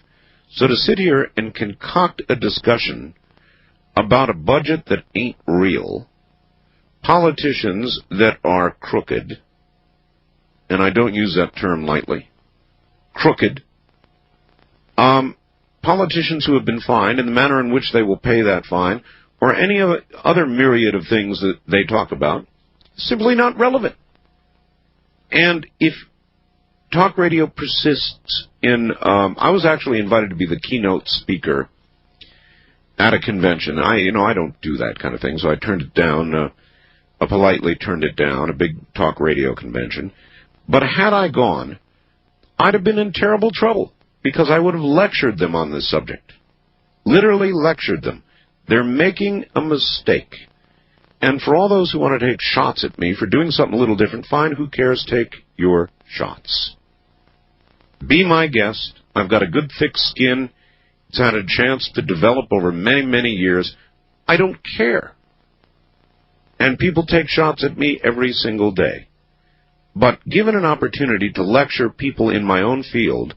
B: So to sit here and concoct a discussion about a budget that ain't real, politicians that are crooked, and I don't use that term lightly, crooked, politicians who have been fined and the manner in which they will pay that fine, or any other myriad of things that they talk about, simply not relevant. And if talk radio persists in, I was actually invited to be the keynote speaker at a convention. I don't do that kind of thing, so I turned it down, I politely turned it down, a big talk radio convention. But had I gone, I'd have been in terrible trouble, because I would have lectured them on this subject. Literally lectured them. They're making a mistake. And for all those who want to take shots at me for doing something a little different, fine, who cares? Take your shots. Be my guest. I've got a good thick skin. It's had a chance to develop over many, many years. I don't care. And people take shots at me every single day. But given an opportunity to lecture people in my own field,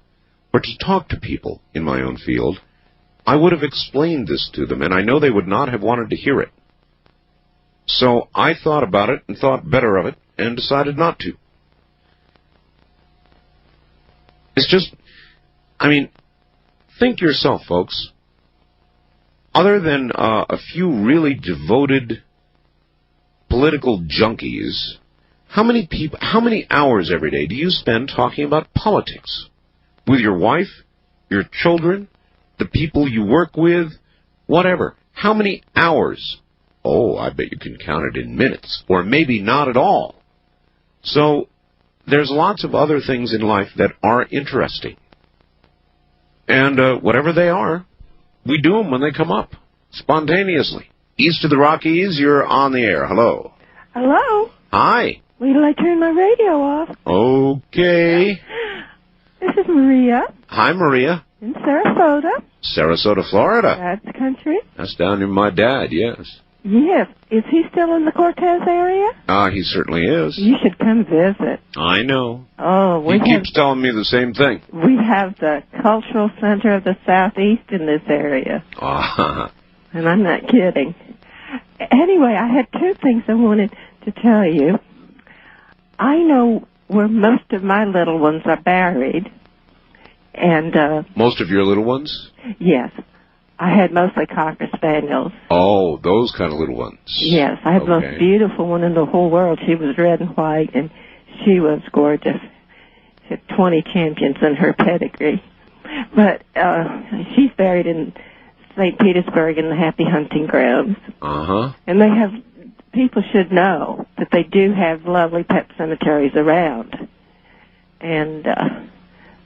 B: or to talk to people in my own field, I would have explained this to them, and I know they would not have wanted to hear it. So I thought about it and thought better of it and decided not to. It's just, think yourself, folks. Other than a few really devoted political junkies, how many hours every day do you spend talking about politics? With your wife, your children, the people you work with, whatever. How many hours? Oh, I bet you can count it in minutes, or maybe not at all. So there's lots of other things in life that are interesting. And whatever they are, we do them when they come up, spontaneously. East of the Rockies, you're on the air. Hello.
E: Hello?
B: Hi.
E: Wait till I turn my radio off.
B: Okay.
E: This is Maria.
B: Hi, Maria.
E: In Sarasota.
B: Sarasota, Florida.
E: That's country.
B: That's down near my dad, yes.
E: Yes. Is he still in the Cortez area?
B: He certainly is.
E: You should come visit.
B: I know.
E: Oh,
B: he keeps telling me the same thing.
E: We have the cultural center of the Southeast in this area. And I'm not kidding. Anyway, I had two things I wanted to tell you. I know where most of my little ones are buried. And
B: most of your little ones?
E: Yes. I had mostly Cocker Spaniels.
B: Oh, those kind of little ones.
E: Yes, I had the most beautiful one in the whole world. She was red and white, and she was gorgeous. She had 20 champions in her pedigree. But she's buried in St. Petersburg in the Happy Hunting Grounds.
B: Uh-huh.
E: And they have, people should know that they do have lovely pet cemeteries around. And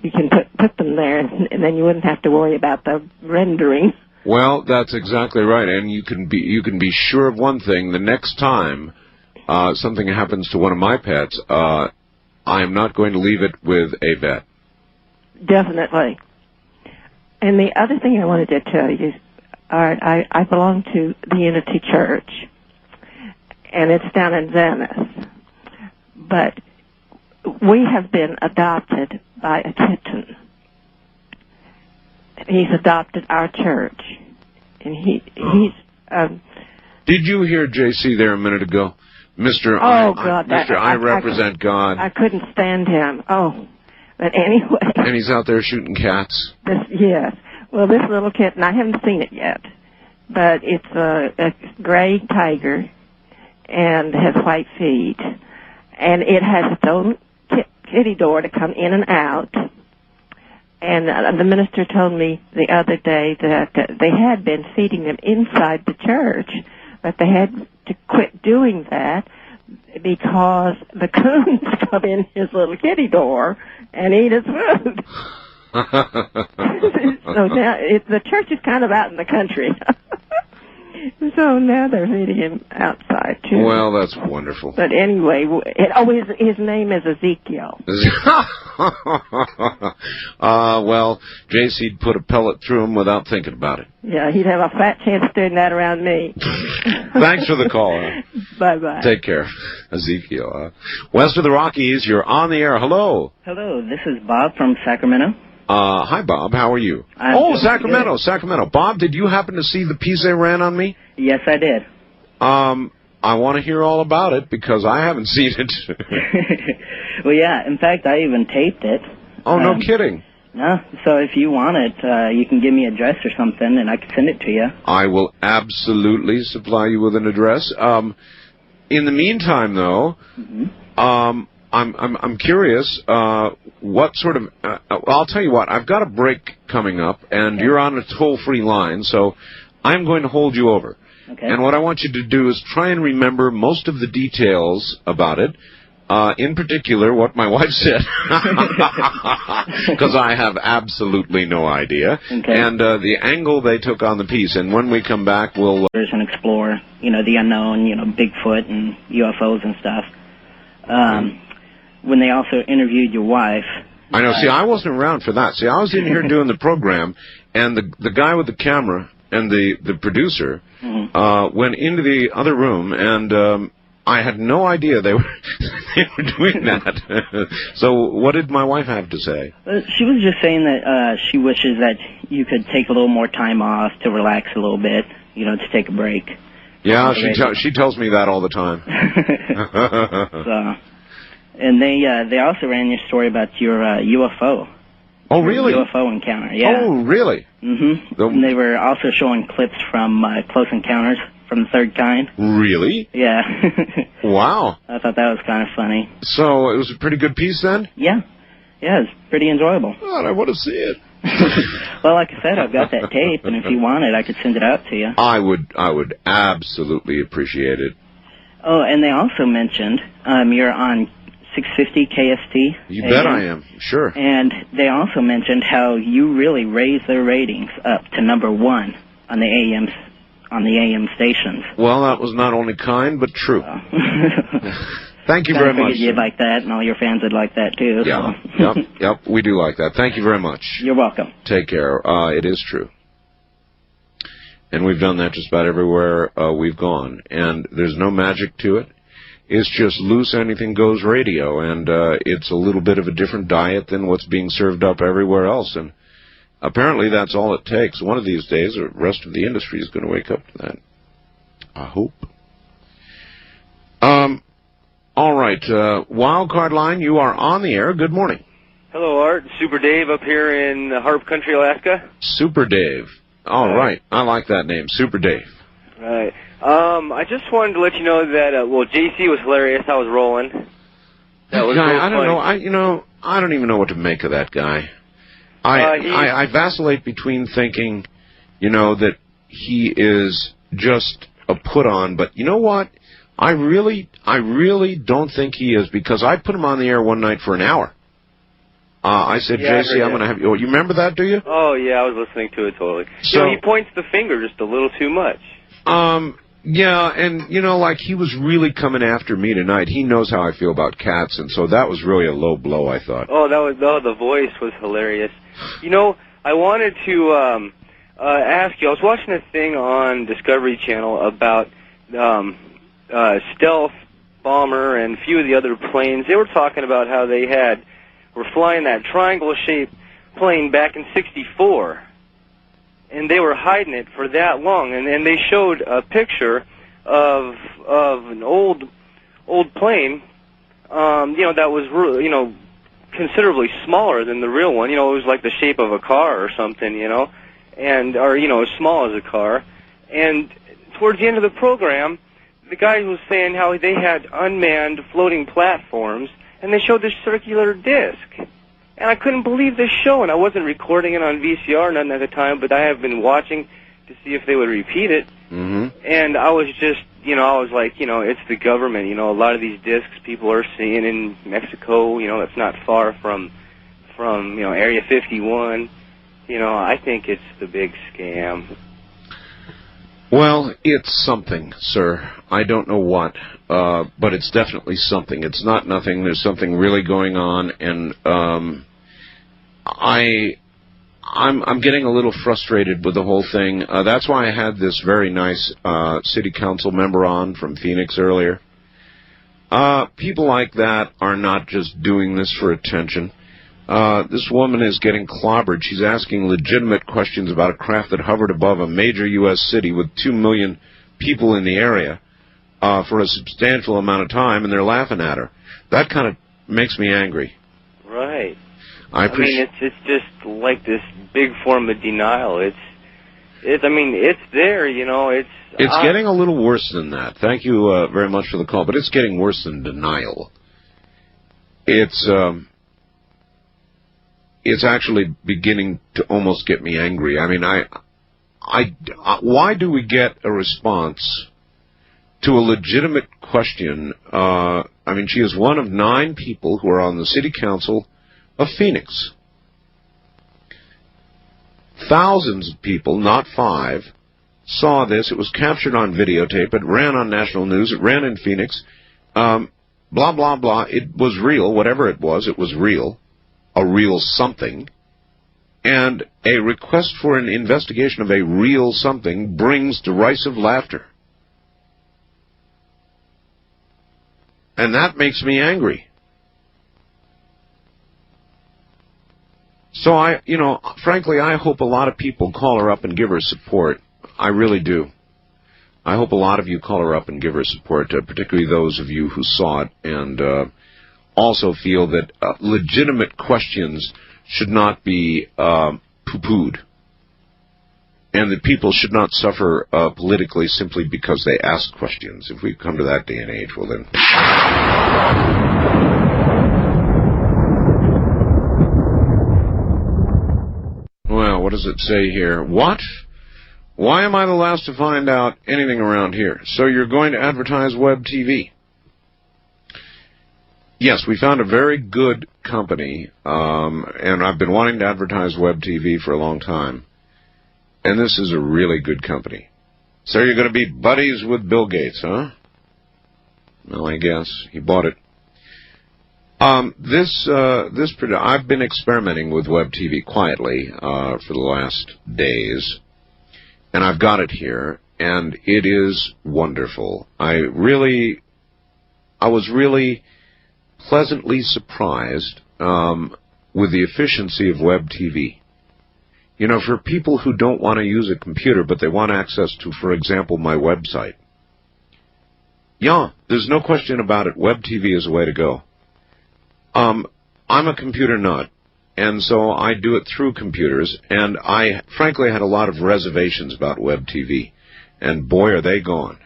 E: you can put them there, and then you wouldn't have to worry about the rendering.
B: Well, that's exactly right, and you can be sure of one thing: the next time something happens to one of my pets, I am not going to leave it with a vet.
E: Definitely. And the other thing I wanted to tell you, Art, I belong to the Unity Church, and it's down in Venice. But we have been adopted by a kitten. He's adopted our church, and he's.
B: Did you hear JC there a minute ago, Mr. I represent God.
E: I couldn't stand him. Oh, but anyway.
B: And he's out there shooting cats.
E: Yes. Well, this little kitten, I haven't seen it yet, but it's a gray tiger, and has white feet, and it has its own kitty door to come in and out. And the minister told me the other day that they had been feeding them inside the church, but they had to quit doing that because the coons come in his little kitty door and eat his food. So now the church is kind of out in the country. So now they're feeding him outside, too.
B: Well, that's wonderful.
E: But anyway, his name is Ezekiel.
B: Well, JC'd put a pellet through him without thinking about it.
E: Yeah, he'd have a fat chance doing that around me.
B: Thanks for the call.
E: Bye-bye.
B: Take care, Ezekiel. West of the Rockies, you're on the air. Hello.
F: Hello, this is Bob from Sacramento.
B: Hi, Bob. How are you? Sacramento. Good. Sacramento. Bob, did you happen to see the piece they ran on me?
F: Yes, I did.
B: I want to hear all about it because I haven't seen it.
F: Well, yeah. In fact, I even taped it.
B: Oh, no kidding.
F: No. So if you want it, you can give me an address or something, and I can send it to you.
B: I will absolutely supply you with an address. In the meantime, though, I'm curious, what sort of, I'll tell you what, I've got a break coming up, and you're on a toll-free line, so I'm going to hold you over.
F: Okay.
B: And what I want you to do is try and remember most of the details about it, in particular what my wife said, because I have absolutely no idea, and the angle they took on the piece. And when we come back, we'll...
F: There's an explorer, the unknown, Bigfoot and UFOs and stuff. When they also interviewed your wife.
B: I know. See, I wasn't around for that. See, I was in here doing the program, and the guy with the camera and the producer went into the other room, and I had no idea they were doing that. So what did my wife have to say?
F: She was just saying that she wishes that you could take a little more time off to relax a little bit, to take a break.
B: Yeah, she tells me that all the time.
F: And they also ran your story about your UFO.
B: Oh, really?
F: UFO encounter, yeah.
B: Oh, really?
F: Mm-hmm. And they were also showing clips from Close Encounters from the Third Kind.
B: Really?
F: Yeah.
B: Wow.
F: I thought that was kind of funny.
B: So it was a pretty good piece then?
F: Yeah. Yeah, it's pretty enjoyable.
B: God, I want to see it.
F: Well, like I said, I've got that tape, and if you want it, I could send it out to you.
B: I would absolutely appreciate it.
F: Oh, and they also mentioned you're on 650 KST.
B: You bet I am, sure.
F: And they also mentioned how you really raised their ratings up to number 1 on the AM stations.
B: Well, that was not only kind, but true. Thank you very much.
F: You'd like that, and all your fans would like that, too.
B: Yeah,
F: so.
B: Yep, we do like that. Thank you very much.
F: You're welcome.
B: Take care. It is true. And we've done that just about everywhere we've gone. And there's no magic to it. It's just loose anything goes radio, and it's a little bit of a different diet than what's being served up everywhere else. And apparently that's all it takes. One of these days, the rest of the industry is going to wake up to that. I hope. All right, Wildcard Line, you are on the air. Good morning.
V: Hello, Art. Super Dave up here in Harp Country, Alaska.
B: Super Dave. All right. I like that name, Super Dave.
G: Right. I just wanted to let you know that, JC was hilarious. I was rolling. That was
B: guy,
G: real
B: I don't
G: funny.
B: know. I don't even know what to make of that guy. I vacillate between thinking, that he is just a put-on, but you know what? I really don't think he is, because I put him on the air one night for an hour. I said, JC, I'm going to have you. Oh, you remember that, do you?
G: Oh, yeah, I was listening to it totally.
B: So,
G: he points the finger just a little too much.
B: Yeah, and, he was really coming after me tonight. He knows how I feel about cats, and so that was really a low blow, I thought.
G: The voice was hilarious. I wanted to ask you, I was watching a thing on Discovery Channel about Stealth Bomber and a few of the other planes. They were talking about how they were flying that triangle-shaped plane back in '64, and they were hiding it for that long. And they showed a picture of an old plane, that was considerably smaller than the real one. It was like the shape of a car or something, or as small as a car. And towards the end of the program, the guy was saying how they had unmanned floating platforms, and they showed this circular disc. And I couldn't believe this show, and I wasn't recording it on VCR, nothing at the time, but I have been watching to see if they would repeat it.
B: Mm-hmm.
G: And I was just, I was like, it's the government. A lot of these discs people are seeing in Mexico, it's not far from Area 51. I think it's the big scam.
B: Well, it's something, sir. I don't know what, but it's definitely something. It's not nothing. There's something really going on, and I'm getting a little frustrated with the whole thing. That's why I had this very nice city council member on from Phoenix earlier. People like that are not just doing this for attention. This woman is getting clobbered. She's asking legitimate questions about a craft that hovered above a major U.S. city with 2 million people in the area for a substantial amount of time, and they're laughing at her. That kind of makes me angry.
G: Right. It's just like this big form of denial. It's there,
B: It's getting a little worse than that. Thank you very much for the call, but it's getting worse than denial. It's actually beginning to almost get me angry. Why do we get a response to a legitimate question? She is one of 9 people who are on the city council of Phoenix. Thousands of people, not 5, saw this. It was captured on videotape. It ran on national news. It ran in Phoenix. Blah, blah, blah. It was real. Whatever it was real. A real something. And a request for an investigation of a real something brings derisive laughter. And that makes me angry. So frankly, I hope a lot of people call her up and give her support. I really do. I hope a lot of you call her up and give her support, particularly those of you who saw it and also feel that legitimate questions should not be poo-pooed, and that people should not suffer politically simply because they ask questions. If we come to that day and age, well then... Well, what does it say here? What? Why am I the last to find out anything around here? So you're going to advertise web TV? Yes, we found a very good company, and I've been wanting to advertise web TV for a long time. And this is a really good company. So you're going to be buddies with Bill Gates, huh? Well, I guess. He bought it. I've been experimenting with web TV quietly for the last days, and I've got it here, and it is wonderful. I was really pleasantly surprised with the efficiency of web TV. For people who don't want to use a computer, but they want access to, for example, my website. Yeah, there's no question about it. Web TV is the way to go. I'm a computer nut, And so I do it through computers, and I frankly had a lot of reservations about web TV. And boy, are they gone.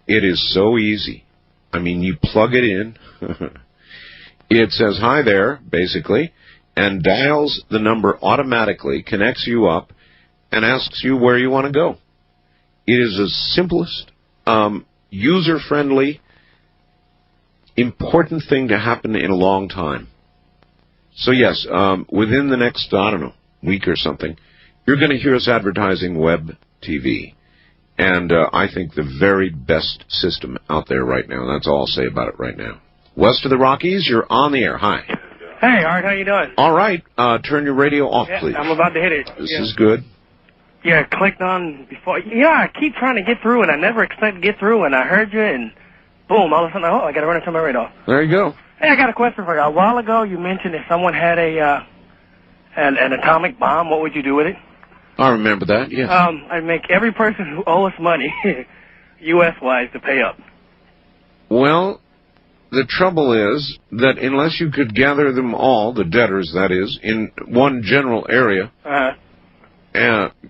B: It is so easy. I mean, you plug it in. It says, hi there, basically, and dials the number automatically, connects you up, and asks you where you want to go. It is the simplest, user-friendly, important thing to happen in a long time. So yes, within the next, I don't know, week or something, you're going to hear us advertising web TV. And I think the very best system out there right now. That's all I'll say about it right now. West of the Rockies, you're on the air. Hi.
H: Hey, Art, how you doing?
B: All right. Turn your radio off, please.
H: I'm about to hit it.
B: This is good.
H: Yeah, clicked on before. Yeah, I keep trying to get through, and I never expect to get through, and I heard you, and boom, all of a sudden, I got to run into my radar.
B: There you go.
H: Hey, I got a question for you. A while ago, you mentioned if someone had an atomic bomb, what would you do with it?
B: I remember that, yes.
H: I'd make every person who owes us money, U.S.-wise, to pay up.
B: Well, the trouble is that unless you could gather them all, the debtors, that is, in one general area,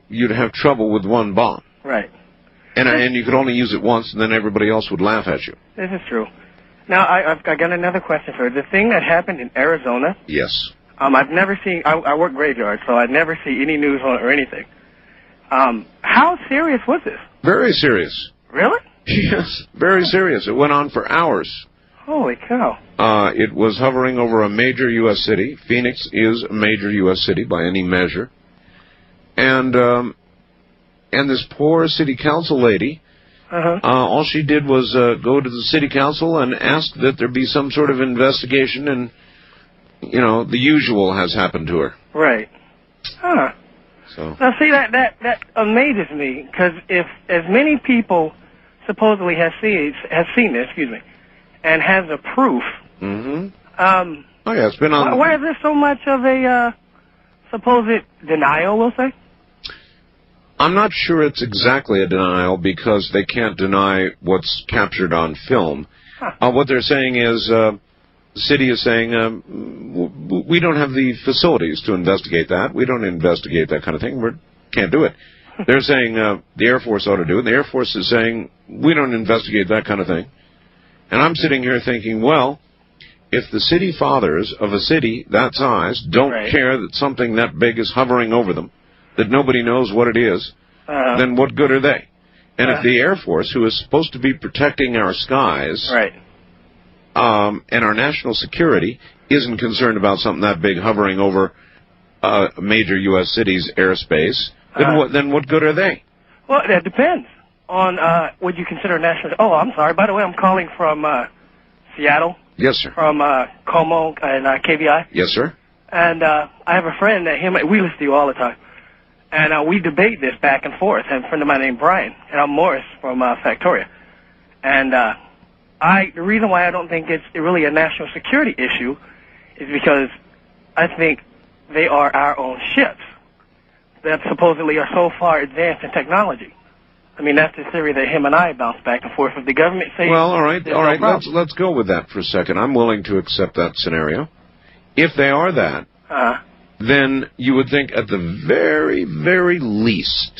B: you'd have trouble with one bomb.
H: Right.
B: And you could only use it once, and then everybody else would laugh at you.
H: This is true. Now, I've got another question for you. The thing that happened in Arizona...
B: Yes.
H: I've never seen... I work graveyard, so I'd never see any news on it or anything. How serious was this?
B: Very serious.
H: Really?
B: Yes, very serious. It went on for hours.
H: Holy cow.
B: It was hovering over a major U.S. city. Phoenix is a major U.S. city by any measure. And this poor city council lady, all she did was go to the city council and ask that there be some sort of investigation, and, you know, the usual has happened to her.
H: Right. Huh.
B: So.
H: Now, see, that amazes me, because if as many people supposedly have seen this, and has the proof.
B: Oh, yeah, it's been on...
H: Why is there so much of a supposed denial, we'll say?
B: I'm not sure it's exactly a denial, because they can't deny what's captured on film. What they're saying is, the city is saying, we don't have the facilities to investigate that. We don't investigate that kind of thing. We can't do it. They're saying the Air Force ought to do it. The Air Force is saying, we don't investigate that kind of thing. And I'm sitting here thinking, well, if the city fathers of a city that size don't care that something that big is hovering over them, that nobody knows what it is, then what good are they? And if the Air Force, who is supposed to be protecting our skies and our national security, isn't concerned about something that big hovering over a major U.S. city's airspace, then what good are they?
H: Well, that depends on what you consider national... Oh, I'm sorry. By the way, I'm calling from Seattle.
B: Yes, sir.
H: From Como and KVI.
B: Yes, sir.
H: And I have a friend that we listen to you all the time. And we debate this back and forth. And a friend of mine named Brian, and I'm Morris from Factoria. And the reason why I don't think it's really a national security issue is because I think they are our own ships that supposedly are so far advanced in technology. I mean, that's the theory that him and I bounce back and forth. If the government says...
B: Well, all right. Let's go with that for a second. I'm willing to accept that scenario. If they are that, then you would think at the very, very least,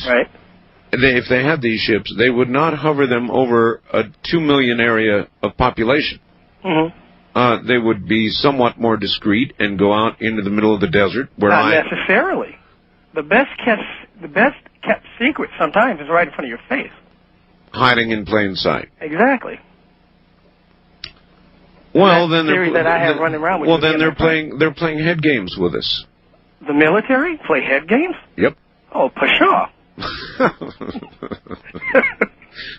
B: if they had these ships, they would not hover them over a 2 million area of population. They would be somewhat more discreet and go out into the middle of the desert.
H: Not necessarily. The best kept secret sometimes is right in front of your face.
B: Hiding in plain sight.
H: Exactly.
B: Well,
H: that's
B: then
H: the theory that I have running around with.
B: Well, then they're playing head games with us.
H: The military play head games?
B: Yep.
H: Oh, pshaw.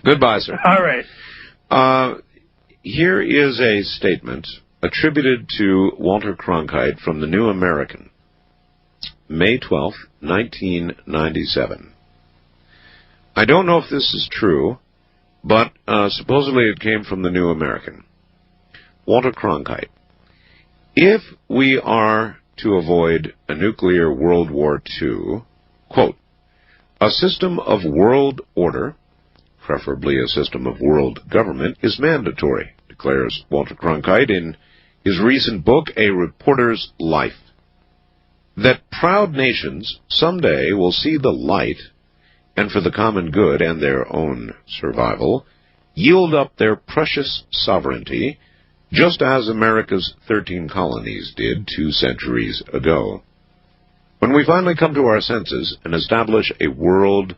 B: Goodbye, sir.
H: All right.
B: Here is a statement attributed to Walter Cronkite from the New American, May 12th, 1997. I don't know if this is true, but supposedly it came from the New American. Walter Cronkite. If we are to avoid a nuclear World War II, quote, a system of world order, preferably a system of world government, is mandatory, declares Walter Cronkite in his recent book, A Reporter's Life. that proud nations someday will see the light, and for the common good and their own survival, yield up their precious sovereignty, just as America's 13 colonies did 2 centuries ago. When we finally come to our senses and establish a world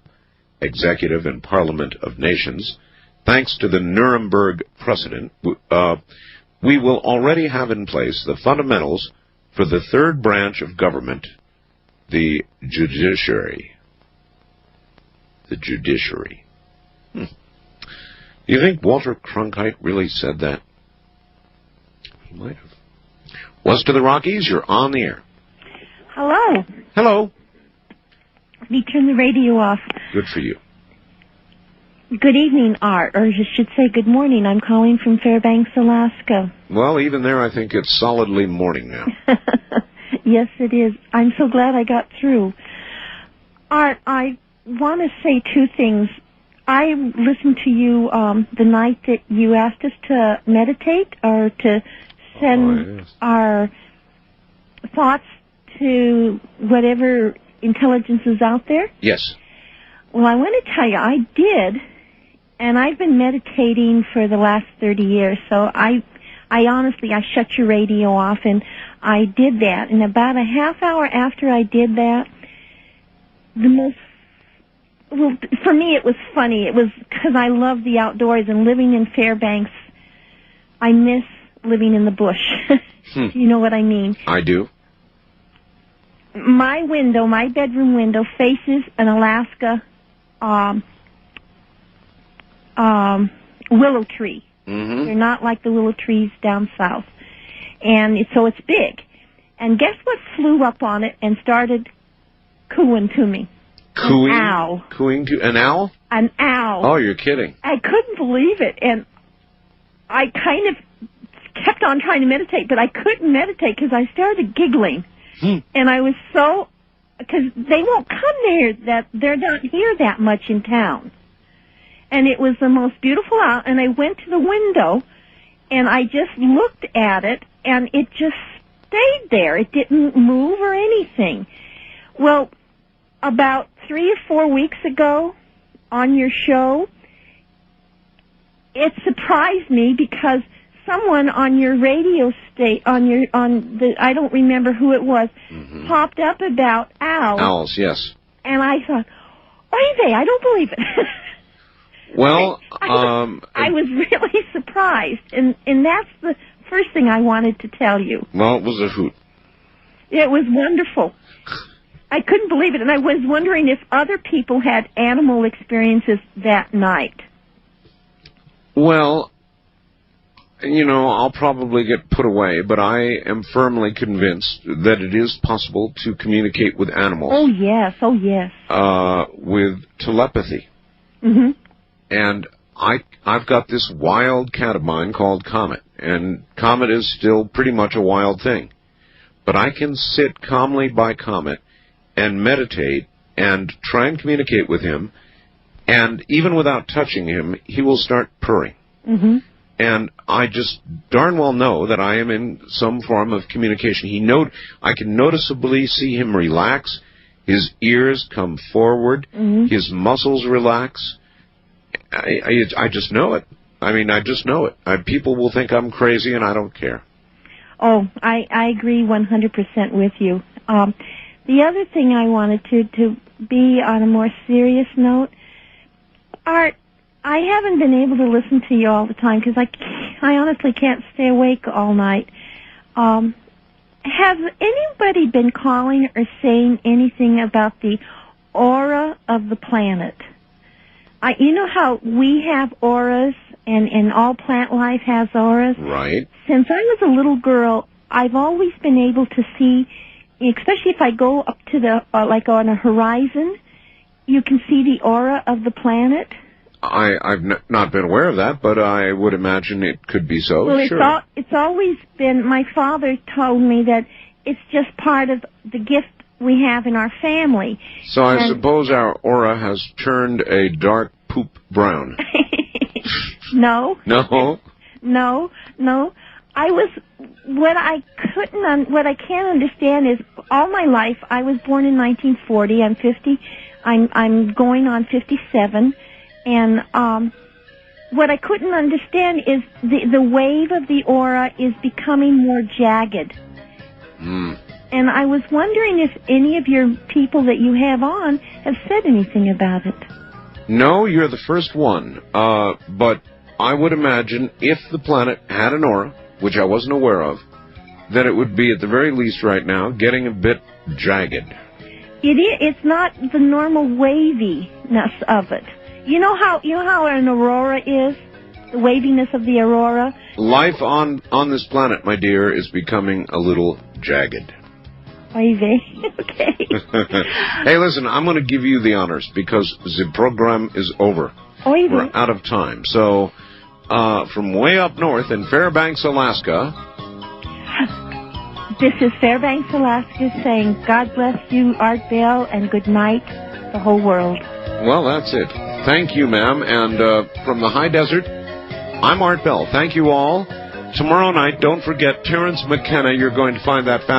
B: executive and parliament of nations, thanks to the Nuremberg precedent, we will already have in place the fundamentals for the third branch of government, the judiciary. The judiciary. Do you think Walter Cronkite really said that? He might have. West of the Rockies, you're on the air.
I: Hello.
B: Hello.
I: Let me turn the radio off.
B: Good for you.
I: Good evening, Art, or you should say good morning. I'm calling from Fairbanks, Alaska.
B: Well, even there, I think it's solidly morning now.
I: Yes, it is. I'm so glad I got through. Art, I want to say 2 things. I listened to you the night that you asked us to meditate or to send our thoughts to whatever intelligence is out there.
B: Yes.
I: Well, I want to tell you, I did, and I've been meditating for the last 30 years, so I honestly, I shut your radio off, and I did that. And about a half hour after I did that, for me it was funny. It was because I love the outdoors, and living in Fairbanks, I miss living in the bush. You know what I mean?
B: I do.
I: My window, my bedroom window, faces an Alaska willow tree. They're not like the willow trees down south. And so it's big. And guess what flew up on it and started cooing to me?
B: Cooing?
I: An owl.
B: Cooing to an owl?
I: An owl.
B: Oh, you're kidding.
I: I couldn't believe it. And I kind of kept on trying to meditate, but I couldn't meditate because I started giggling. And I was so, because they won't come there, they're not here that much in town. And it was the most beautiful owl, and I went to the window, and I just looked at it, and it just stayed there. It didn't move or anything. Well, about 3 or 4 weeks ago on your show, it surprised me because someone on your radio I don't remember who it was, popped up about owls.
B: Owls, yes.
I: And I thought, oy vey, I don't believe it.
B: Well,
I: I was really surprised, and that's the first thing I wanted to tell you.
B: Well, it was a hoot.
I: It was wonderful. I couldn't believe it, and I was wondering if other people had animal experiences that night.
B: Well, I'll probably get put away, but I am firmly convinced that it is possible to communicate with animals.
I: Oh, yes.
B: With telepathy. And I've got this wild cat of mine called Comet, and Comet is still pretty much a wild thing. But I can sit calmly by Comet and meditate and try and communicate with him, and even without touching him, he will start purring. And I just darn well know that I am in some form of communication. I can noticeably see him relax, his ears come forward, his muscles relax. I just know it. I just know it. People will think I'm crazy, and I don't care.
I: Oh, I agree 100% with you. The other thing I wanted to be on a more serious note, Art, I haven't been able to listen to you all the time because I honestly can't stay awake all night. Has anybody been calling or saying anything about the aura of the planet? You know how we have auras and all plant life has auras?
B: Right.
I: Since I was a little girl, I've always been able to see, especially if I go up to the, like on a horizon, you can see the aura of the planet.
B: I've not been aware of that, but I would imagine it could be so.
I: Well,
B: sure.
I: It's always been, my father told me that it's just part of the gift we have in our family.
B: So I suppose our aura has turned a dark poop brown.
I: No.
B: No?
I: No. What I can't understand is all my life, I was born in 1940. I'm 50. I'm going on 57, and what I couldn't understand is the wave of the aura is becoming more jagged. And I was wondering if any of your people that you have on have said anything about it.
B: No, you're the first one. But I would imagine if the planet had an aura, which I wasn't aware of, that it would be at the very least right now getting a bit jagged.
I: It's not the normal waviness of it. You know how an aurora is? The waviness of the aurora?
B: Life on this planet, my dear, is becoming a little jagged.
I: Wavy. Okay.
B: Hey, listen, I'm going to give you the honors because the program is over.
I: Wavy.
B: We're out of time. So, from way up north in Fairbanks, Alaska...
I: This is Fairbanks, Alaska, saying God bless you, Art Bell, and good night, the whole world.
B: Well, that's it. Thank you, ma'am. And from the high desert, I'm Art Bell. Thank you all. Tomorrow night, don't forget Terrence McKenna. You're going to find that fast.